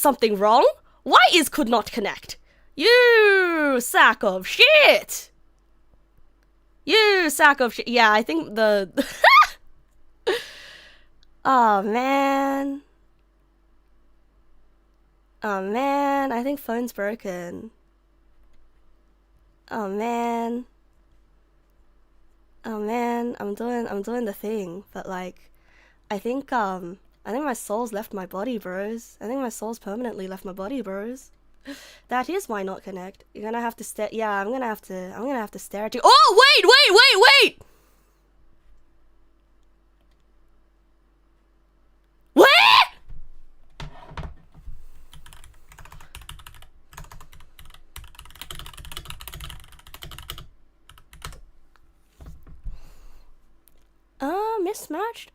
something wrong? Why is could not connect? You sack of shit. You sack of shit. Yeah, I think the Oh man. Oh man, I think phone's broken. Oh man. Oh man, I'm doing the thing, but like I think my soul's left my body, bros. I think my soul's permanently left my body, bros. That is why not connect. You're gonna have to stare. Yeah, I'm gonna have to stare at you. Oh wait! What? Mismatched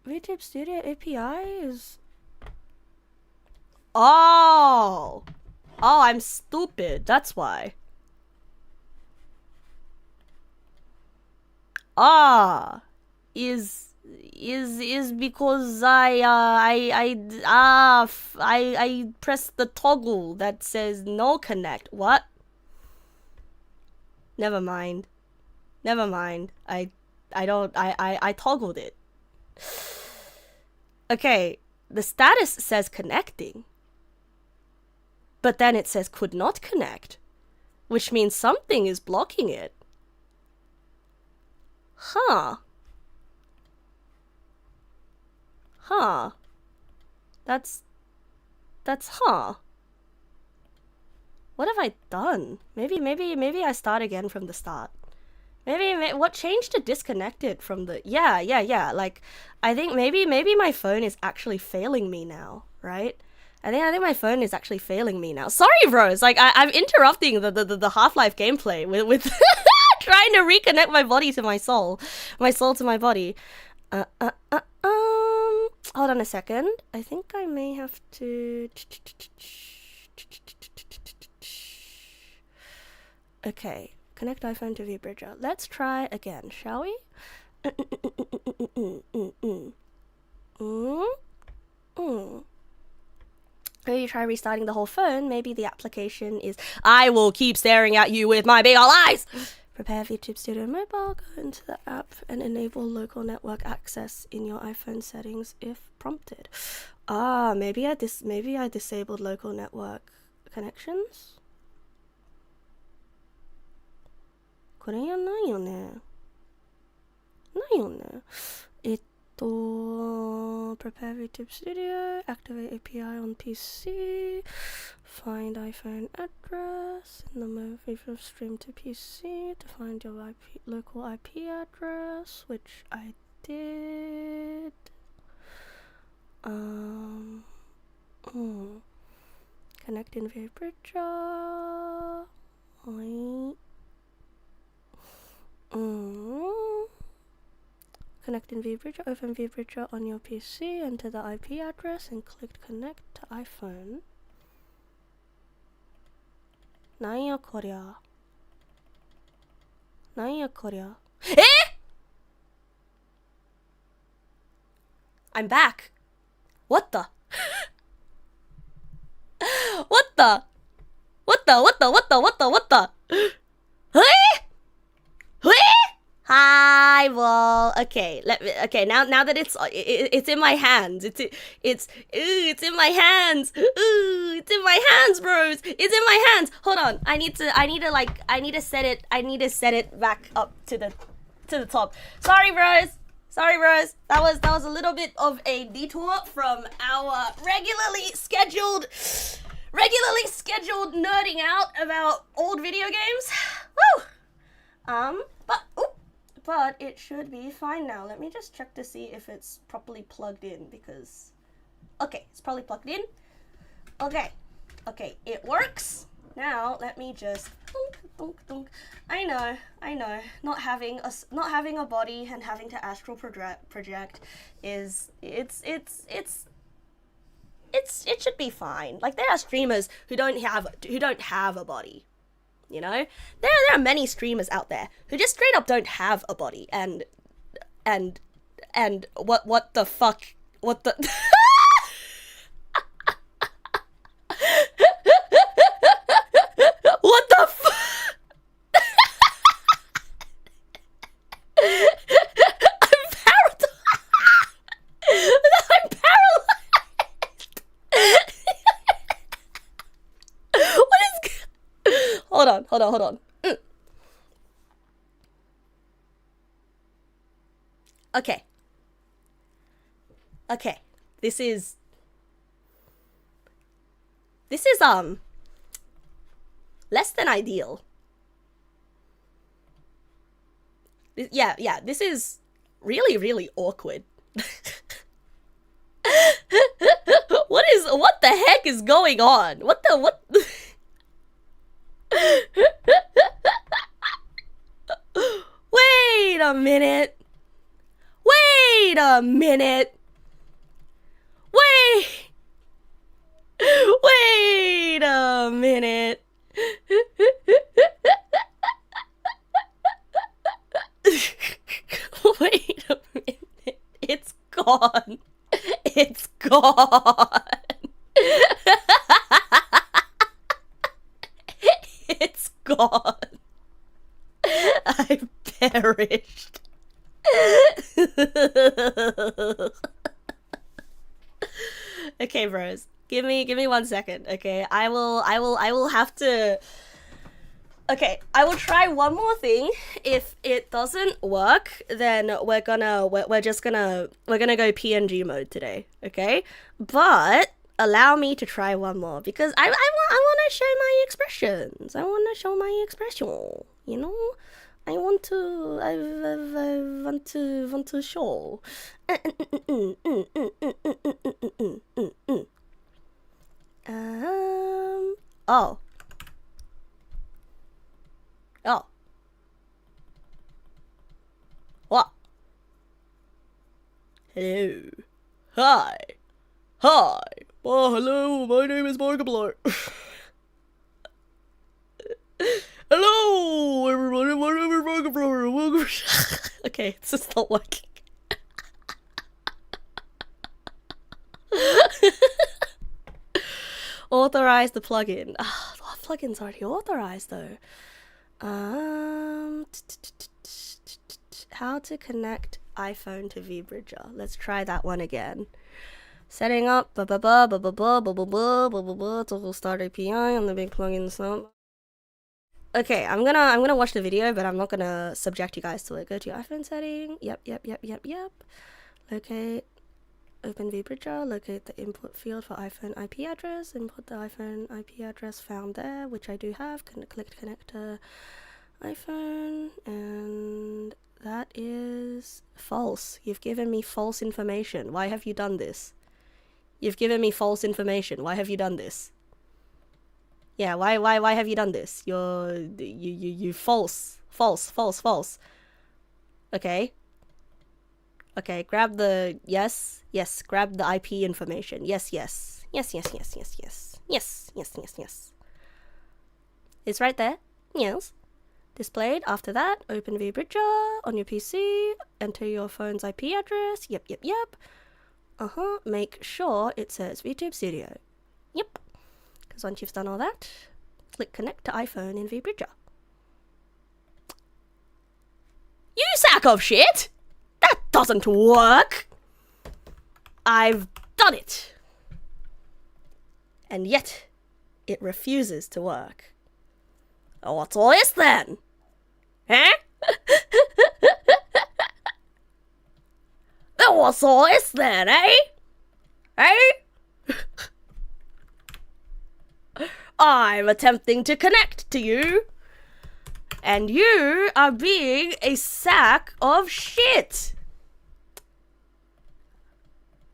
VTuber Studio API is. Oh, I'm stupid. That's why. Is because I pressed the toggle that says no connect. What? Never mind. I toggled it. Okay, the status says connecting. But then it says could not connect, which means something is blocking it. Huh. That's huh. What have I done? Maybe I start again from the start. Maybe what changed to disconnected from the yeah. Like I think maybe my phone is actually failing me now, right? I think my phone is actually failing me now. Sorry, bros. Like I'm interrupting the Half-Life gameplay with trying to reconnect my body to my soul to my body. Hold on a second. I think I may have to. Okay. Connect iPhone to VBridger. Let's try again, shall we? Maybe try restarting the whole phone. Maybe the application is... I will keep staring at you with my big old eyes! Prepare VTuber Studio Mobile. Go into the app and enable local network access in your iPhone settings if prompted. Maybe I disabled local network connections? これやないよね。ないよね。Prepare VTuber Studio, activate API on PC, find iPhone address, in the mode of stream to PC to find your local IP address, which I did. Connect in VBridger. Connect in VBridger, open VBridger on your PC, enter the IP address and click connect to iPhone. なんやこりゃ。なんやこりゃ。え? I'm back. What the? What the? What the? What the? What the? What the? What the? Hi, well, okay. Okay. Now that it's in my hands. It's in my hands. Ooh, it's in my hands, bros. It's in my hands. Hold on. I need to set it back up to the top. Sorry, bros. That was a little bit of a detour from our regularly scheduled nerding out about old video games. Woo! But it should be fine now. Let me just check to see if it's properly plugged in, because okay, it's probably plugged in. Okay, it works. Now let me just thunk. I know. Not having a body and having to astral project is it should be fine. Like, there are streamers who don't have a body. You know, there are many streamers out there who just straight up don't have a body, and what the fuck? What the? What the fuck? I'm paralyzed. I'm paralyzed. What is? Hold on. Okay. This is less than ideal. Yeah, this is really awkward. What the heck is going on? What? Wait a minute. Wait a minute. It's gone. It's gone. I've perished. Okay, bros. Give me 1 second, okay? I will have to. Okay, I will try one more thing. If it doesn't work, then we're gonna go PNG mode today, okay? But allow me to try one more, because I want to show my expressions. I want to show my expression, you know? I want to show. Oh. What? Hello. Hi. Oh, hello. My name is Markiplier. Hello, everybody. My name is Markiplier. Okay, it's just not working. Authorize the plugin. The plugin's already authorized though. How to connect iPhone to VBridger. Let's try that one again. Setting up to start API on the big plugin sub. Okay, I'm gonna watch the video, but I'm not gonna subject you guys to it. Go to your iPhone setting. Yep. Locate, open VBridger, locate the input field for iPhone IP address, input the iPhone IP address found there, which I do have. Click connect to iPhone, and that is false. You've given me false information. Why have you done this? You've given me false information. Why have you done this? Yeah, why have you done this? You false. Okay, grab the yes, grab the IP information. Yes. It's right there. Yes. Displayed. After that, open VBridger on your PC, enter your phone's IP address. Yep. Make sure it says VTube Studio. Yep. Because once you've done all that, click connect to iPhone in VBridger. You sack of shit! That doesn't work! I've done it. And yet, it refuses to work. What's all this then? Huh? What's all this then, eh? Eh? I'm attempting to connect to you, and you are being a sack of shit.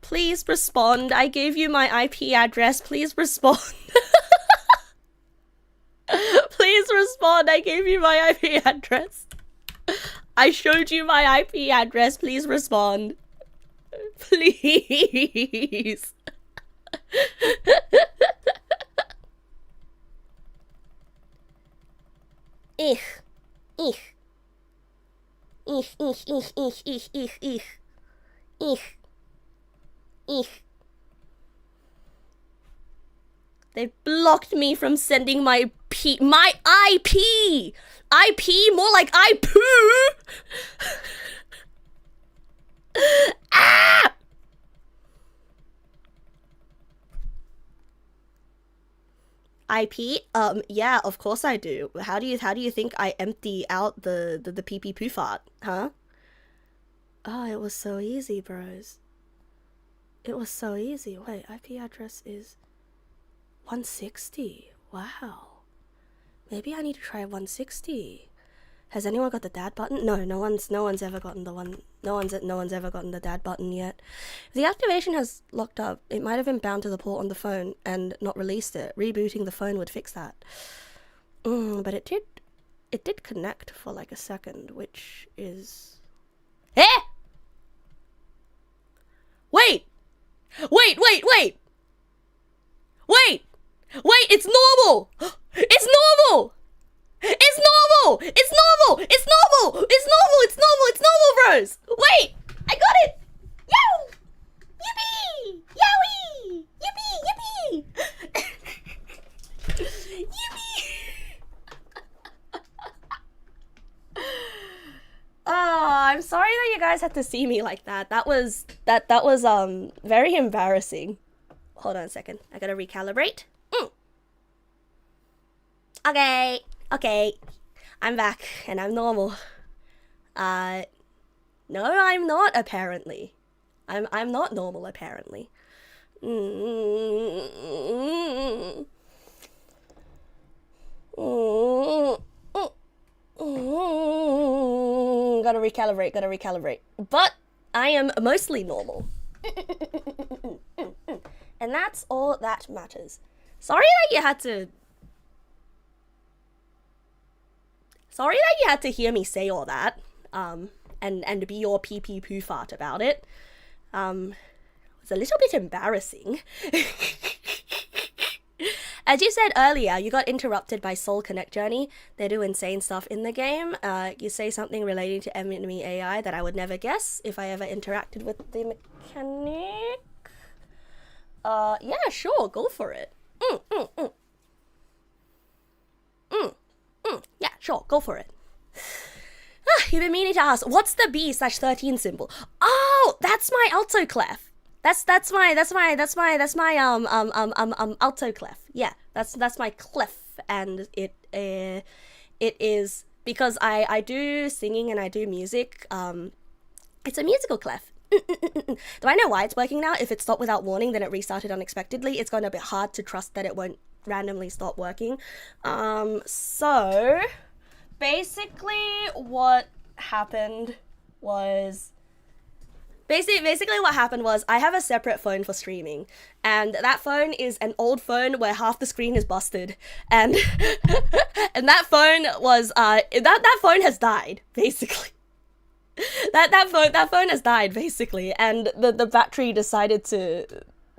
Please respond. I gave you my IP address. Please respond. Please respond. I gave you my IP address. I showed you my IP address. Please respond. Please. They blocked me from sending my IP. IP, more like I poo. Ah! IP? Yeah, of course I do. How do you think I empty out the pee-pee poo fart, huh? Oh, it was so easy, bros. It was so easy. Wait, IP address is 160. Wow. Maybe I need to try 160. Has anyone got the dad button? No one's ever gotten the one. No one's ever gotten the dad button yet. If the activation has locked up, it might have been bound to the port on the phone and not released it. Rebooting the phone would fix that. But it did connect for like a second, which is... Eh? Wait! Wait, it's normal! It's normal! It's normal! It's normal! It's normal! It's normal! It's normal! It's normal, bros! Wait! I got it! Yo! Yippee! Yowie! Yippee! Yippee! Yippee! Oh, I'm sorry that you guys had to see me like that. That was very embarrassing. Hold on a second. I gotta recalibrate. Okay, I'm back, and I'm normal. No, I'm not, apparently. I'm not normal, apparently. Gotta recalibrate. But I am mostly normal. And that's all that matters. Sorry that you had to hear me say all that, and be your pee-pee poo fart about it. It was a little bit embarrassing. As you said earlier, you got interrupted by Soul Connect Journey. They do insane stuff in the game. You say something relating to enemy AI that I would never guess if I ever interacted with the mechanic. Yeah, sure, go for it. Yeah, sure, go for it. You've been meaning to ask, what's the B/13 symbol? Oh, that's my alto clef. That's my alto clef. Yeah, that's my clef, and it is because I do singing and I do music. It's a musical clef. Do I know why it's working now? If it stopped without warning, then it restarted unexpectedly. It's going to be hard to trust that it won't randomly stop working. So basically what happened was I have a separate phone for streaming, and that phone is an old phone where half the screen is busted, and and that phone was that phone has died, basically. That phone has died, basically, and the battery decided to...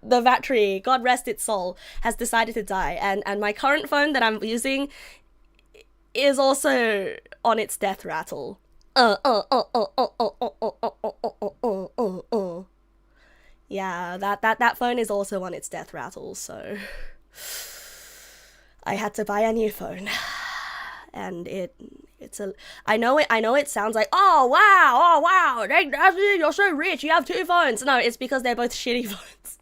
The battery, God rest its soul, has decided to die, and my current phone that I'm using is also on its death rattle. Yeah, that phone is also on its death rattle, so I had to buy a new phone. And I know it sounds like, oh wow, Neg Nass, you're so rich, you have 2 phones. No, it's because they're both shitty phones.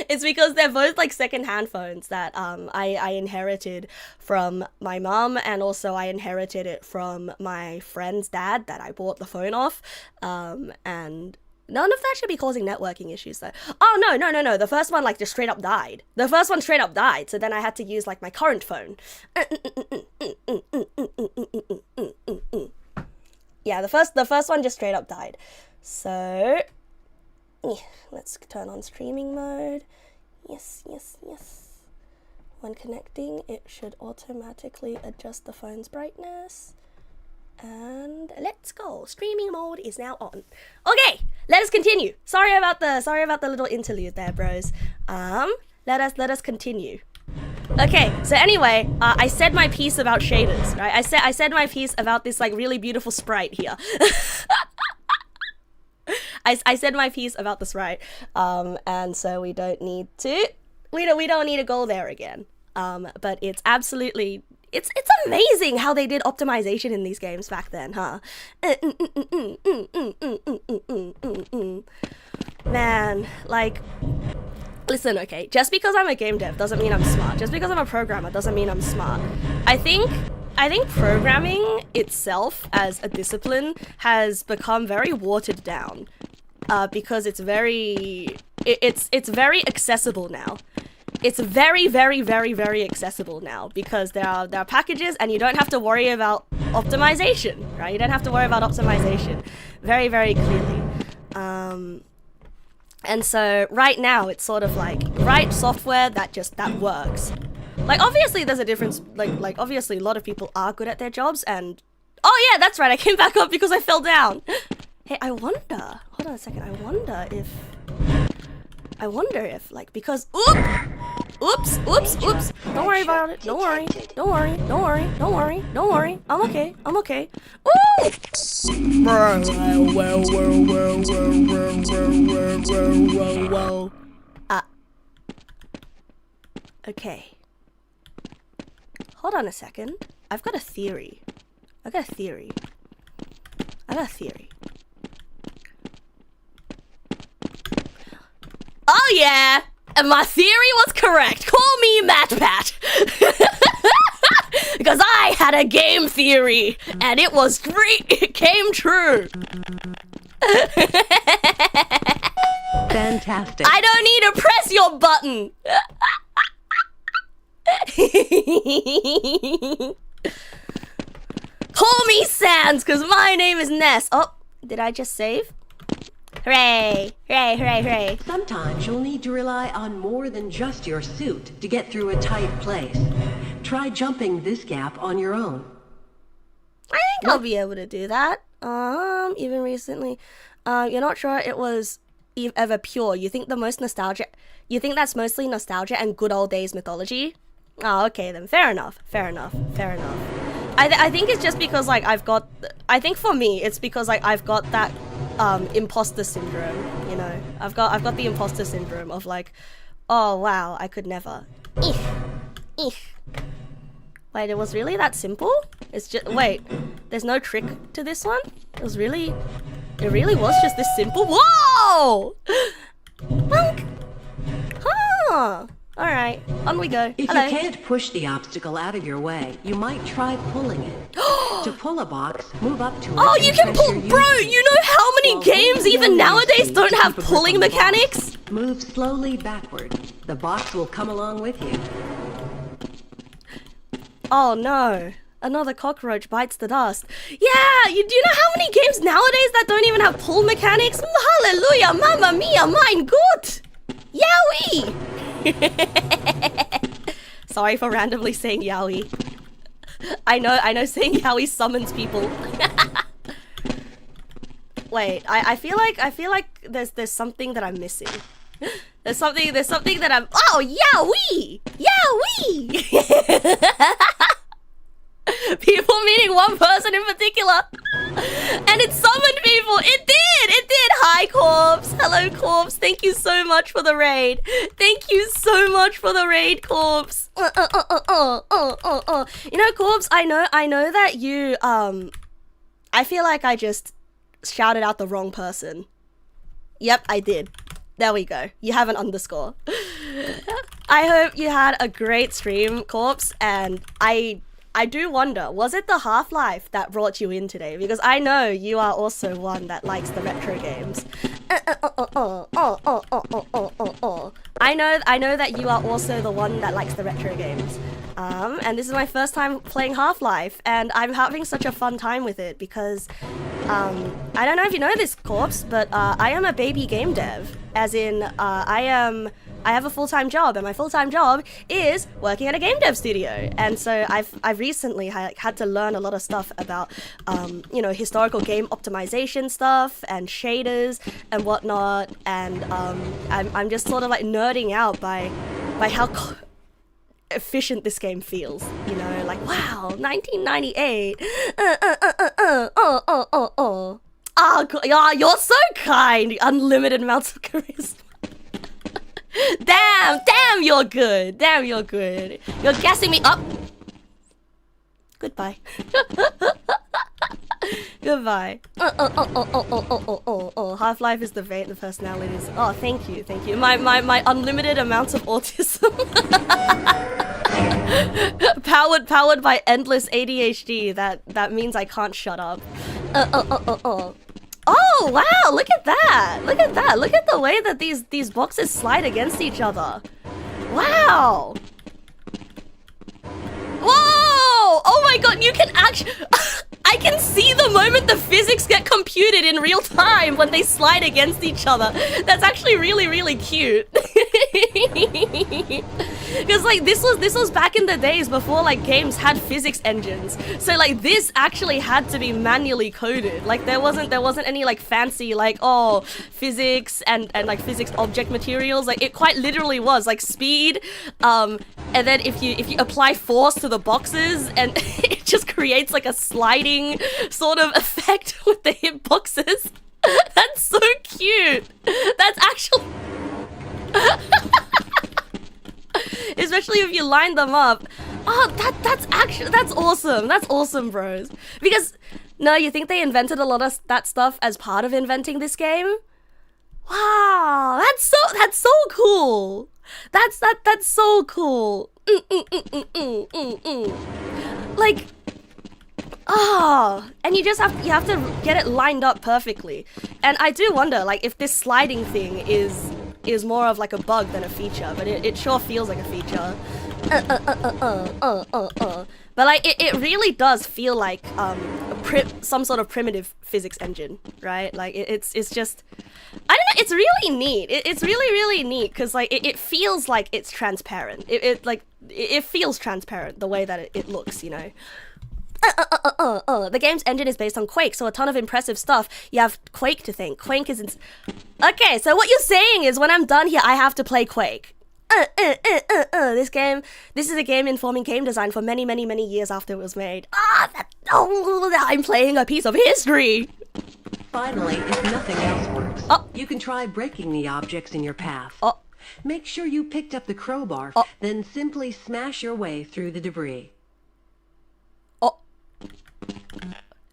It's because they're both like secondhand phones that I inherited from my mom, and also I inherited it from my friend's dad that I bought the phone off. And none of that should be causing networking issues though. Oh no, the first one like just straight up died. The first one straight up died, so then I had to use like my current phone. Yeah, the first one just straight up died. So let's turn on streaming mode. Yes. When connecting, it should automatically adjust the phone's brightness. And let's go. Streaming mode is now on. Okay, let us continue. Sorry about the little interlude there, bros. Let us continue. Okay, so anyway, I said my piece about shaders, right? I said my piece about this like really beautiful sprite here. I said my piece about the sprite, and so we don't need to go there again. But it's absolutely, it's amazing how they did optimization in these games back then, huh? Man, like, listen, okay, just because I'm a game dev doesn't mean I'm smart. Just because I'm a programmer doesn't mean I'm smart. I think programming itself as a discipline has become very watered down, because it's very accessible now. It's very accessible now because there are packages and you don't have to worry about optimization, right? You don't have to worry about optimization very clearly. And so right now it's sort of like write software that works. Like obviously there's a difference, like obviously a lot of people are good at their jobs, and oh yeah, that's right, I came back up because I fell down. Hey, I wonder, hold on a second, I wonder if like, because oops, don't worry about it, don't worry, I'm okay. Ooh! Whoa. Okay. Hold on a second. I've got a theory. Oh yeah! And my theory was correct. Call me MatPat. Because I had a game theory and it came true. Fantastic. I don't need to press your button. Call me Sans, because my name is Ness. Oh, did I just save? Hooray! Sometimes you'll need to rely on more than just your suit to get through a tight place. Try jumping this gap on your own. I think I'll be able to do that. Even recently. You're not sure it was ever pure. You think that's mostly nostalgia and good old days mythology? Oh, okay then. Fair enough. I think it's just because like I think for me it's because like I've got that imposter syndrome, you know. I've got the imposter syndrome of like, oh wow, I could never. Wait, it was really that simple? It's just, wait, there's no trick to this one? It really was just this simple. Whoa! Bonk! Huh. Alright, on we go. If Hello. you can't push the obstacle out of your way, you might try pulling it. To pull a box, move up to it. Oh, you can pull, your bro! U-turn. You know how many While games holding even down your nowadays seat don't to have keep a grip pulling on the box. mechanics? Move slowly backward. The box will come along with you. Oh no. Another cockroach bites the dust. Yeah, do you know how many games nowadays that don't even have pull mechanics? Hallelujah, mamma mia, mein Gott! Yowie! Sorry for randomly saying yowie. I know saying yowie summons people. Wait, I feel like there's something that I'm missing. There's something that I'm, oh, yowie! Yowie! People meaning targeting one person in particular. And it summoned people. It did. It did. Hi, Corpse. Hello, Corpse. Thank you so much for the raid. Thank you so much for the raid, Corpse. You know, Corpse, I know that you, I feel like I just shouted out the wrong person. Yep, I did. There we go. You have an underscore. I hope you had a great stream, Corpse, and I do wonder, was it the Half-Life that brought you in today? Because I know you are also one that likes the retro games. I know that you are also the one that likes the retro games. And this is my first time playing Half-Life, and I'm having such a fun time with it because, I don't know if you know this, Corpse, but I am a baby game dev. As in, I have a full-time job, and my full-time job is working at a game dev studio. And so I've recently had to learn a lot of stuff about, you know, historical game optimization stuff and shaders and whatnot. And I'm just sort of like nerding out by how efficient this game feels. You know, like wow, 1998. Oh, you're so kind. Unlimited amounts of charisma. Damn, you're good. Damn, you're good. You're gassing me up. Goodbye. Goodbye. Half-Life is the fate, the personalities. Oh, thank you. My unlimited amounts of autism. Powered by endless ADHD. That means I can't shut up. Oh wow! Look at that! Look at that! Look at the way that these boxes slide against each other. Wow! Whoa! Oh my god! You can actually. I can see the moment the physics get computed in real time when they slide against each other. That's actually really cute. Because like this was back in the days before like games had physics engines. So like this actually had to be manually coded. Like there wasn't any like fancy like oh physics and like physics object materials. Like it quite literally was like speed. And then if you apply force to the boxes and it just creates like a sliding sort of effect with the hitboxes. That's so cute. That's actually especially if you line them up. Oh, that's awesome. That's awesome, bros. Because no, you think they invented a lot of that stuff as part of inventing this game? Wow, that's so cool. That's so cool. Like and you have to get it lined up perfectly. And I do wonder like if this sliding thing is more of like a bug than a feature, but it sure feels like a feature. But like it really does feel like some sort of primitive physics engine, right? Like it's just I don't know, it's really neat. It's really neat because like it feels like it's transparent. It feels transparent the way that it looks, you know. The game's engine is based on Quake, so a ton of impressive stuff. You have Quake to thank. Quake is okay, so what you're saying is when I'm done here, I have to play Quake. This is a game informing game design for many years after it was made. I'm playing a piece of history. Finally, if nothing else works, you can try breaking the objects in your path. Make sure you picked up the crowbar, then simply smash your way through the debris.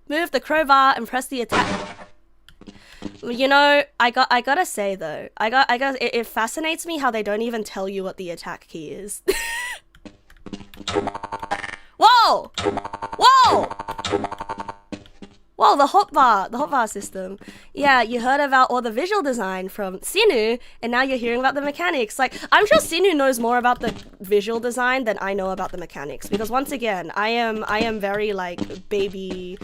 Move the crowbar and press the attack. You know, I gotta say though, it fascinates me how they don't even tell you what the attack key is. Whoa! Whoa, the hotbar system. Yeah, you heard about all the visual design from Sinu, and now you're hearing about the mechanics. Like, I'm sure Sinu knows more about the visual design than I know about the mechanics, because once again, I am very like baby,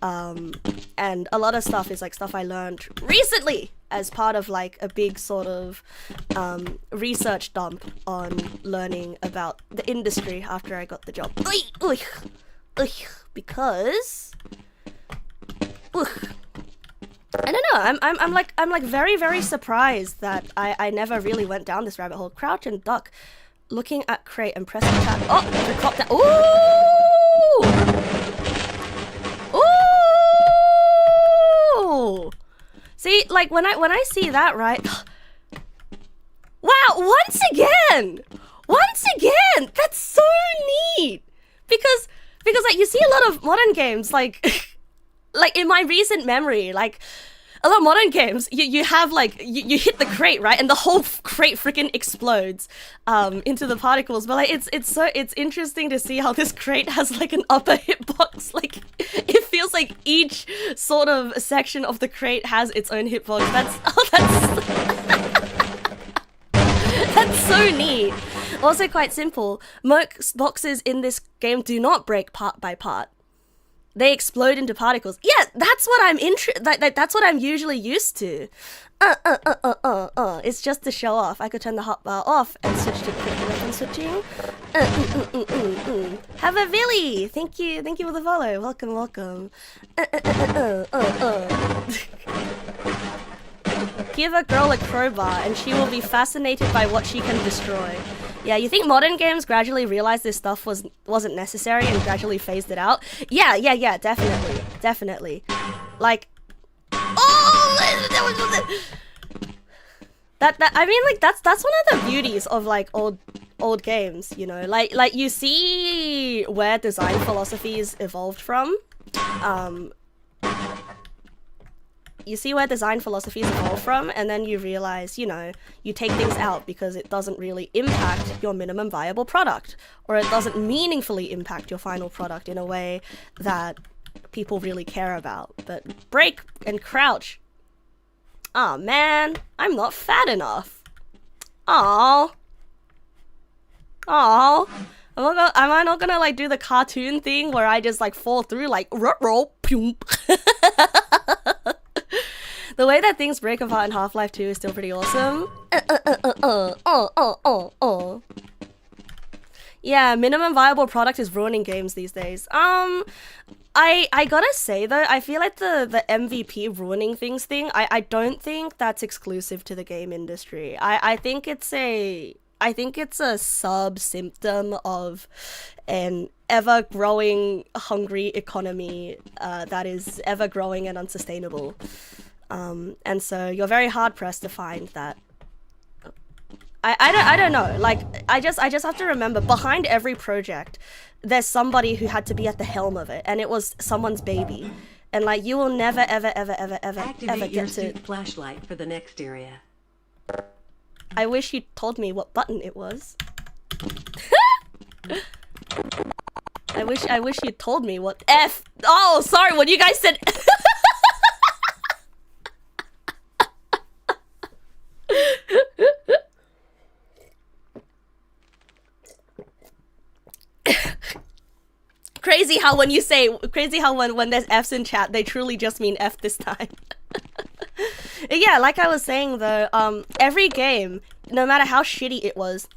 and a lot of stuff is like stuff I learned recently as part of like a big sort of research dump on learning about the industry after I got the job. Because I don't know. I'm like very surprised that I never really went down this rabbit hole. Crouch and duck, looking at crate and press attack. Oh, the cop down. Ooh! like when I see that, right? Wow, once again, that's so neat. Because like you see a lot of modern games, like like in my recent memory, like a lot of modern games, you have like you hit the crate, right, and the whole crate freaking explodes into the particles. But like it's interesting to see how this crate has like an upper hitbox. Like it feels like each sort of section of the crate has its own hitbox. That's so neat. Also quite simple. Most boxes in this game do not break part by part. They explode into particles. Yeah, that's what I'm that's what I'm usually used to. It's just to show off. I could turn the hotbar off and switch to quick weapon switching. Have a Billy. Thank you for the follow. Welcome. Give a girl a crowbar and she will be fascinated by what she can destroy. Yeah, you think modern games gradually realized this stuff wasn't necessary and gradually phased it out? Yeah, definitely. Like, that I mean, like that's one of the beauties of like old games, you know, like you see where design philosophies evolved from. You see where design philosophies evolve from, and then you realize, you know, you take things out because it doesn't really impact your minimum viable product, or it doesn't meaningfully impact your final product in a way that people really care about. But break and crouch. Aw, man, I'm not fat enough. Aw. Am I not gonna like do the cartoon thing where I just like fall through like roll, The way that things break apart in Half-Life 2 is still pretty awesome. Yeah, minimum viable product is ruining games these days. I gotta say though, I feel like the MVP ruining things thing, I don't think that's exclusive to the game industry. I think it's a sub-symptom of an ever-growing hungry economy that is ever-growing and unsustainable. And so you're very hard-pressed to find that. I don't know, like, I just have to remember, behind every project, there's somebody who had to be at the helm of it, and it was someone's baby. And like, you will never, ever Activate your get suit to... flashlight for the next area. I wish you told me what button it was. I wish you told me what F... Oh, sorry, when you guys said... Crazy how when there's F's in chat, they truly just mean F this time. Yeah, like I was saying though, every game, no matter how shitty it was,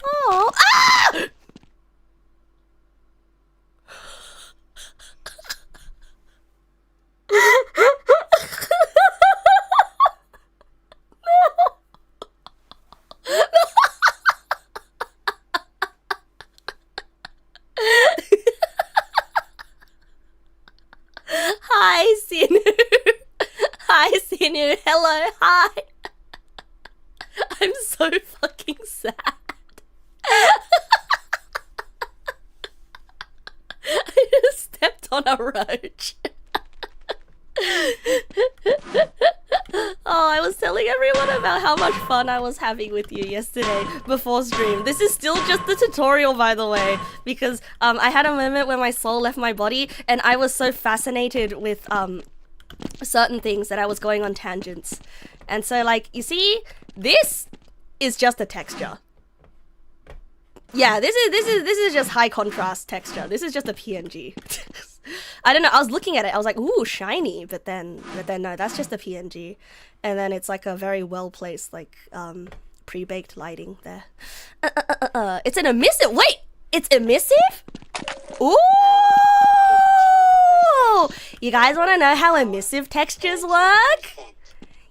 Hi, Sinu. Hi, Sinu. Hello. Hi. I'm so fucking sad. I just stepped on a roach. Oh, I was telling everyone about how much fun I was having with you yesterday before stream. This is still just the tutorial, by the way, because I had a moment when my soul left my body and I was so fascinated with certain things that I was going on tangents. And so, like, you see, this is just a texture. Yeah, this is just high contrast texture. This is just a PNG. I don't know, I was looking at it, I was like, ooh, shiny, but then no, that's just a PNG. And then it's like a very well-placed, like, pre-baked lighting there. It's an emissive, wait, it's emissive? Ooh! You guys want to know how emissive textures work?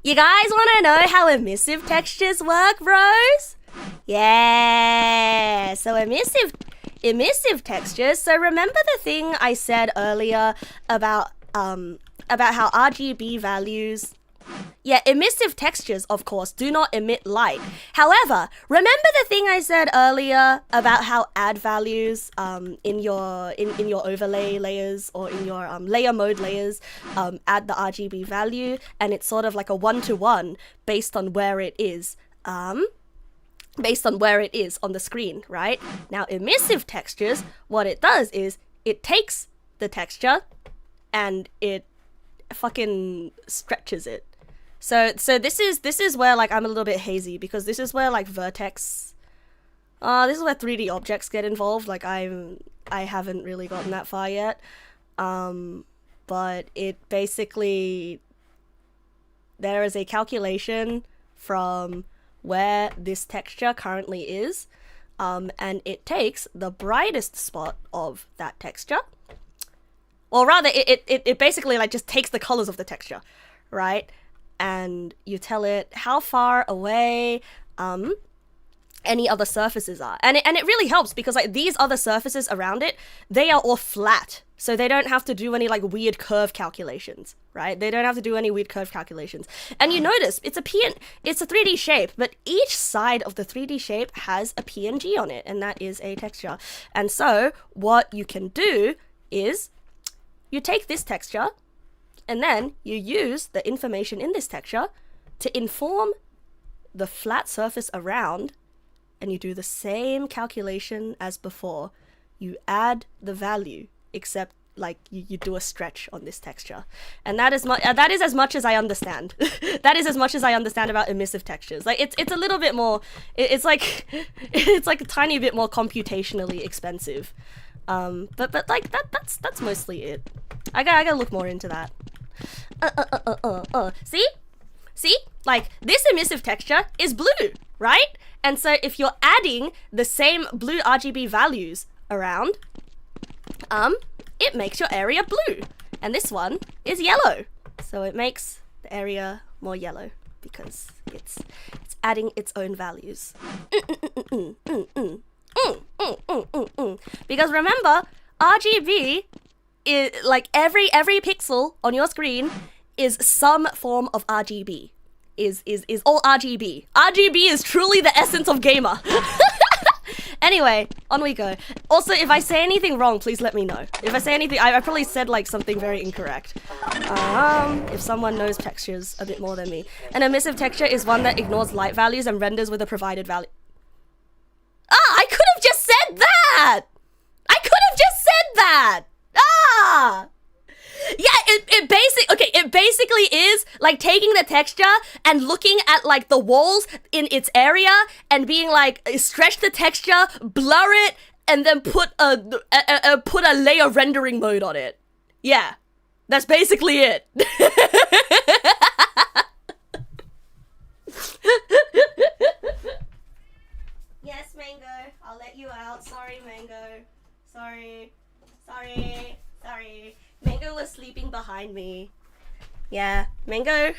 You guys want to know how emissive textures work, bros? Yeah, so emissive textures. So remember the thing I said earlier about how RGB values Yeah, emissive textures, of course, do not emit light. However, remember the thing I said earlier about how add values in your overlay layers or in your layer mode layers add the RGB value, and it's sort of like a 1-to-1 based on where it is. Based on where it is on the screen, right? Now, emissive textures, what it does is it takes the texture and it fucking stretches it. So this is where like I'm a little bit hazy, because this is where like vertex, this is where 3D objects get involved. Like I haven't really gotten that far yet, but it basically, there is a calculation from where this texture currently is, and it takes the brightest spot of that texture, or rather it basically like just takes the colors of the texture, right? And you tell it how far away any other surfaces are, and it really helps, because like these other surfaces around it, they are all flat, so they don't have to do any like weird curve calculations, right? They don't have to do any weird curve calculations. And you notice it's a 3D shape, but each side of the 3D shape has a PNG on it, and that is a texture. And so what you can do is you take this texture, and then you use the information in this texture to inform the flat surface around, and you do the same calculation as before. You add the value, except like you do a stretch on this texture. And that is as much as I understand. That is as much as I understand about emissive textures. Like it's a little bit more, it's like a tiny bit more computationally expensive. But like that's mostly it. I gotta look more into that. See? Like, this emissive texture is blue, right? And so if you're adding the same blue RGB values around, it makes your area blue. And this one is yellow. So it makes the area more yellow because it's adding its own values. Because remember, RGB is like every pixel on your screen is some form of RGB. Is all RGB. RGB is truly the essence of gamer. Anyway, on we go. Also, if I say anything wrong, please let me know. If I say anything, I probably said like something very incorrect. If someone knows textures a bit more than me. An emissive texture is one that ignores light values and renders with a provided value. I could have just said that! Yeah, it basically is like taking the texture and looking at like the walls in its area and being like, stretch the texture, blur it, and then put a layer rendering mode on it. Yeah, that's basically it. Yes, Mango, I'll let you out. Sorry, Mango. Sorry. Mango was sleeping behind me. Yeah, Mango.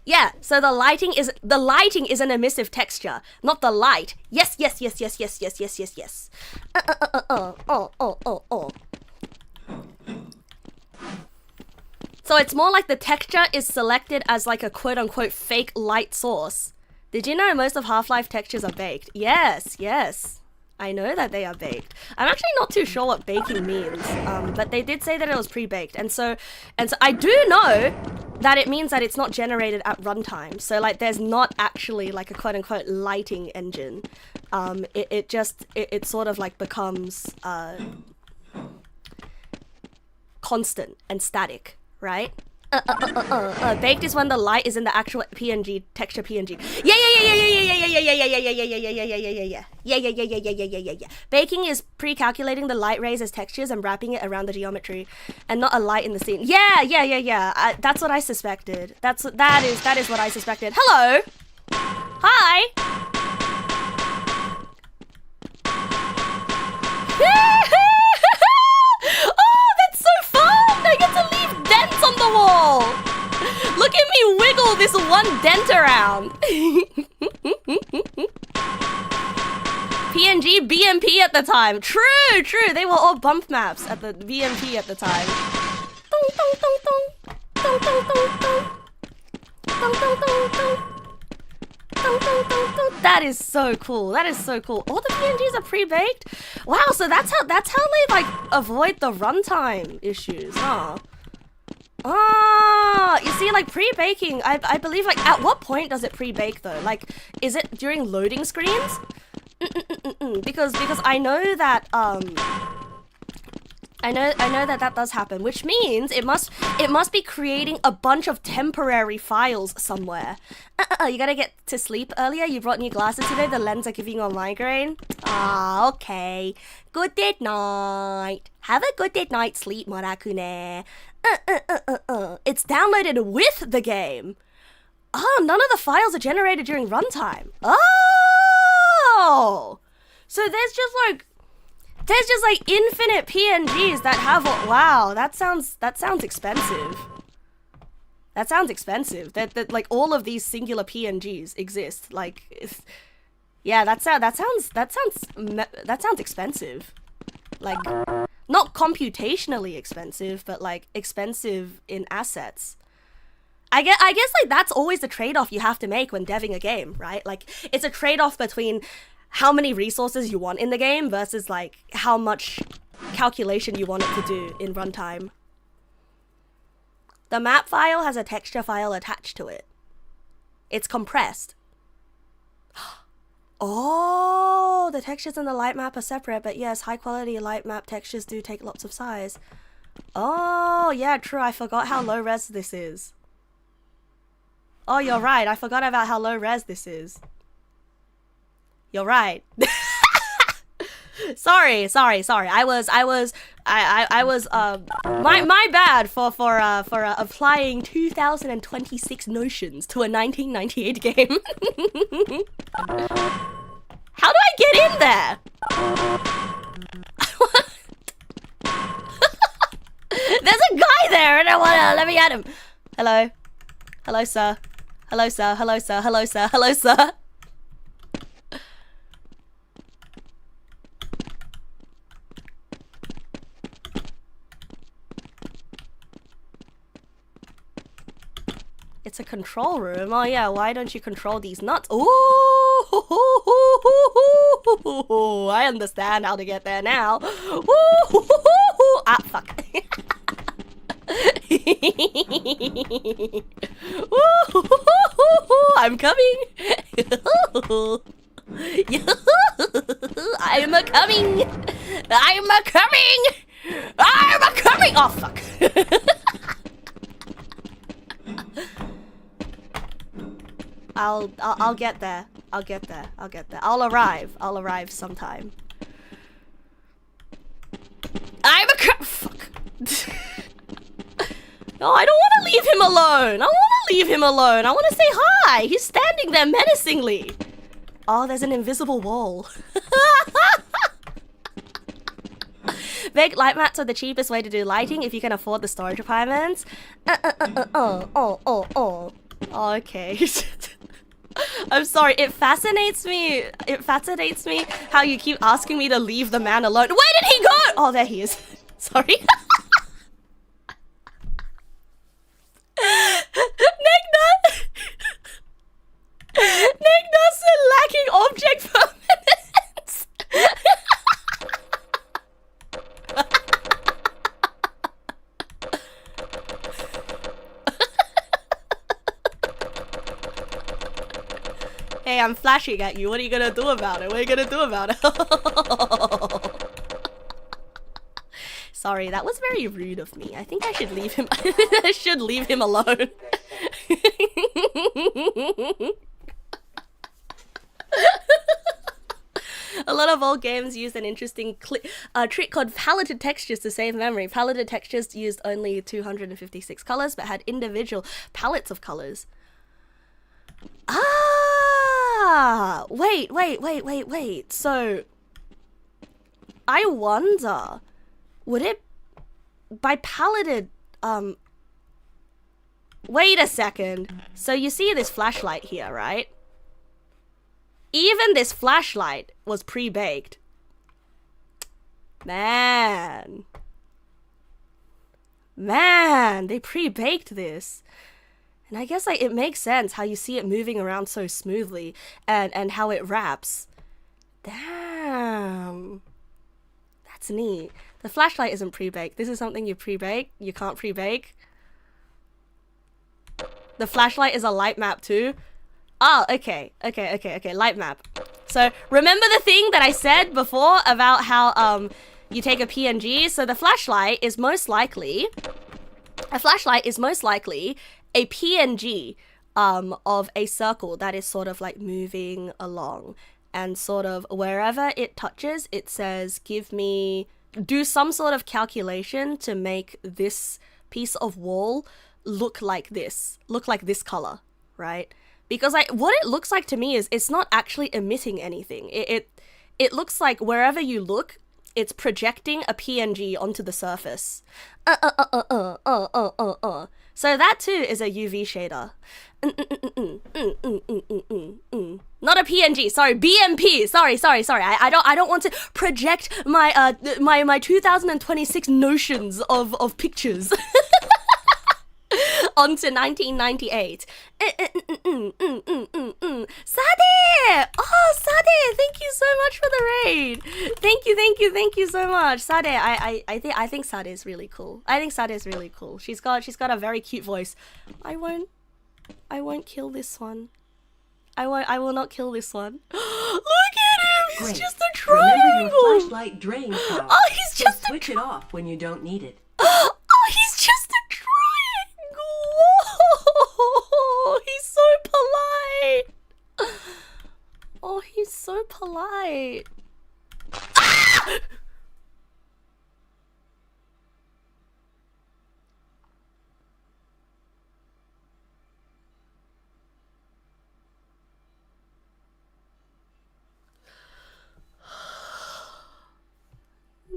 Yeah, so the lighting is an emissive texture, not the light. Yes. So it's more like the texture is selected as like a quote-unquote fake light source. Did you know most of Half-Life textures are baked? Yes. I know that they are baked. I'm actually not too sure what baking means, but they did say that it was pre-baked, and so I do know that it means that it's not generated at runtime. So like, there's not actually like a quote-unquote lighting engine. It sort of like becomes constant and static, right? Baked is when the light is in the actual PNG texture PNG. Yeah. Baking is pre-calculating the light rays as textures and wrapping it around the geometry, and not a light in the scene. Yeah. That's what I suspected. That is what I suspected. Hello. Hi. I get to leave dents on the wall. Look at me wiggle this one dent around. PNG, BMP at the time. True. They were all bump maps at the BMP at the time. That is so cool. That is so cool. All the PNGs are pre-baked? Wow, so that's how they like avoid the runtime issues, huh? Ah, you see, like pre-baking, I believe, like, at what point does it pre-bake though? Like, is it during loading screens? Because I know that I know that does happen, which means it must be creating a bunch of temporary files somewhere. You gotta get to sleep earlier. You brought new glasses today. The lens are giving you a migraine. Ah, okay. Good night. Have a good night sleep, Morakune. It's downloaded with the game. Oh, none of the files are generated during runtime. Oh, so there's just like infinite PNGs that have. Wow, that sounds expensive. That sounds expensive. That like all of these singular PNGs exist. Like, yeah, that sounds expensive. Like, not computationally expensive, but like expensive in assets. I guess like that's always the trade-off you have to make when deving a game, right? Like, it's a trade-off between how many resources you want in the game versus like how much calculation you want it to do in runtime. The map file has a texture file attached to it. It's compressed. Oh, the textures and the light map are separate, but yes, high quality light map textures do take lots of size. Oh, yeah, true. I forgot how low res this is. Oh, you're right. I forgot about how low res this is. You're right. Sorry. I was my bad for applying 2026 notions to a 1998 game. How do I get in there? There's a guy there and I wanna let me at him. Hello, sir. Hello, sir. It's a control room. Oh yeah, why don't you control these nuts? Ooh, I understand how to get there now. Ooh, ah, fuck. I'm coming. I'm coming. Oh fuck. I'll get there. I'll arrive sometime. Fuck. No, I don't want to leave him alone. I want to say hi. He's standing there menacingly. Oh, there's an invisible wall. Baked light mats are the cheapest way to do lighting if you can afford the storage requirements. Okay. I'm sorry, it fascinates me how you keep asking me to leave the man alone. Where did he go? Oh, there he is. Sorry. Neg na's lacking object permanence. Hey, I'm flashing at you. What are you gonna do about it? Sorry, that was very rude of me. I think I should leave him. I should leave him alone. A lot of old games used an interesting trick called paleted textures to save memory. Paleted textures used only 256 colors, but had individual palettes of colors. Ah! Wait. So, I wonder, would it, by paleted, wait a second. So you see this flashlight here, right? Even this flashlight was pre-baked. Man. Man, they pre-baked this. And I guess like it makes sense how you see it moving around so smoothly and how it wraps. Damn. That's neat. The flashlight isn't pre-baked. This is something you pre-bake. You can't pre-bake. The flashlight is a light map too. Oh, okay. Light map. So remember the thing that I said before about how you take a PNG? So the flashlight is most likely a PNG of a circle that is sort of like moving along, and sort of wherever it touches, it says, do some sort of calculation to make this piece of wall look like this color, right? Because what it looks like to me is it's not actually emitting anything. It looks like wherever you look, it's projecting a PNG onto the surface. So that too is a UV shader. Not a PNG, sorry, BMP. Sorry. I don't want to project my my 2026 notions of pictures onto 1998. Sade! Oh, Sade! Thank you so much for the raid. Thank you so much, Sade. I think Sade is really cool. She's got a very cute voice. I won't kill this one. I will not kill this one. Look at him! He's just a triangle. Remember your flashlight drains power. Oh, he's just so switch it off when you don't need it. Oh, he's just a triangle. Whoa, he's so polite. Oh, he's so polite. Ah!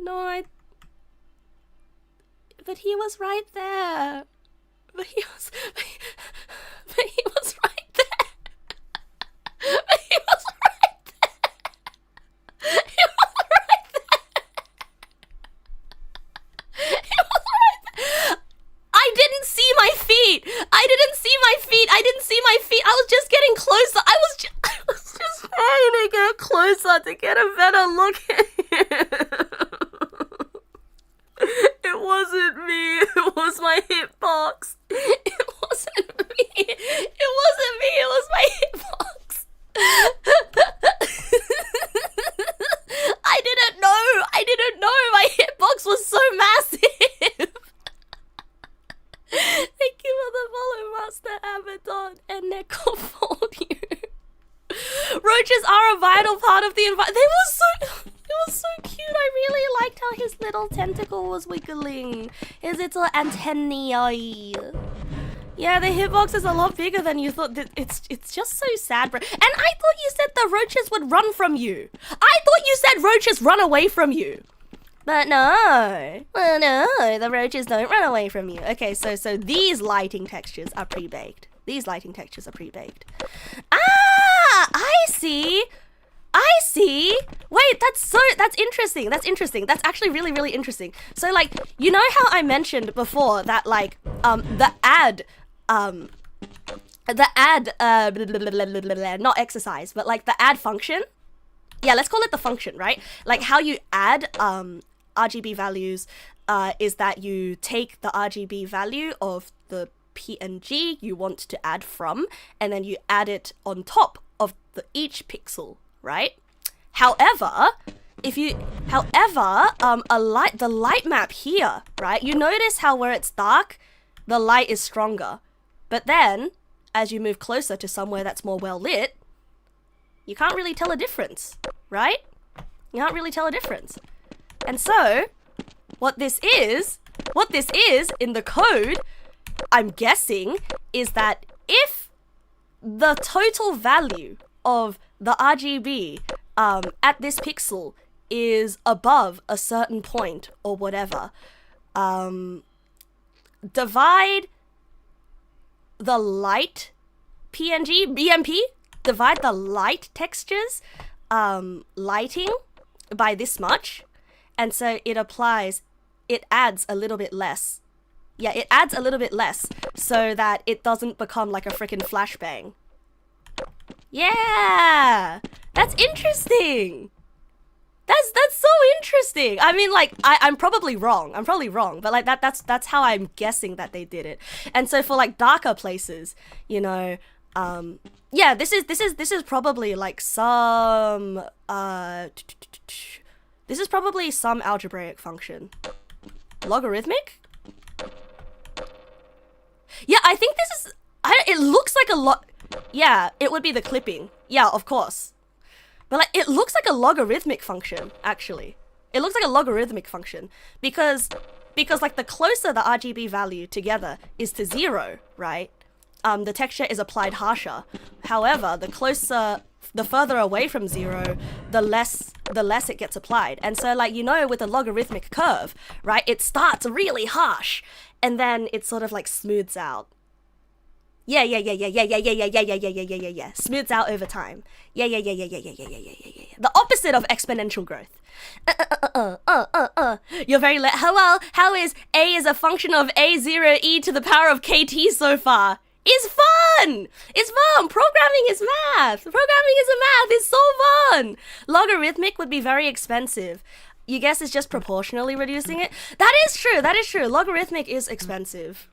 No, but he was right there. But he was right there. But he was right there. He was right there. He was right there. I didn't see my feet. I was just getting closer. I was just trying to get closer to get a better look at him. It wasn't me. It was my hitbox. It wasn't me. It was my hitbox. I didn't know my hitbox was so massive. Thank you for the follow, Master Abaddon and Neko for you. Roaches are a vital part of the environment. It was so cute. I really liked how his little tentacle was wiggling. His little antennae. Yeah, the hitbox is a lot bigger than you thought. It's just so sad, bro. And I thought you said the roaches would run from you. I thought you said roaches run away from you. But no, the roaches don't run away from you. Okay, so these lighting textures are pre-baked. Ah, I see. Wait, that's interesting. That's actually really interesting. So like, you know how I mentioned before that like the ad not exercise, but like the add function. Yeah, let's call it the function, right? Like how you add RGB values is that you take the RGB value of the PNG you want to add from, and then you add it on top of each pixel, right? However, the light map here, right? You notice how where it's dark, the light is stronger. But then, as you move closer to somewhere that's more well lit, you can't really tell a difference, right? You can't really tell a difference. And so, what this is in the code, I'm guessing, is that if the total value of the RGB at this pixel is above a certain point or whatever, divide the light PNG, BMP, divide the light textures, lighting by this much, and so it adds a little bit less Yeah, it adds a little bit less so that it doesn't become like a freaking flashbang. Yeah, that's interesting. That's so interesting. I mean, like, I'm probably wrong. I'm probably wrong, but like that's how I'm guessing that they did it. And so for like darker places, you know, yeah, this is probably like some this is probably some algebraic function. Logarithmic? Yeah, I think this is it looks like a yeah, it would be the clipping. Yeah, of course. But like, it looks like a logarithmic function, actually. It looks like a logarithmic function because like the closer the RGB value together is to 0, right? The texture is applied harsher. However, the further away from 0, the less it gets applied. And so like, you know, with a logarithmic curve, right? It starts really harsh and then it sort of like smooths out. Yeah. Smooths out over time. Yeah. The opposite of exponential growth. You're very late. How is A is a function of A0e to the power of kt so far? It's fun! It's fun! Programming is math! It's so fun! Logarithmic would be very expensive. You guess it's just proportionally reducing it? That is true. Logarithmic is expensive.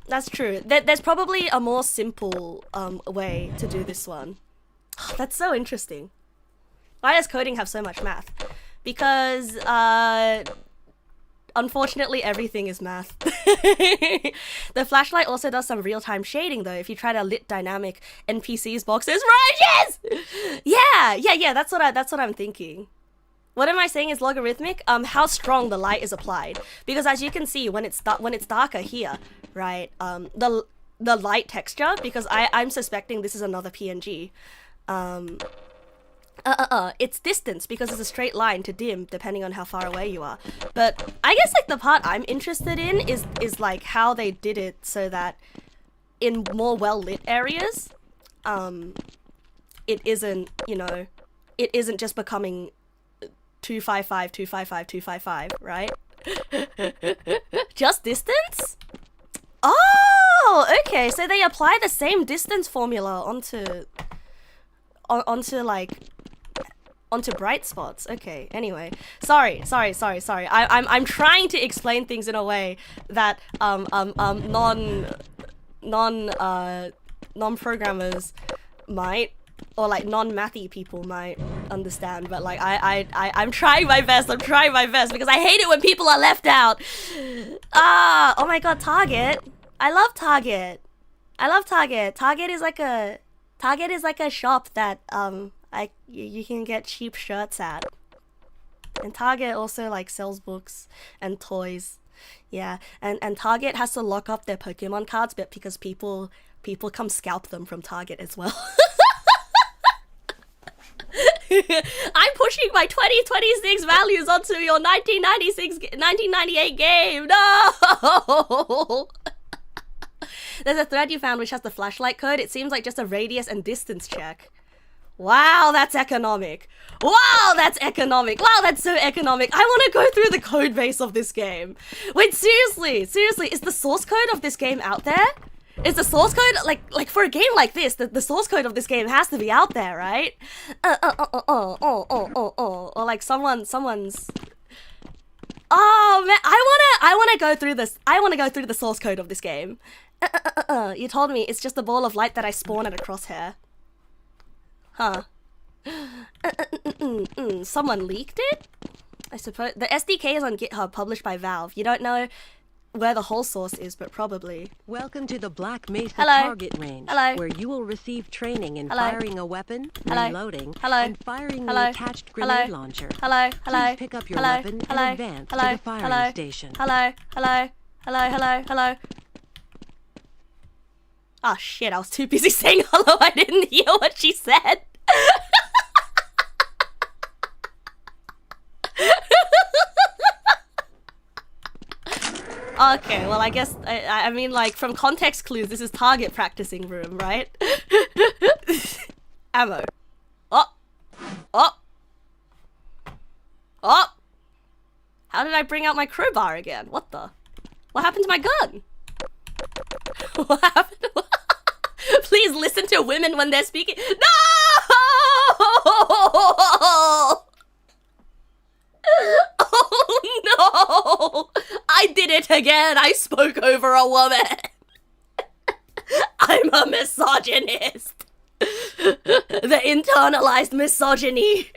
That's true. There's probably a more simple way to do this one. That's so interesting. Why does coding have so much math? Because, unfortunately, everything is math. The flashlight also does some real-time shading, though, if you try to lit dynamic NPCs boxes. Right, yes! Yeah, that's what I'm thinking. What am I saying is logarithmic? How strong the light is applied. Because as you can see, when it's darker here, right, the light texture, because I'm suspecting this is another PNG, it's distance, because it's a straight line to dim depending on how far away you are. But I guess like the part I'm interested in is like how they did it so that in more well lit areas, it isn't, you know, it isn't just becoming 255, 255, 255, right? Just distance? Oh, okay. So they apply the same distance formula onto bright spots. Okay. Anyway, sorry. I'm trying to explain things in a way that non-programmers might, or like non-mathy people might understand, but like I'm trying my best because I hate it when people are left out. Oh my god, Target. I love Target. Target is like a shop that you can get cheap shirts at. And Target also like sells books and toys. Yeah, and Target has to lock up their Pokemon cards, but because people come scalp them from Target as well. I'm pushing my 2026 values onto your 1998 game. No! There's a thread you found which has the flashlight code. It seems like just a radius and distance check. Wow, that's economic. Wow, that's so economic. I want to go through the code base of this game. Wait, seriously, is the source code of this game out there? Is the source code, like for a game like this, the source code of this game has to be out there, right? Or like someone's... Oh man, I wanna go through this. I wanna go through the source code of this game. You told me it's just a ball of light that I spawn at a crosshair. Huh. Someone leaked it? I suppose. The SDK is on GitHub, published by Valve. You don't know where the whole source is, but probably. Welcome to the Black Mesa Hello. target range, Hello. where you will receive training in Hello. firing a weapon, Hello. reloading, Hello. and firing Hello. the attached Hello. grenade launcher. Hello. Please pick up your weapon and advance to the firing station. Hello. Oh shit, I was too busy saying hello, I didn't hear what she said. Okay, well I guess, I mean like from context clues, this is Target practicing room, right? Ammo. Oh! How did I bring out my crowbar again? What the? What happened to my gun? What happened? Please listen to women when they're speaking. No! Oh no! I did it again. I spoke over a woman. I'm a misogynist. The internalized misogyny.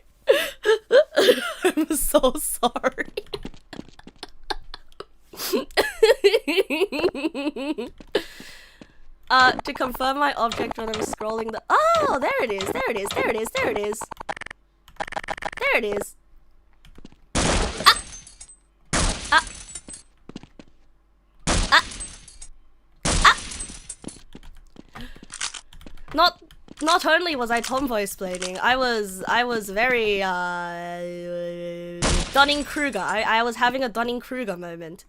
I'm so sorry. To confirm my object when I'm scrolling the— oh, there it is, there it is, there it is, there it is. There it is. Not only was I tomboy-splaining, I was very Dunning-Kruger. I was having a Dunning-Kruger moment.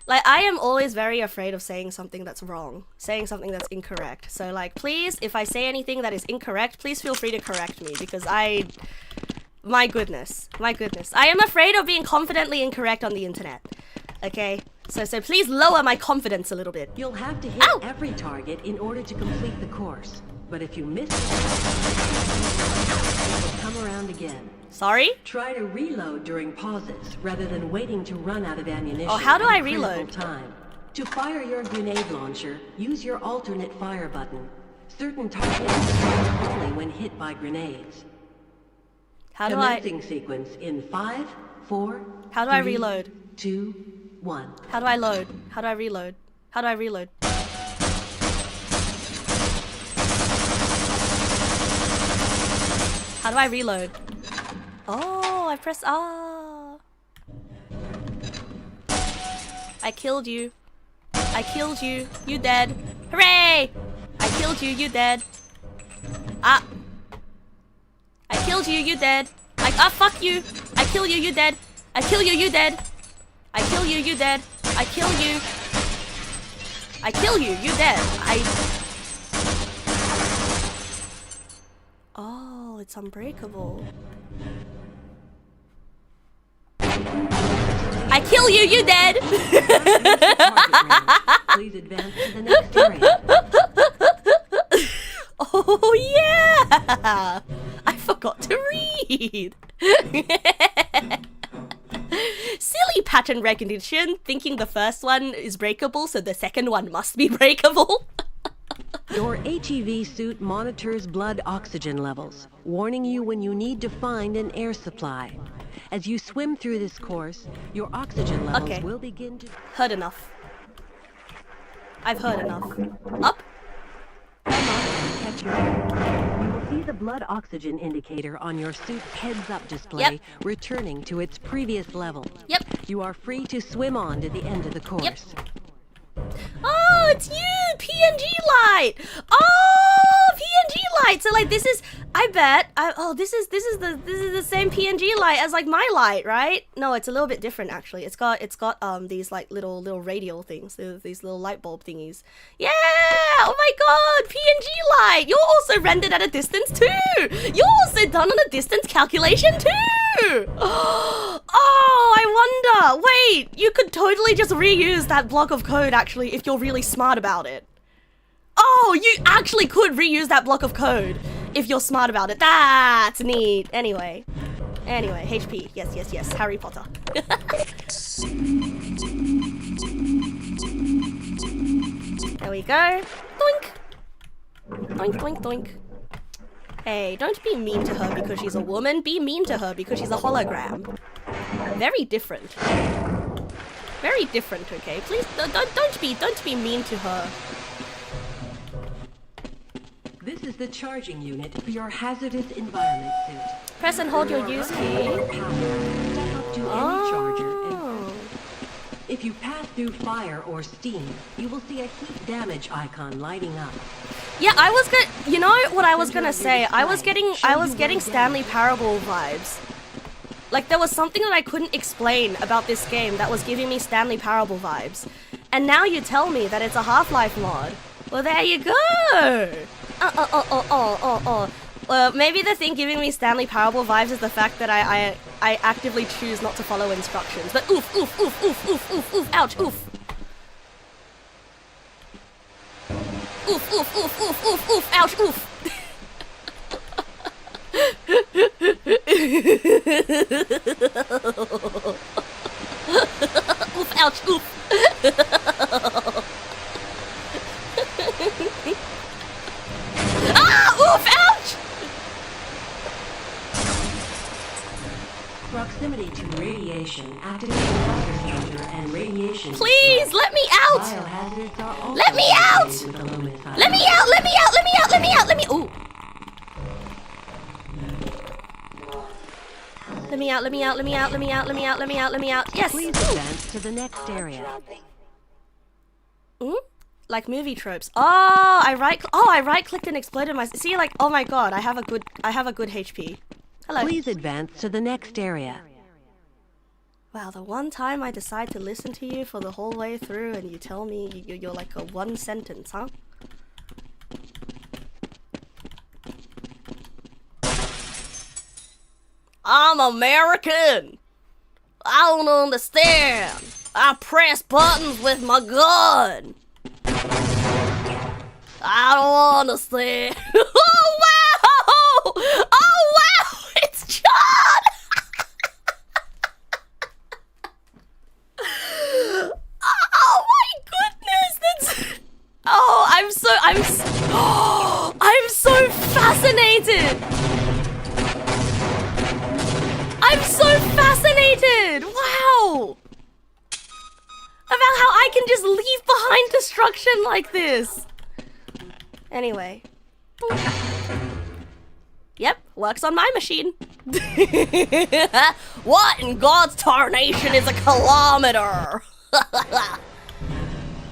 Like, I am always very afraid of saying something that's wrong, saying something that's incorrect. So, like, please, if I say anything that is incorrect, please feel free to correct me, because my goodness, I am afraid of being confidently incorrect on the internet. Okay? So please lower my confidence a little bit. You'll have to hit every target in order to complete the course. But if you miss it, it will come around again. Sorry? Try to reload during pauses rather than waiting to run out of ammunition. Oh, how do I at critical reload? Time. To fire your grenade launcher, use your alternate fire button. Certain targets fire only when hit by grenades. How do I— Commencing sequence in 5, 4, how do I 3, reload? 2, 1. How do I load? How do I reload? How do I reload? How do I reload? Oh, I press R. I killed you. I killed you. You dead. Hooray! I killed you. You dead. Ah. I killed you. You dead. Fuck you. I kill you. You dead. I kill you. You dead. I kill you. You dead. I kill you. I kill you. You dead. Oh, it's unbreakable. I kill you. You dead. Please advance to the next area. Oh yeah! I forgot to read. Silly pattern recognition, thinking the first one is breakable, so the second one must be breakable. Your HEV suit monitors blood oxygen levels, warning you when you need to find an air supply. As you swim through this course, your oxygen levels will begin to— Heard enough. I've heard enough. Up? catch your breath. You will see the blood oxygen indicator on your suit's heads-up display returning to its previous level. Yep. You are free to swim on to the end of the course. Yep. Oh, it's you! PNG light! Oh, PNG light! So like this is, I bet, this is the same PNG light as like my light, right? No, it's a little bit different actually. It's got these like little radial things, these little light bulb thingies. Yeah! Oh my god, PNG light! You're also rendered at a distance too! You're also done on a distance calculation too! Oh, I wonder, wait, you could totally just reuse that block of code actually if you're really smart about it. Oh, you actually could reuse that block of code if you're smart about it. That's neat. Anyway, HP. Yes. Harry Potter. There we go. Doink. Doink, doink, doink. Hey, don't be mean to her because she's a woman. Be mean to her because she's a hologram. Very different. Very different, okay? Please, don't be mean to her. This is the charging unit for your hazardous environment suit. Press and hold your use key. Step up to any charger and if you pass through fire or steam, you will see a heat damage icon lighting up. Yeah, I was gonna, you know what I was gonna say? I was getting Stanley Parable vibes. Like there was something that I couldn't explain about this game that was giving me Stanley Parable vibes. And now you tell me that it's a Half-Life mod. Well, there you go. Maybe the thing giving me Stanley Parable vibes is the fact that I actively choose not to follow instructions. But oof, oof, oof, oof, oof, oof, oof, ouch, oof. Oof, oof, oof, oof, oof, oof, ouch, oof. Oof, ouch, oof. Ah, oof, ouch! Proximity to radiation activates water counter and radiation. Please, let me out! Biohazards are also Let me out! associated with aluminum. Let me out, let me out, let me out, let me out, let me... Ooh. Let me out, let me out, let me out, let me out, let me out, let me out, let me out. Yes! Please advance to the next area. Dropping. Like movie tropes. Oh, I right-clicked and exploded my... See, like, oh my god, I have a good HP. Hello. Please advance to the next area. Wow, the one time I decide to listen to you for the whole way through and you tell me you're like a one sentence, huh? I'm American! I don't understand! I press buttons with my gun! I don't understand! Oh wow! Oh wow! It's John! Oh my goodness! That's... Oh, I'm so fascinated! I'm so fascinated! Wow! About how I can just leave behind destruction like this. Anyway. Yep, works on my machine. What in God's tarnation is a kilometer?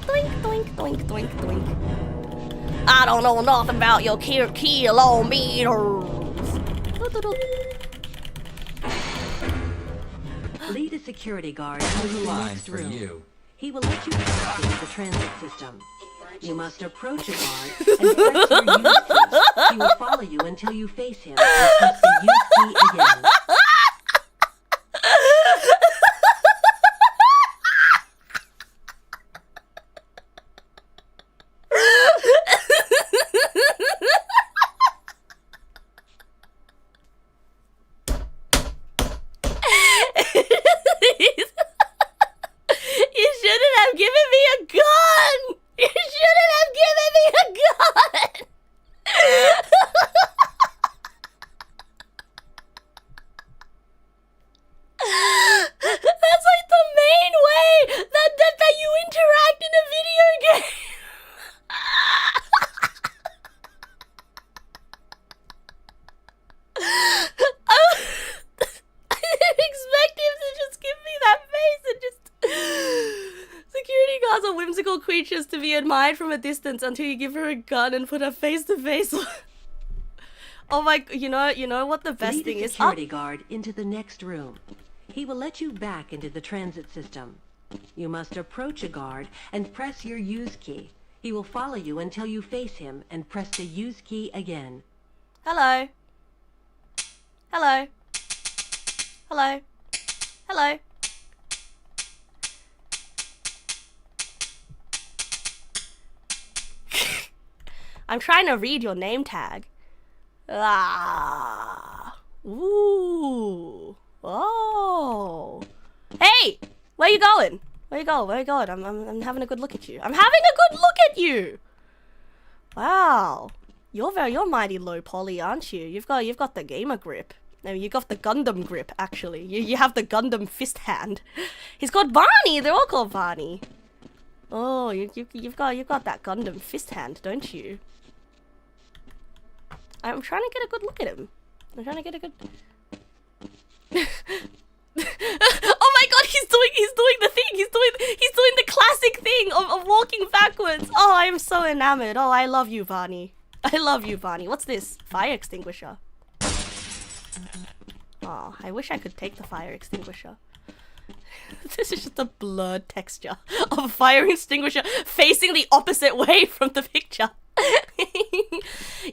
Doink, doink, doink, doink, doink. I don't know nothing about your kilometers. Lead a security guard into the next room. He will let you pass into the transit system. You must approach a guard and press your use key. He will follow you until you face him and press the use key again. You shouldn't have given me a gun! You shouldn't have given me a gun! That's like the main way that you interact in a video game! I didn't expect him to just give me that face and just... Security guards are whimsical creatures to be admired from a distance until you give her a gun and put her face to face. Oh my... You know what the best thing is? Security guard into the next room. He will let you back into the transit system. You must approach a guard and press your use key. He will follow you until you face him and press the use key again. Hello. Hello. Hello. Hello. I'm trying to read your name tag. Ah. Ooh. Oh. Hey! Where you going? Where you going? Where you going? I'm having a good look at you. I'm having a good look at you! Wow. You're mighty low poly, aren't you? You've got the gamer grip. No, you got the Gundam grip, actually. You have the Gundam fist hand. He's called Barney! They're all called Barney. Oh, you've got that Gundam fist hand, don't you? I'm trying to get a good look at him. I'm trying to get a good... Oh my god, he's doing the thing. He's doing the classic thing of walking backwards. Oh, I am so enamored. Oh, I love you, Barney. I love you, Barney. What's this? Fire extinguisher. Oh, I wish I could take the fire extinguisher. This is just a blurred texture of a fire extinguisher facing the opposite way from the picture.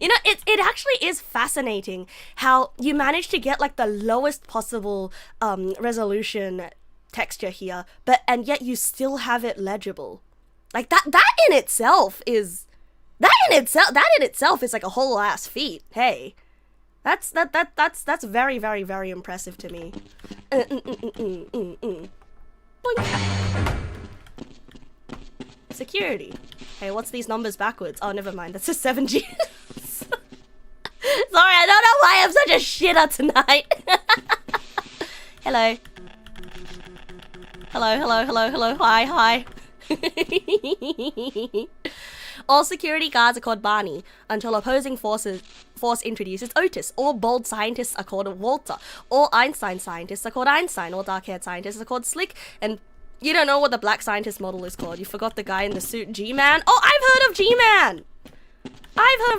You know, it actually is fascinating how you manage to get like the lowest possible resolution texture here, and yet you still have it legible. Like that in itself is like a whole ass feat. Hey, that's very, very, very impressive to me. Boink. Security. Hey, what's these numbers backwards? Oh, never mind. That's a 7G. Sorry, I don't know why I'm such a shitter tonight. Hello. Hello. Hi. All security guards are called Barney until opposing force introduces Otis. All bald scientists are called Walter. All Einstein scientists are called Einstein. All dark-haired scientists are called Slick. And you don't know what the black scientist model is called. You forgot the guy in the suit, G-Man. Oh, I've heard of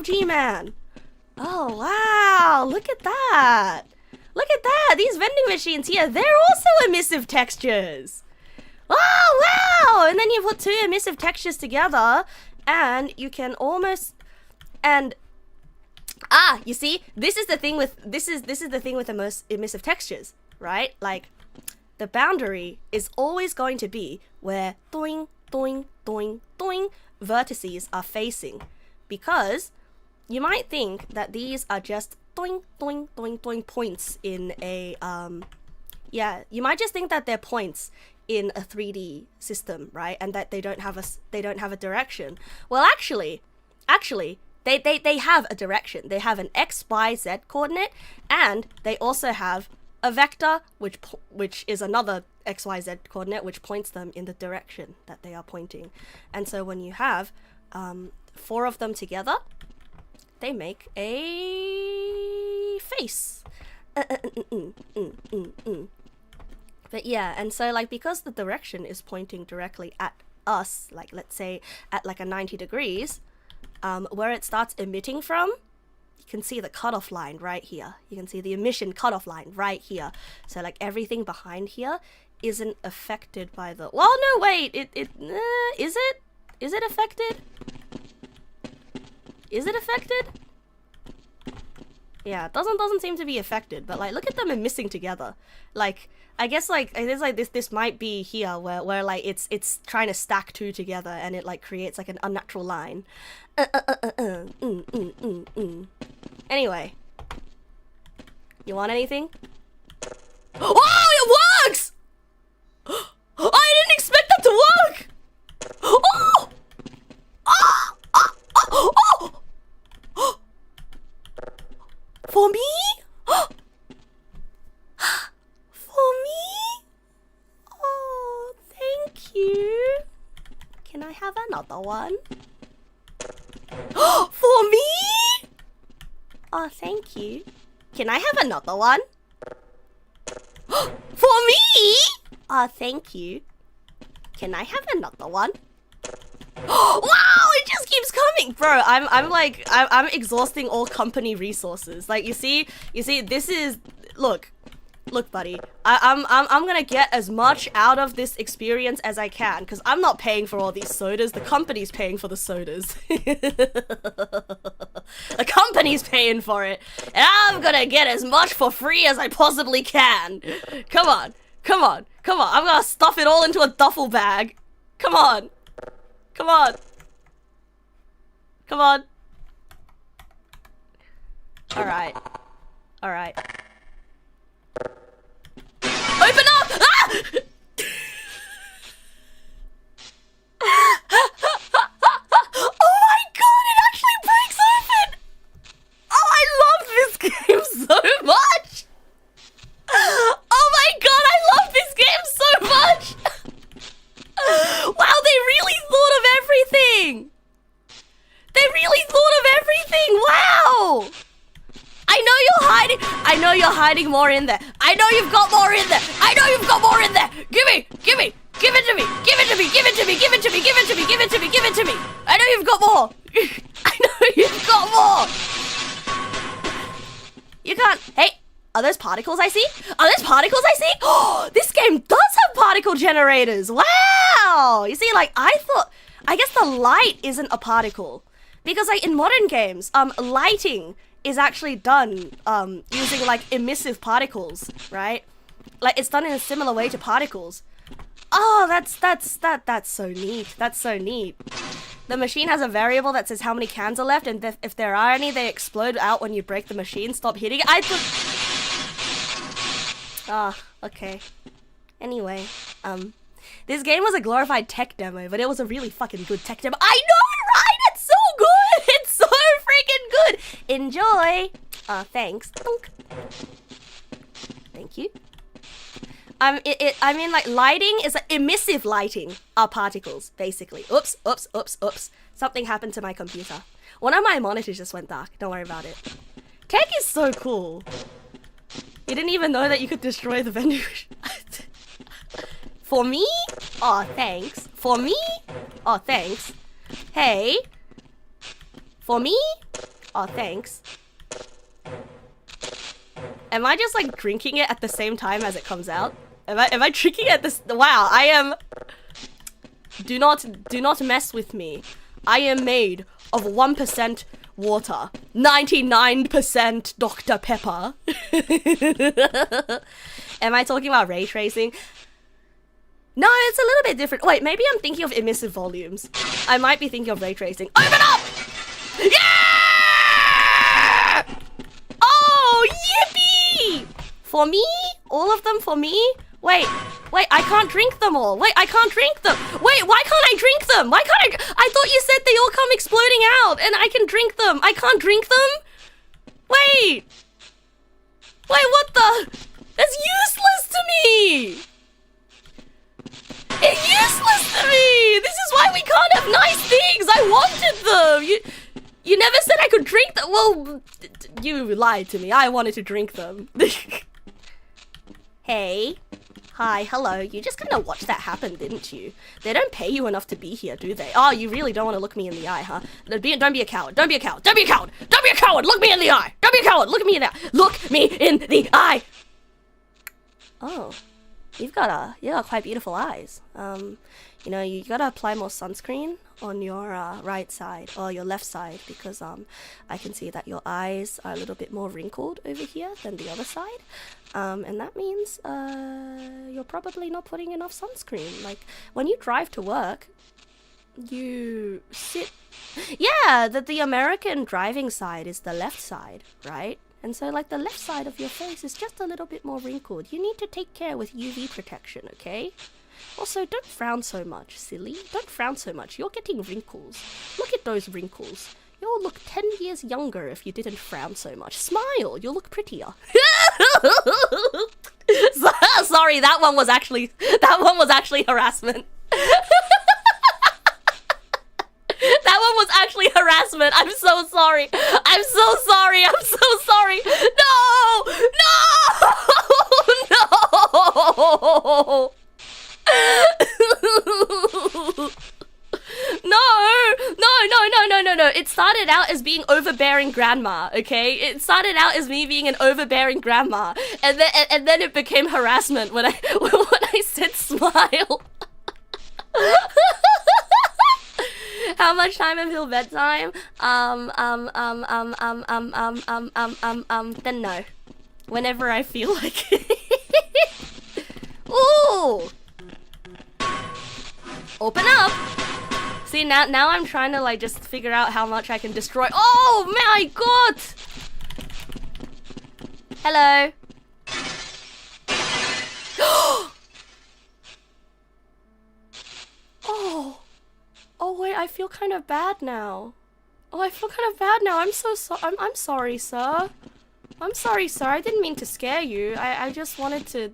G-Man. Oh, wow. Look at that. These vending machines here, they're also emissive textures. Oh, wow. And then you put two emissive textures together and you can almost... And... you see? This is the thing with the most emissive textures, right? Like... The boundary is always going to be where doing vertices are facing, because you might think that these are just doing points in a you might just think that they're points in a 3D system, right? And that they don't have a direction. Well, actually they have a direction. They have an X, Y, Z coordinate, and they also have a vector, which is another XYZ coordinate, which points them in the direction that they are pointing. And so when you have 4 of them together, they make a face. But yeah, and so like because the direction is pointing directly at us, like let's say at like a 90 degrees, where it starts emitting from, you can see the cutoff line right here. You can see the emission cutoff line right here. So like everything behind here isn't affected by the... Well, no, wait. Is it? Is it affected? Is it affected? Yeah, it doesn't seem to be affected. But like, look at them missing together. Like, I guess like it is like this might be here where like it's trying to stack 2 together and it like creates like an unnatural line. Anyway, you want anything? Oh, it works! I didn't expect that to work. Oh! For me? For me? Oh, thank you. Can I have another one? For me? Oh, thank you. Can I have another one? For me? Oh, thank you. Can I have another one? Wow, it just keeps coming, bro. I'm exhausting all company resources. Like you see, this is look, buddy. I'm gonna get as much out of this experience as I can because I'm not paying for all these sodas. The company's paying for the sodas. The company's paying for it, and I'm gonna get as much for free as I possibly can. Come on. I'm gonna stuff it all into a duffel bag. Come on. All right. Open up! Ah! Oh my god, it actually breaks open! Oh, I love this game so much! Oh my god, I love this game so much! Wow, they really thought of everything! Wow! I know you're hiding more in there. I know you've got more in there. Give it to me. I know you've got more. You can't. Hey, are those particles I see? Oh, this game does have particle generators. Wow. You see, like I guess the light isn't a particle Because like in modern games, lighting is actually done using like emissive particles, right? Like it's done in a similar way to particles. Oh, that's so neat. That's so neat. The machine has a variable that says how many cans are left, and if there are any, they explode out when you break the machine. Stop hitting it. I thought. Ah, okay. Anyway, this game was a glorified tech demo, but it was a really fucking good tech demo. I know, right? It's so good. It's so freaking good. Enjoy. Thanks. Donk. Thank you. I mean, like, lighting is like, emissive lighting are particles, basically. Oops. Something happened to my computer. One of my monitors just went dark. Don't worry about it. Tech is so cool. You didn't even know that you could destroy the vending machine. For me? Aw, thanks. For me? Aw, thanks. Hey. For me? Aw, thanks. Am I just like drinking it at the same time as it comes out? Am I drinking it this? Wow, I am. Do not mess with me. I am made of 1% water, 99% Dr. Pepper. Am I talking about ray tracing? No, it's a little bit different. Wait, maybe I'm thinking of emissive volumes. I might be thinking of ray tracing. Open up! Yeah! Oh, yippee! For me? All of them for me? Wait, I can't drink them all. Wait, I can't drink them. Wait, why can't I drink them? Why can't I thought you said they all come exploding out and I can drink them. I can't drink them? Wait, what the? That's useless to me. It's useless to me. This is why we can't have nice things. I wanted them. You never said I could drink them. Well, you lied to me. I wanted to drink them. Hey. Hi, hello. You just gonna watch that happen, didn't you? They don't pay you enough to be here, do they? Oh, you really don't want to look me in the eye, huh? Don't be a coward. Don't be a coward. Don't be a coward. Don't be a coward. Look me in the eye. Don't be a coward. Look me in the eye. Look me in the eye. Oh, you've got quite beautiful eyes. You know, you gotta apply more sunscreen on your right side or your left side because I can see that your eyes are a little bit more wrinkled over here than the other side. And that means you're probably not putting enough sunscreen. Like when you drive to work, you sit. Yeah, the American driving side is the left side, right? And so like the left side of your face is just a little bit more wrinkled. You need to take care with UV protection, okay? Also, don't frown so much, silly. Don't frown so much. You're getting wrinkles. Look at those wrinkles. You'll look 10 years younger if you didn't frown so much. Smile, you'll look prettier. Sorry, that one was actually harassment. That one was actually harassment. I'm so sorry. I'm so sorry. No! No. It started out as being overbearing grandma, okay? It started out as me being an overbearing grandma, and then it became harassment when I said smile. How much time until bedtime? Then no. Whenever I feel like it. Ooh! Open up! See, now I'm trying to like just figure out how much I can destroy. Oh my god! Hello. Oh wait, I feel kind of bad now. I'm so sorry. I'm sorry, sir. I'm sorry, sir. I didn't mean to scare you. I just wanted to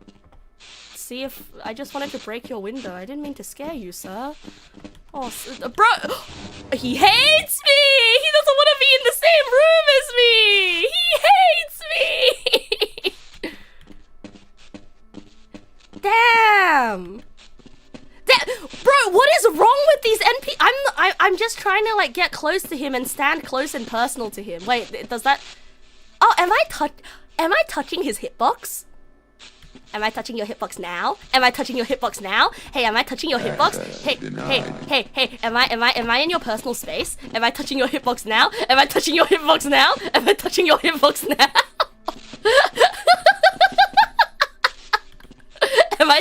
see if I just wanted to break your window. I didn't mean to scare you, sir. Oh, bro, he hates me. He doesn't want to be in the same room as me. He hates me. Damn. Bro, what is wrong with these NP? I'm just trying to like get close to him and stand close and personal to him. Wait, does that? Oh, am I touching his hitbox? Am I touching your hitbox now? Am I touching your hitbox now? Hey, am I touching your hitbox? Hey, am I in your personal space? Am I touching your hitbox now? Am I touching your hitbox now? Am I touching your hitbox now? Am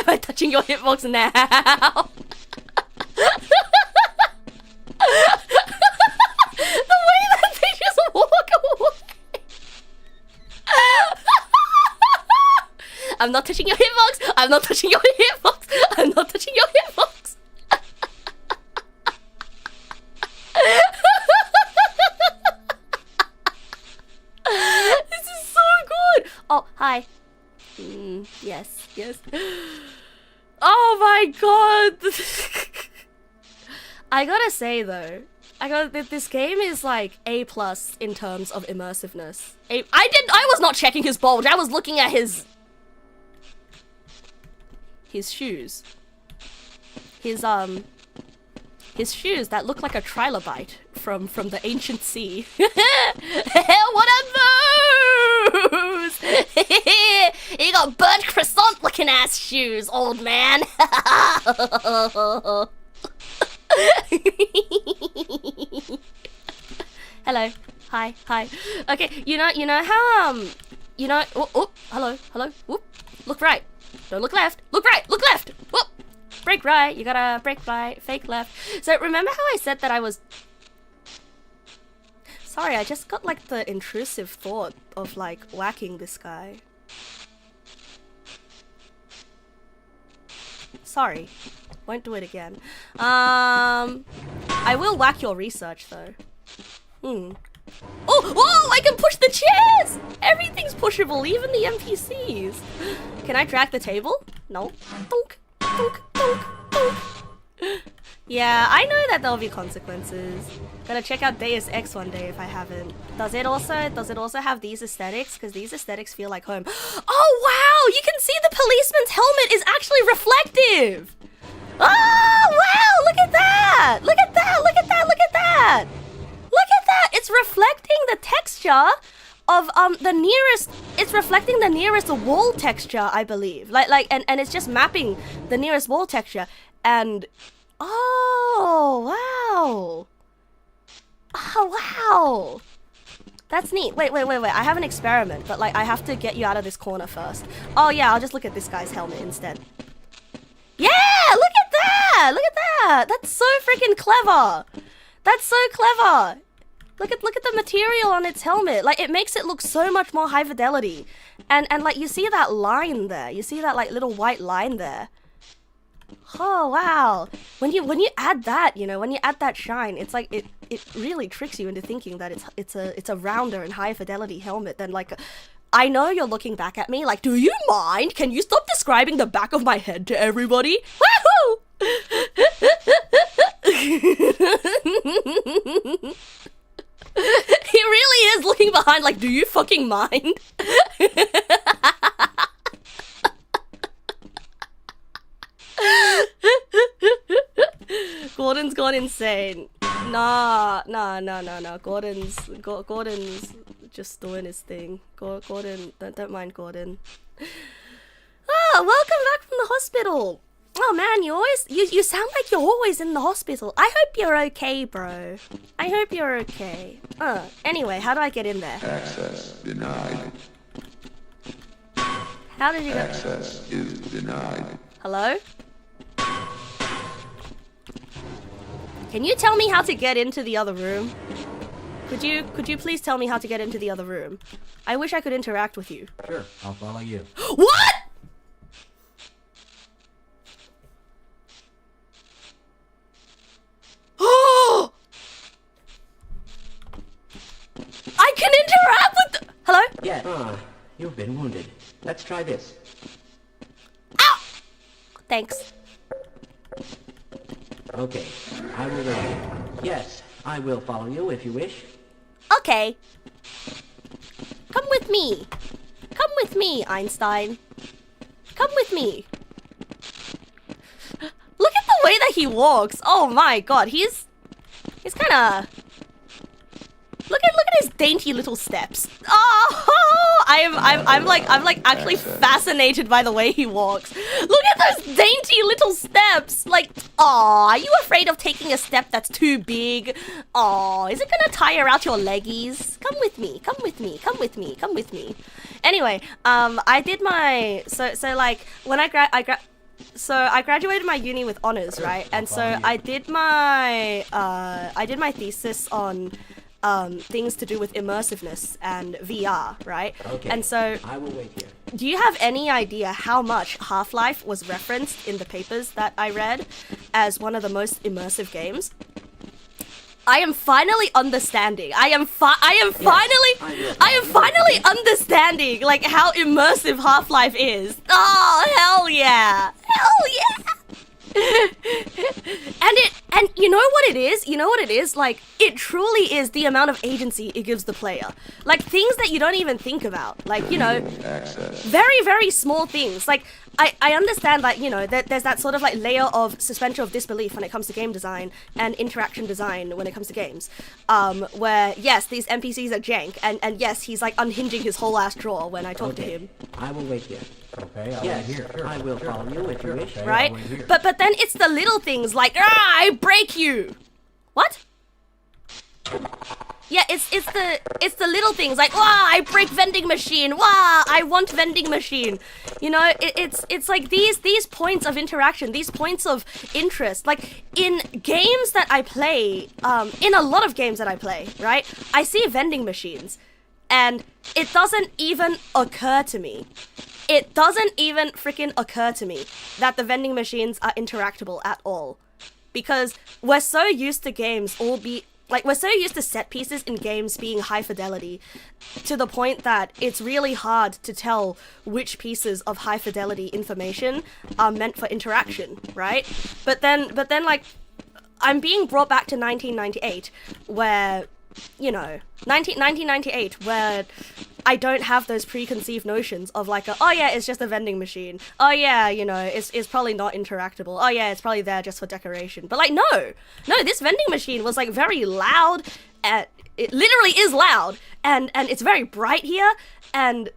I touching your hitbox now? The way that they just walk away. I'm not touching your hitbox. I'm not touching your hitbox. I'm not touching your hitbox. This is so good. Oh, hi. Yes. Oh my god. I gotta say though, this game is like A+ in terms of immersiveness. I was not checking his bulge. I was looking at his shoes. His shoes that look like a trilobite from the ancient sea. What are those? You got burnt croissant looking ass shoes, old man. Hello. Hi. Okay, you know how hello. Whoop. Look right. Don't look left. Look right. Look left. Whoop. Break right. You gotta break right. Fake left. So remember how I said that I was... Sorry, I just got like the intrusive thought of like whacking this guy. Sorry. Won't do it again. I will whack your research though. Oh, I can push the chairs! Everything's pushable, even the NPCs. Can I drag the table? No. Dunk. Yeah, I know that there'll be consequences. Gotta check out Deus Ex one day if I haven't. Does it also have these aesthetics? Because these aesthetics feel like home. Oh wow! You can see the policeman's helmet is actually reflective! Oh wow! Look at that! Look at that! It's reflecting the texture of it's reflecting the nearest wall texture, I believe. And it's just mapping the nearest wall texture. And oh wow. That's neat. Wait. I have an experiment, but like I have to get you out of this corner first. Oh yeah, I'll just look at this guy's helmet instead. Yeah, look at that. That's so freaking clever. Look at the material on its helmet. Like it makes it look so much more high fidelity. And like you see that line there. You see that like little white line there. Oh wow. When you add that, when you add that shine, it's like it really tricks you into thinking that it's a rounder and high fidelity helmet than like I know you're looking back at me like, do you mind? Can you stop describing the back of my head to everybody? Woohoo! He really is looking behind like, do you fucking mind? Gordon's gone insane. Nah. Gordon's just doing his thing. Gordon, don't mind Gordon. Oh, welcome back from the hospital. Oh man, you sound like you're always in the hospital. I hope you're okay, bro. I hope you're okay. Anyway, how do I get in there? Access denied. How did you get... Access is denied. Hello? Can you tell me how to get into the other room? Could you please tell me how to get into the other room? I wish I could interact with you. Sure, I'll follow you. What?! I can interact with the... Hello? Yeah. You've been wounded. Let's try this. Ow! Thanks. Okay, I will aid you. Yes, I will follow you if you wish. Okay. Come with me. Come with me, Einstein. Come with me. Look at the way that he walks. Oh my god, he's kinda... Look at his dainty little steps. Oh, I'm like actually fascinated by the way he walks. Look at those dainty little steps. Like, aw, are you afraid of taking a step that's too big? Aw, is it gonna tire out your leggies? Come with me, come with me, come with me, come with me. Anyway, I did my so like when I graduated my uni with honors, right? And so I did my thesis on things to do with immersiveness and VR, right? Okay. And so I will wait here. do you have any idea how much Half-Life was referenced in the papers that I read as one of the most immersive games? I am finally understanding. I am finally understanding like how immersive Half-Life is. Oh, hell yeah. Hell yeah. and you know what it is? You know what it is? Like, it truly is the amount of agency it gives the player. Like, things that you don't even think about. Like, you know, very, very small things. Like, I understand that, you know, that there's that sort of like layer of suspension of disbelief when it comes to game design and interaction design when it comes to games. Where, yes, these NPCs are jank, and yes, he's like unhinging his whole ass drawer when I talk to him. I will wait here. Okay, I'll Yes, wait here. Sure, I will sure, follow you if you sure, wish. okay, Right? I'll wait here. But then it's the little things like, I break you! What? Yeah, it's the little things like, I break vending machine, I want vending machine. You know, it's like these points of interaction, these points of interest. Like, in games that I play, in a lot of games that I play, right? I see vending machines, and it doesn't even occur to me. It doesn't even freaking occur to me that the vending machines are interactable at all. Because we're so used to games we're so used to set pieces in games being high fidelity to the point that it's really hard to tell which pieces of high fidelity information are meant for interaction, right? But then like, I'm being brought back to 1998 where, you know, 1998 where I don't have those preconceived notions of like, oh yeah, it's just a vending machine. Oh yeah, you know, it's probably not interactable. Oh yeah, it's probably there just for decoration. But like, no, this vending machine was like very loud. It literally is loud, and it's very bright here. And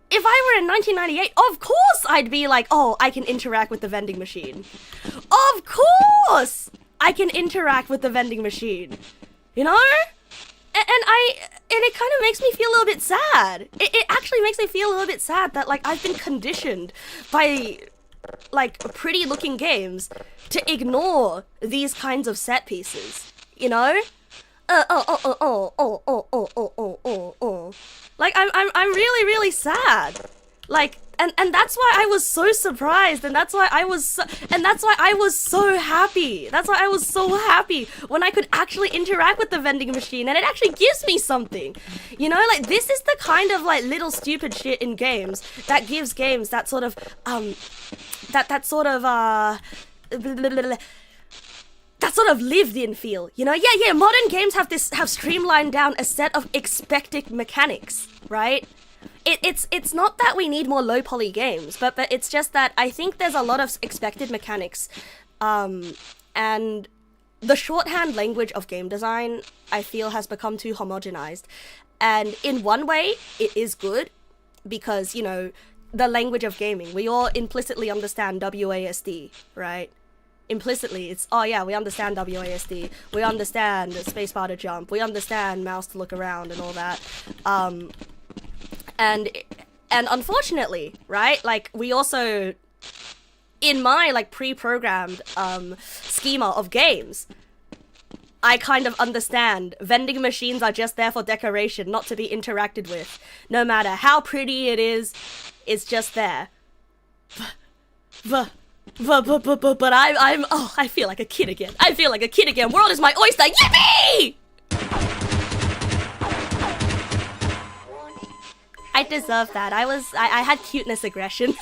if I were in 1998, of course I'd be like, oh, I can interact with the vending machine. Of course I can interact with the vending machine. You know? And it kind of makes me feel a little bit sad. It actually makes me feel a little bit sad that, like, I've been conditioned by, like, pretty looking games to ignore these kinds of set pieces, you know? Like, I'm really, really sad. Like, and that's why I was so surprised, and that's why I was so happy. That's why I was so happy when I could actually interact with the vending machine, and it actually gives me something. You know, like, this is the kind of, like, little stupid shit in games that gives games that sort of, that sort of lived-in feel, you know? Yeah, modern games have streamlined down a set of expected mechanics, right? It's not that we need more low poly games, but it's just that I think there's a lot of expected mechanics, and the shorthand language of game design, I feel, has become too homogenized. And in one way, it is good, because, you know, the language of gaming, we all implicitly understand WASD, right? Implicitly, it's, oh yeah, we understand WASD, we understand spacebar to jump, we understand mouse to look around and all that. And unfortunately, right, like, we also, in my, like, pre-programmed schema of games, I kind of understand vending machines are just there for decoration, not to be interacted with. No matter how pretty it is, it's just there. But I feel like a kid again. I feel like a kid again. World is my oyster. Yippee! I deserve that. I had cuteness aggression.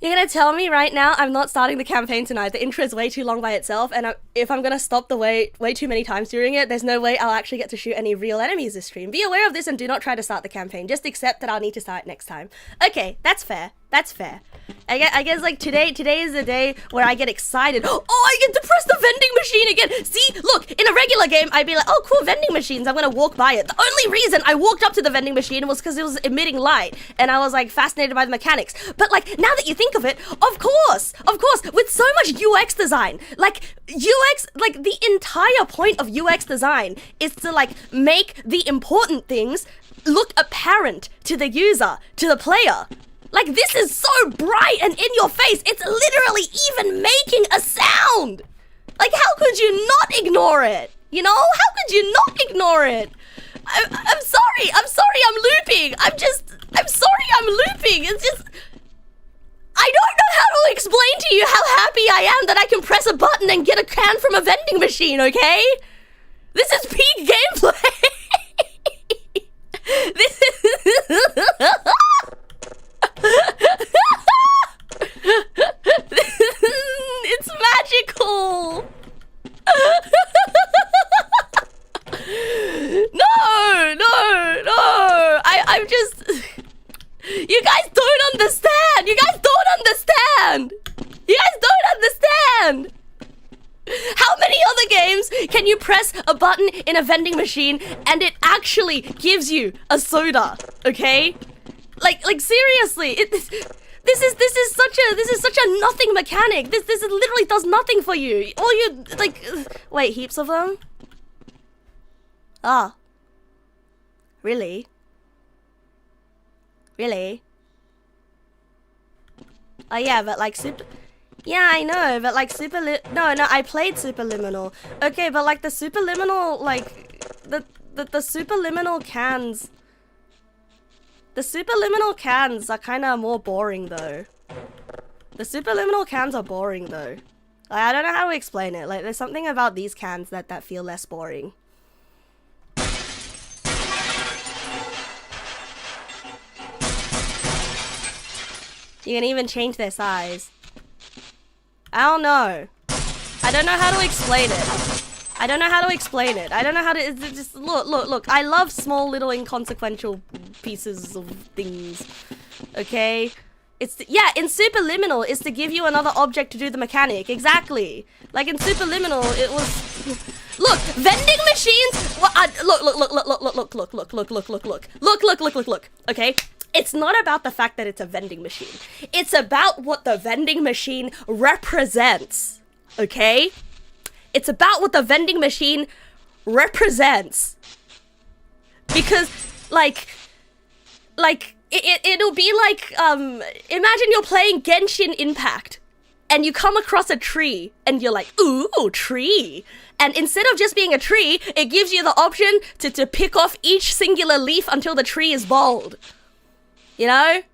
You're gonna tell me right now I'm not starting the campaign tonight. The intro is way too long by itself, and if I'm gonna stop the way too many times during it, there's no way I'll actually get to shoot any real enemies this stream. Be aware of this and do not try to start the campaign. Just accept that I'll need to start next time. Okay, that's fair. That's fair. I guess like today is the day where I get excited. Oh, I get to press the vending machine again. See, look, in a regular game, I'd be like, oh, cool, vending machines. I'm gonna walk by it. The only reason I walked up to the vending machine was because it was emitting light, and I was like fascinated by the mechanics. But like now that you think of it, of course, with so much UX design, like the entire point of UX design is to like make the important things look apparent to the user, to the player. Like, this is so bright and in your face, it's literally even making a sound! Like, how could you not ignore it? You know? How could you not ignore it? I'm sorry I'm looping! I'm sorry I'm looping! It's just... I don't know how to explain to you how happy I am that I can press a button and get a can from a vending machine, okay? This is peak gameplay! This is... It's magical. No. I'm just. You guys don't understand. How many other games can you press a button in a vending machine and it actually gives you a soda? Okay. Like seriously, this is such a nothing mechanic. This literally does nothing for you. All you like, wait, heaps of them? Ah, really? Oh yeah, but like super. Yeah, I know, but like no, I played Superliminal. Okay, but like the Superliminal, like the Superliminal cans. The Superliminal cans are kind of more boring though. The Superliminal cans are boring though. Like, I don't know how to explain it. Like, there's something about these cans that feel less boring. You can even change their size. I don't know. I don't know how to explain it. I don't know how to it's just look. I love small little inconsequential pieces of things. Okay? In Superliminal, it's to give you another object to do the mechanic. Exactly. Like in Superliminal, it was... Look, vending machines... Look. Okay? It's not about the fact that it's a vending machine. It's about what the vending machine represents. Okay? It's about what the vending machine represents. Because, it'll be like, imagine you're playing Genshin Impact, and you come across a tree, and you're like, ooh, tree. And instead of just being a tree, it gives you the option to pick off each singular leaf until the tree is bald. You know?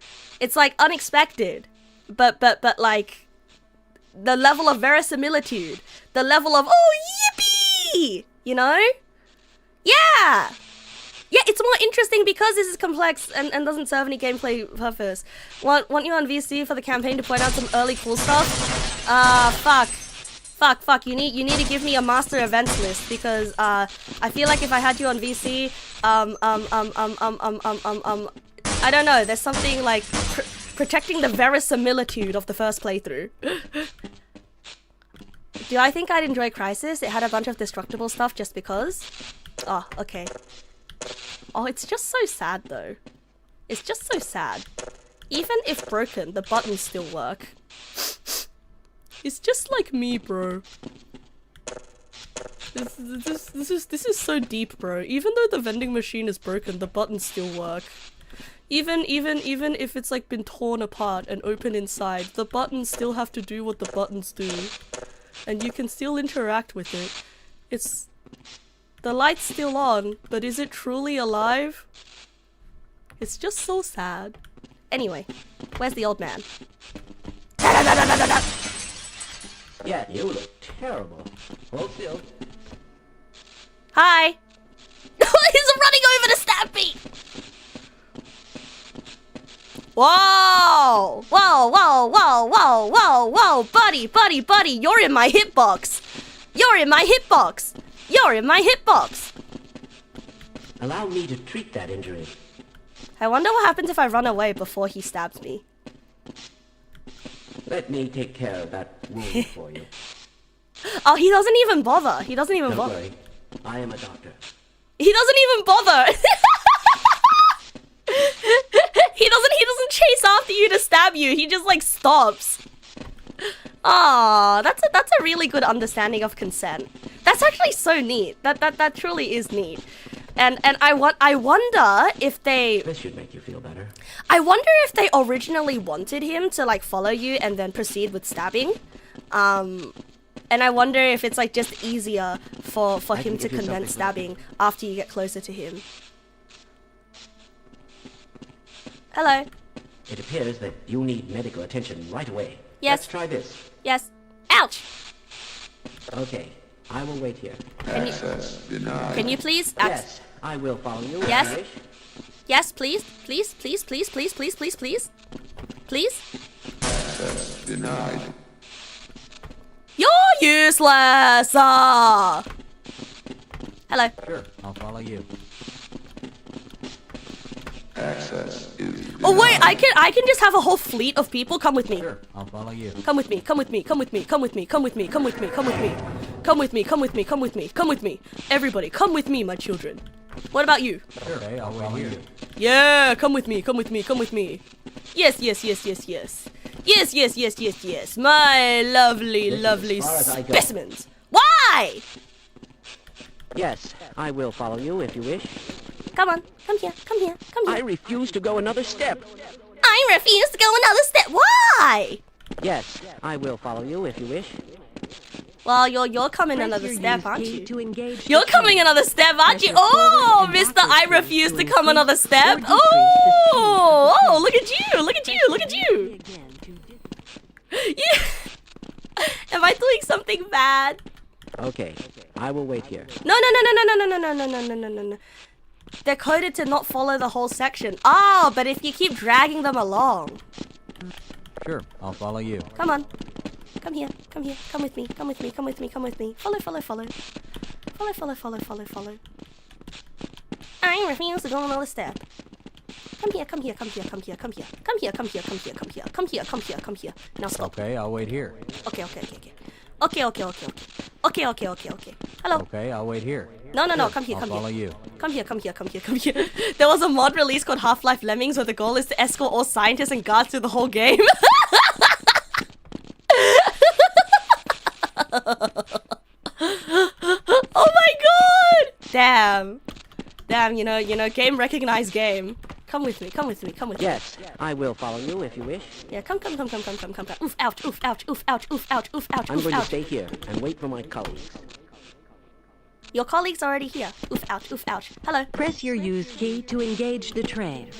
It's like unexpected. But like, the level of verisimilitude, the level of, oh, yippee! You know? Yeah! Yeah, it's more interesting because this is complex and doesn't serve any gameplay purpose. Want you on VC for the campaign to point out some early cool stuff? Fuck. You need to give me a master events list because I feel like if I had you on VC, I don't know. There's something like protecting the verisimilitude of the first playthrough. Do I think I'd enjoy Crisis? It had a bunch of destructible stuff just because. Oh, okay. Oh, it's just so sad though. It's just so sad. Even if broken, the buttons still work. It's just like me, bro. This is so deep, bro. Even though the vending machine is broken, the buttons still work. Even if it's like been torn apart and open inside, the buttons still have to do what the buttons do. And you can still interact with it. It's... The light's still on, but is it truly alive? It's just so sad. Anyway, where's the old man? Yeah, you look terrible. Hold still. Hi! He's running over to stab me! Whoa! Whoa, whoa, whoa, whoa, whoa, whoa! Buddy, buddy, buddy, you're in my hitbox! You're in my hitbox! You're in my hitbox! Allow me to treat that injury. I wonder what happens if I run away before he stabs me. Let me take care of that wound for you. Oh, he doesn't even bother. He doesn't even Don't bother. worry. I am a doctor. He doesn't even bother. He doesn't chase after you to stab you. He just like stops. Ah, that's a really good understanding of consent. That's actually so neat. That truly is neat. And I wonder if they This should make you feel better. I wonder if they originally wanted him to like follow you and then proceed with stabbing. And I wonder if it's like just easier for him to give you commence something. stabbing after you get closer to him. Hello. It appears that you need medical attention right away. Yes. Let's try this. Yes. Ouch. Okay. I will wait here. Access denied. Can you please? Yes, I will follow you if Yes. you wish. Yes, please. Please, please, please, please, please, please, please. Please. Access denied. You're useless. Hello. Sure, I'll follow you. Access is denied. Oh wait, I can just have a whole fleet of people come with me. Sure, I'll follow you. Come with me, come with me, come with me, come with me, come with me, come with me, come with me. Come with me, come with me, come with me, come with me. Everybody, come with me, my children. What about you? Okay, I'll follow you. Yeah, come with me, come with me, come with me. Yes, yes, yes, yes, yes. Yes, yes, yes, yes, yes. My lovely, This is lovely as far as I go. specimens. Why? Yes, I will follow you if you wish. Come on, come here, come here, come I here. refuse to go another step. I refuse to go another step. Why? Yes, I will follow you if you wish. Well, you're coming Press another your step, use aren't key you? to engage You're the coming train. another step, aren't you? Press your forward Oh, and Mr. backward I keys refuse to come increase another step. or decrease the speed Oh, of the oh, look at you, look at you, look at you. Again, to Yeah. Am I doing something bad? Okay, I will wait here. No, no, no, no, no, no, no, no, no, no, no, no, no, no. They're coded to not follow the whole section. Oh, but if you keep dragging them along. Sure, I'll follow you. Come on. Come here, come here, come with me, come with me, come with me, come with me. Follow, follow, follow. Follow, follow, follow, follow, follow. I refuse to go another step. Come here, come here, come here, come here, come here. Come here, come here, come here, come here. Come here, come here, come here. Now stop. Okay, I'll wait here. Okay, okay, okay, okay. Okay, okay, okay, okay. Okay, okay, okay, okay. Hello. Okay, I'll wait here. No, no, no, come here, I'll come follow here. you. Come here, come here, come here, come here. There was a mod release called Half-Life Lemmings where the goal is to escort all scientists and guards through the whole game. Oh my god! Damn. Damn, you know, game recognized game. Come with me, come with me, come with me. Yes, I will follow you if you wish. Yeah, come. Oof, ouch, oof, ouch, oof, ouch, oof, ouch, oof, ouch, I'm oof, going to ouch. stay here and wait for my colleagues. Your colleague's already here. Oof, ouch, oof, ouch. Hello. press your use key to engage the train.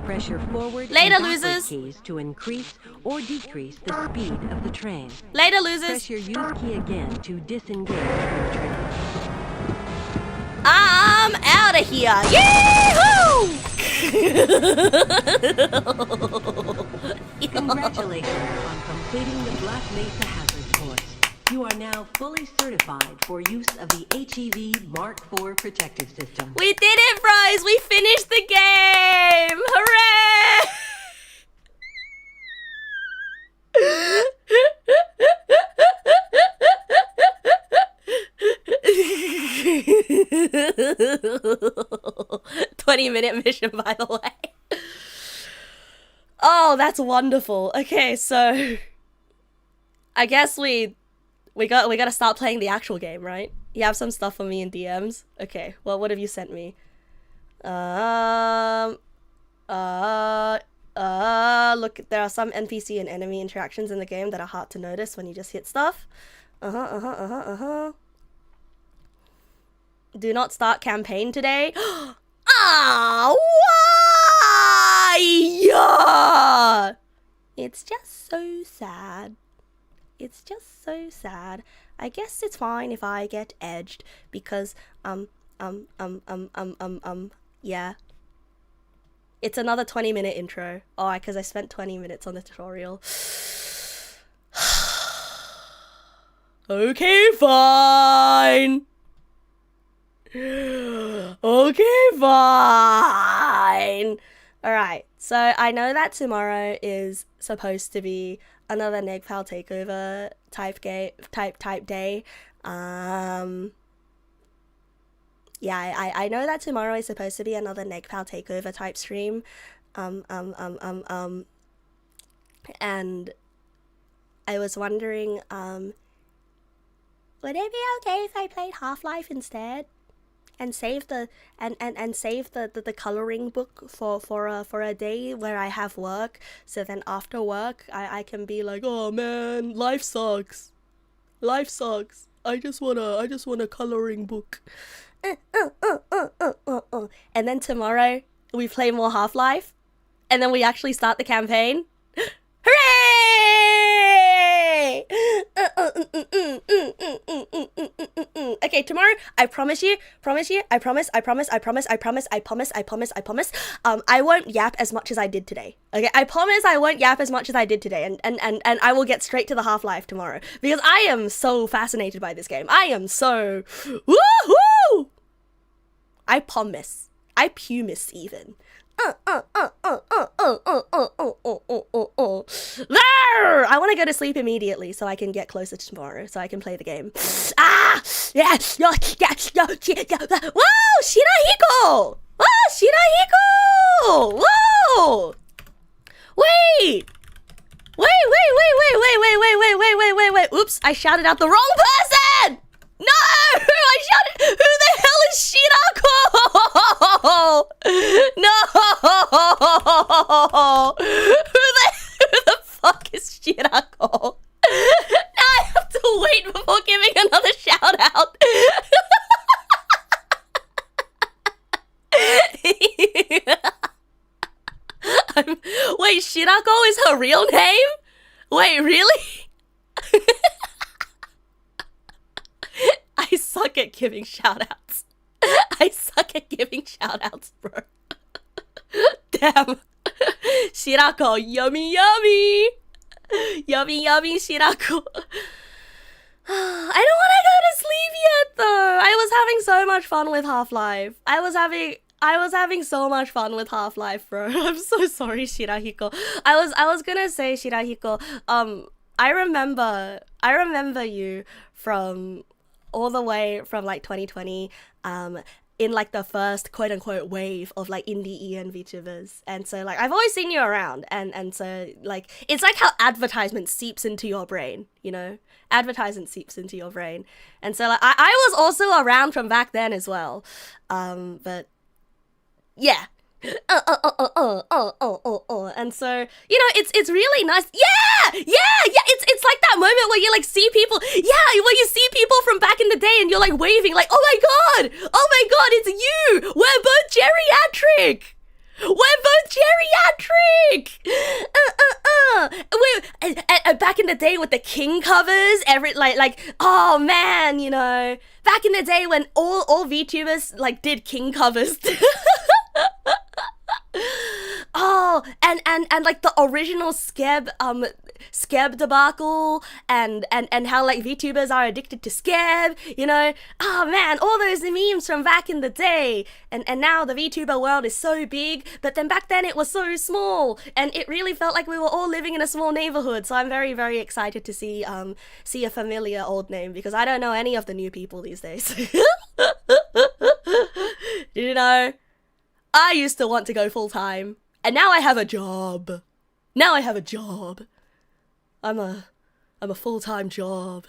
Press your forward Later, and backward losers. keys to increase or decrease the speed of the train. Later, losers. Press your use key again to disengage from the train. I'm out of here. Yee-hoo! Congratulations on completing the Black Mesa Hazard course. You are now fully certified for use of the HEV Mark IV protective system. We did it, bros! We finished the game! Hooray! "20-minute mission," by the way. Oh, that's wonderful. Okay, so I guess we gotta start playing the actual game, right? You have some stuff for me in DMs? Okay, well, what have you sent me? Look, there are some NPC and enemy interactions in the game that are hard to notice when you just hit stuff. Do not start campaign today. Ah, why? It's just so sad. It's just so sad. I guess it's fine if I get edged because, yeah. It's another 20-minute intro. Oh, because I spent 20 minutes on the tutorial. Okay, fine. Okay, fine. Alright, so I know that tomorrow is supposed to be another Neggpal takeover type day. Yeah, I know that tomorrow is supposed to be another Neggpal takeover type stream. And I was wondering, would it be okay if I played Half-Life instead? And save the coloring book for a day where I have work, so then after work I can be like, oh man, life sucks. I just want a coloring book. And then tomorrow we play more Half-Life, and then we actually start the campaign. Hooray! Okay, tomorrow, I promise you, I promise, I won't yap as much as I did today. Okay, I promise I won't yap as much as I did today, and I will get straight to the Half-Life tomorrow, because I am so fascinated by this game. I am so, woohoo! I promise. I pumice even. I want to go to sleep immediately so I can get closer to tomorrow, so I can play the game. Whoa, Shirahiko! Whoa! Wait! Oops, I shouted out the wrong person! No! I shouted, who the hell is Shirako? No! Who the fuck is Shirako? Now I have to wait before giving another shout out. Wait, Shirako is her real name? Wait, really? I suck at giving shoutouts. Bro. Damn. Shirako, yummy. Yummy, Shirako. I don't want to go to sleep yet, though. I was having so much fun with Half-Life. I was having so much fun with Half-Life, bro. I'm so sorry, Shirahiko. I was gonna say, Shirahiko, I remember you from all the way from like 2020, in like the first quote-unquote wave of like indie EN VTubers, and so like I've always seen you around, and so like it's like how advertisement seeps into your brain, you know? Advertisement seeps into your brain, and so like I was also around from back then as well, but yeah. And so, you know, it's really nice. Yeah, it's like that moment where you like see people, where you see people from back in the day and you're like waving like, oh my god, it's you, we're both geriatric. Back in the day with the King covers, oh man, you know, back in the day when all VTubers like did King covers. Oh, and like the original Skeb debacle, and how like VTubers are addicted to Skeb, you know? Oh man, all those memes from back in the day, and now the VTuber world is so big, but then back then it was so small, and it really felt like we were all living in a small neighborhood. So I'm very, very excited to see a familiar old name, because I don't know any of the new people these days. You know? I used to want to go full time, and now I have a job. I'm a full-time job,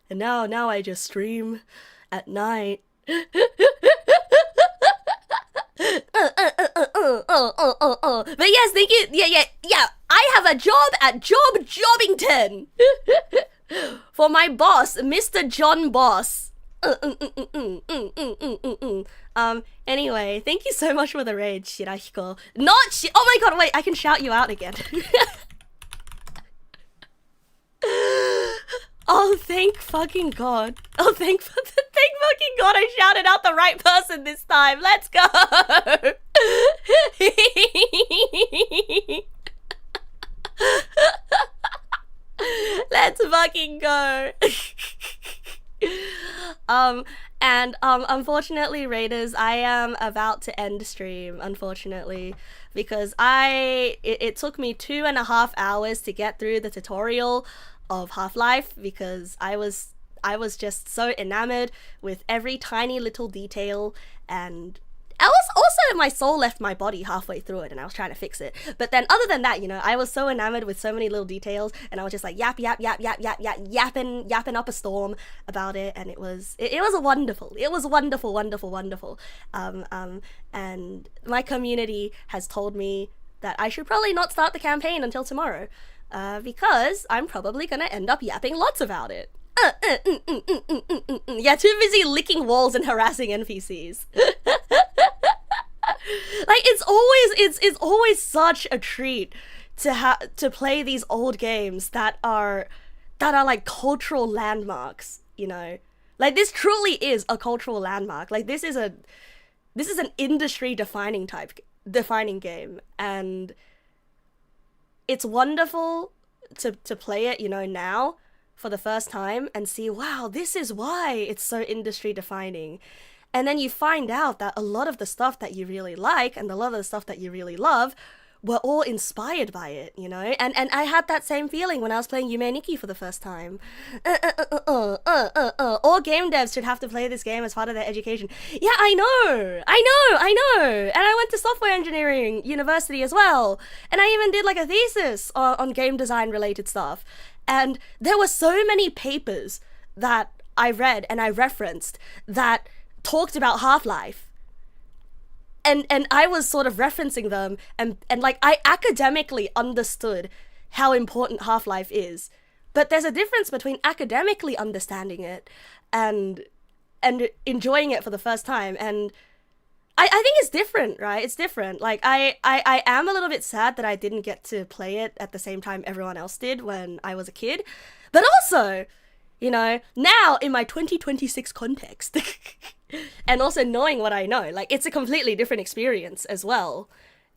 and now I just stream at night. But yes, thank you. Yeah. I have a job at Jobbington for my boss, Mr. John Boss. Anyway, thank you so much for the raid, Shirahiko. Oh my god, wait, I can shout you out again. Oh, thank fucking god. Thank fucking god I shouted out the right person this time. Let's go. Let's fucking go. Unfortunately, Raiders, I am about to end stream, unfortunately, because it took me 2.5 hours to get through the tutorial of Half-Life because I was just so enamored with every tiny little detail, and I was also, my soul left my body halfway through it and I was trying to fix it. But then other than that, you know, I was so enamored with so many little details and I was just like yapping up a storm about it, and it was wonderful. It was wonderful. And my community has told me that I should probably not start the campaign until tomorrow, because I'm probably gonna end up yapping lots about it. Yeah, too busy licking walls and harassing NPCs. Like, it's always such a treat to play these old games that are like cultural landmarks, you know? Like, this truly is a cultural landmark. Like, this is an industry defining game, and it's wonderful to play it, you know, now for the first time and see, wow, this is why it's so industry defining. And then you find out that a lot of the stuff that you really like and a lot of the stuff that you really love were all inspired by it, you know? And I had that same feeling when I was playing Yume Nikki for the first time. All game devs should have to play this game as part of their education. Yeah, I know. And I went to software engineering university as well. And I even did like a thesis on game design related stuff. And there were so many papers that I read and I referenced that talked about Half-Life. And I was sort of referencing them and like I academically understood how important Half-Life is. But there's a difference between academically understanding it and enjoying it for the first time. And I think it's different, right? It's different. Like, I am a little bit sad that I didn't get to play it at the same time everyone else did when I was a kid. But also, you know, now in my 2026 context, and also knowing what I know, like, it's a completely different experience as well.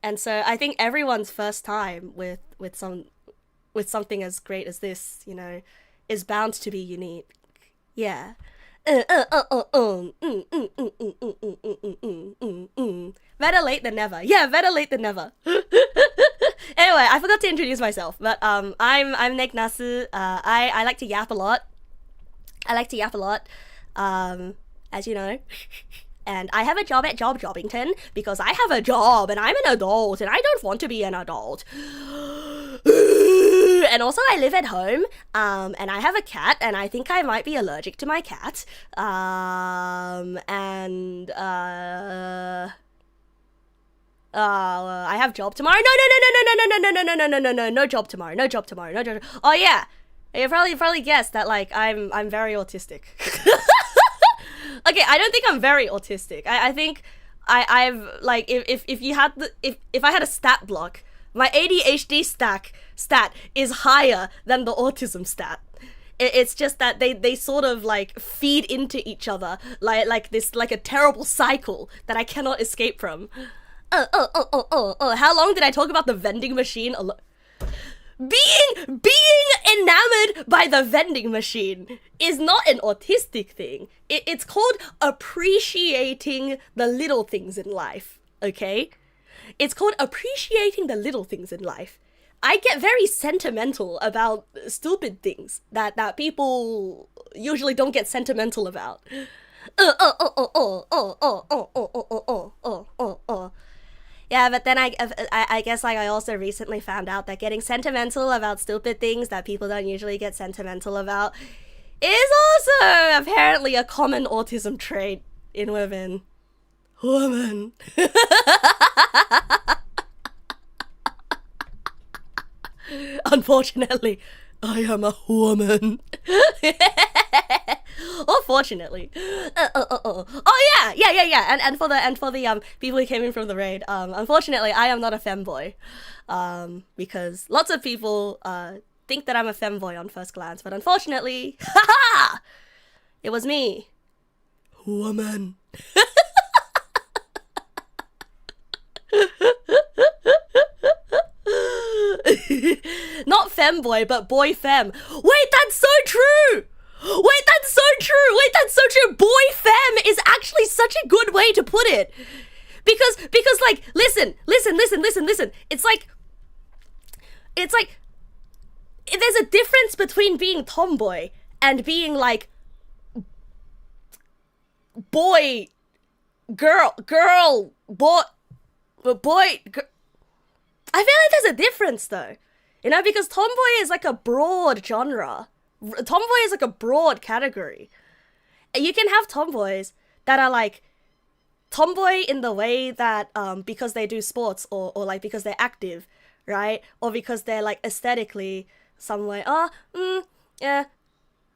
And so I think everyone's first time with something as great as this, you know, is bound to be unique. Yeah. Better late than never. Yeah, better late than never. Anyway, I forgot to introduce myself, but I'm Neg nasu. I like to yap a lot. As you know. And I have a job at Jobbington because I have a job and I'm an adult and I don't want to be an adult. And also I live at home, and I have a cat and I think I might be allergic to my cat. I have job tomorrow. No job tomorrow. Oh yeah, you probably guessed that, like, I'm very autistic. Okay, I don't think I'm very autistic. I think I've like if I had a stat block, my ADHD stat is higher than the autism stat. It's just that they sort of like feed into each other like this, like a terrible cycle that I cannot escape from. How long did I talk about the vending machine? Being enamored by the vending machine is not an autistic thing. It's called appreciating the little things in life, okay? It's called appreciating the little things in life. I get very sentimental about stupid things that people usually don't get sentimental about. Yeah, but then I guess, like, I also recently found out that getting sentimental about stupid things that people don't usually get sentimental about is also apparently a common autism trait in women. Woman. Unfortunately, I am a woman. Or fortunately. Oh yeah. And for the people who came in from the raid, unfortunately I am not a femboy. Because lots of people think that I'm a femboy on first glance, but unfortunately, it was me. Woman. femboy, but boy fem. Wait, that's so true! Wait, that's so true! Wait, that's so true! Boy fem is actually such a good way to put it. Because like, listen. It's like, there's a difference between being tomboy and being like, boy, girl, boy, girl. I feel like there's a difference though, you know, because tomboy is like a broad genre. Tomboy is like a broad category. You can have tomboys that are like tomboy in the way that because they do sports or like because they're active, right? Or because they're like aesthetically some way. Yeah.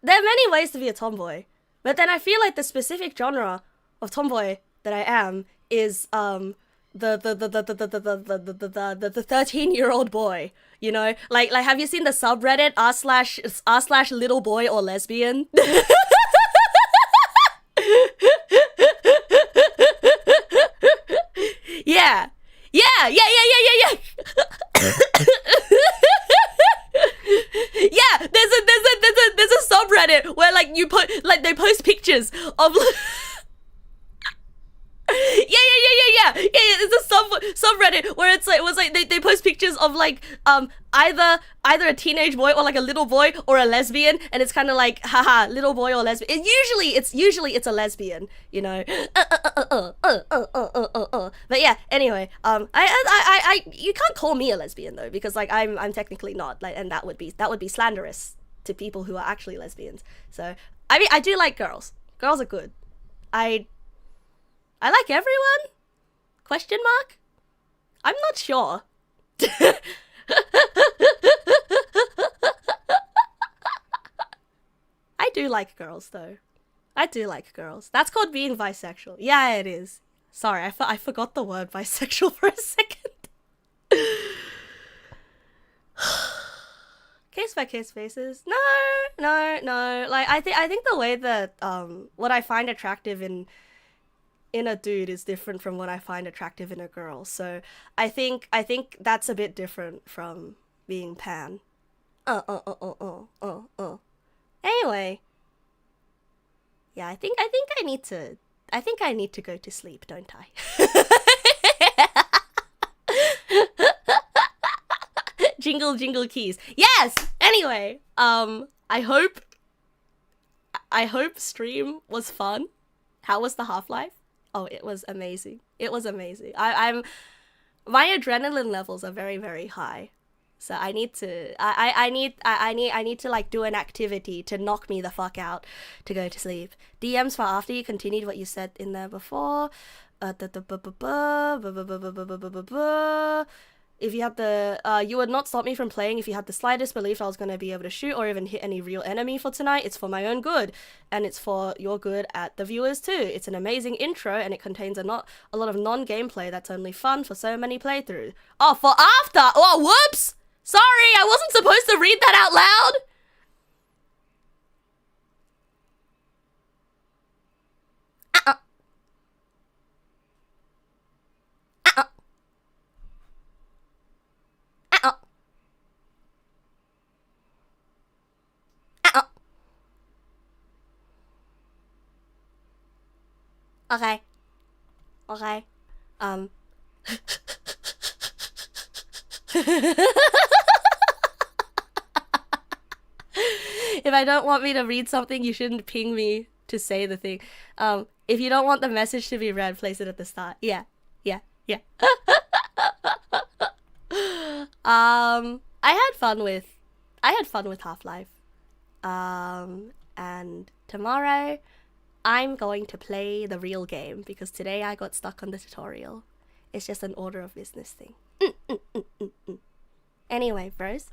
There are many ways to be a tomboy, but then I feel like the specific genre of tomboy that I am is the 13-year-old boy, you know, like have you seen the subreddit r/little boy or lesbian? Yeah. Yeah, there's a subreddit where like you put like they post pictures of yeah. It's a subreddit where it's like it was like they post pictures of like either a teenage boy or like a little boy or a lesbian, and it's kind of like haha, little boy or lesbian. Usually it's a lesbian, you know. But yeah, anyway, I you can't call me a lesbian though, because like I'm technically not, like, and that would be slanderous to people who are actually lesbians. So I mean, I do like girls. Girls are good. I like everyone? Question mark? I'm not sure. I do like girls though. I do like girls. That's called being bisexual. Yeah, it is. Sorry, I forgot the word bisexual for a second. Case by case basis. No. Like I think the way that what I find attractive in a dude is different from what I find attractive in a girl. So I think that's a bit different from being pan. Anyway. Yeah, I think I need to go to sleep, don't I? Jingle keys. Yes! Anyway, I hope stream was fun. How was the Half-Life? Oh, it was amazing. It was amazing. My adrenaline levels are very, very high. So I need to like do an activity to knock me the fuck out to go to sleep. DMs for after you continued what you said in there before. If you had you would not stop me from playing if you had the slightest belief I was going to be able to shoot or even hit any real enemy for tonight. It's for my own good, and it's for your good at the viewers too. It's an amazing intro, and it contains a lot of non-gameplay that's only fun for so many playthroughs. Oh, for after! Oh, whoops! Sorry, I wasn't supposed to read that out loud! Okay. If I don't want me to read something, you shouldn't ping me to say the thing. If you don't want the message to be read, place it at the start. Yeah. I had fun with Half-Life. And tomorrow I'm going to play the real game because today I got stuck on the tutorial. It's just an order of business thing. Anyway, bros,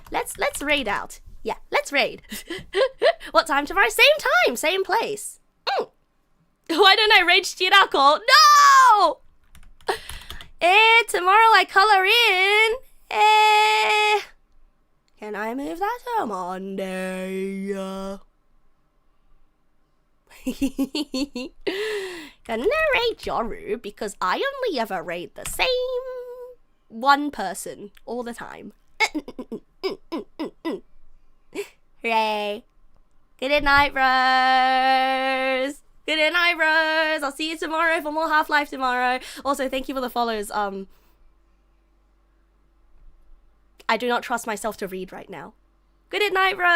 let's raid out. Yeah, let's raid. What time tomorrow? Same time, same place. Why don't I raid Steal Alcohol? No! Tomorrow I color in. Can I move that to Monday? Gonna raid Yoru because I only ever raid the same one person all the time. Hooray. Good night, bros. Good night, bros. I'll see you tomorrow for more Half-Life tomorrow. Also, thank you for the follows. I do not trust myself to read right now. Good night, bros.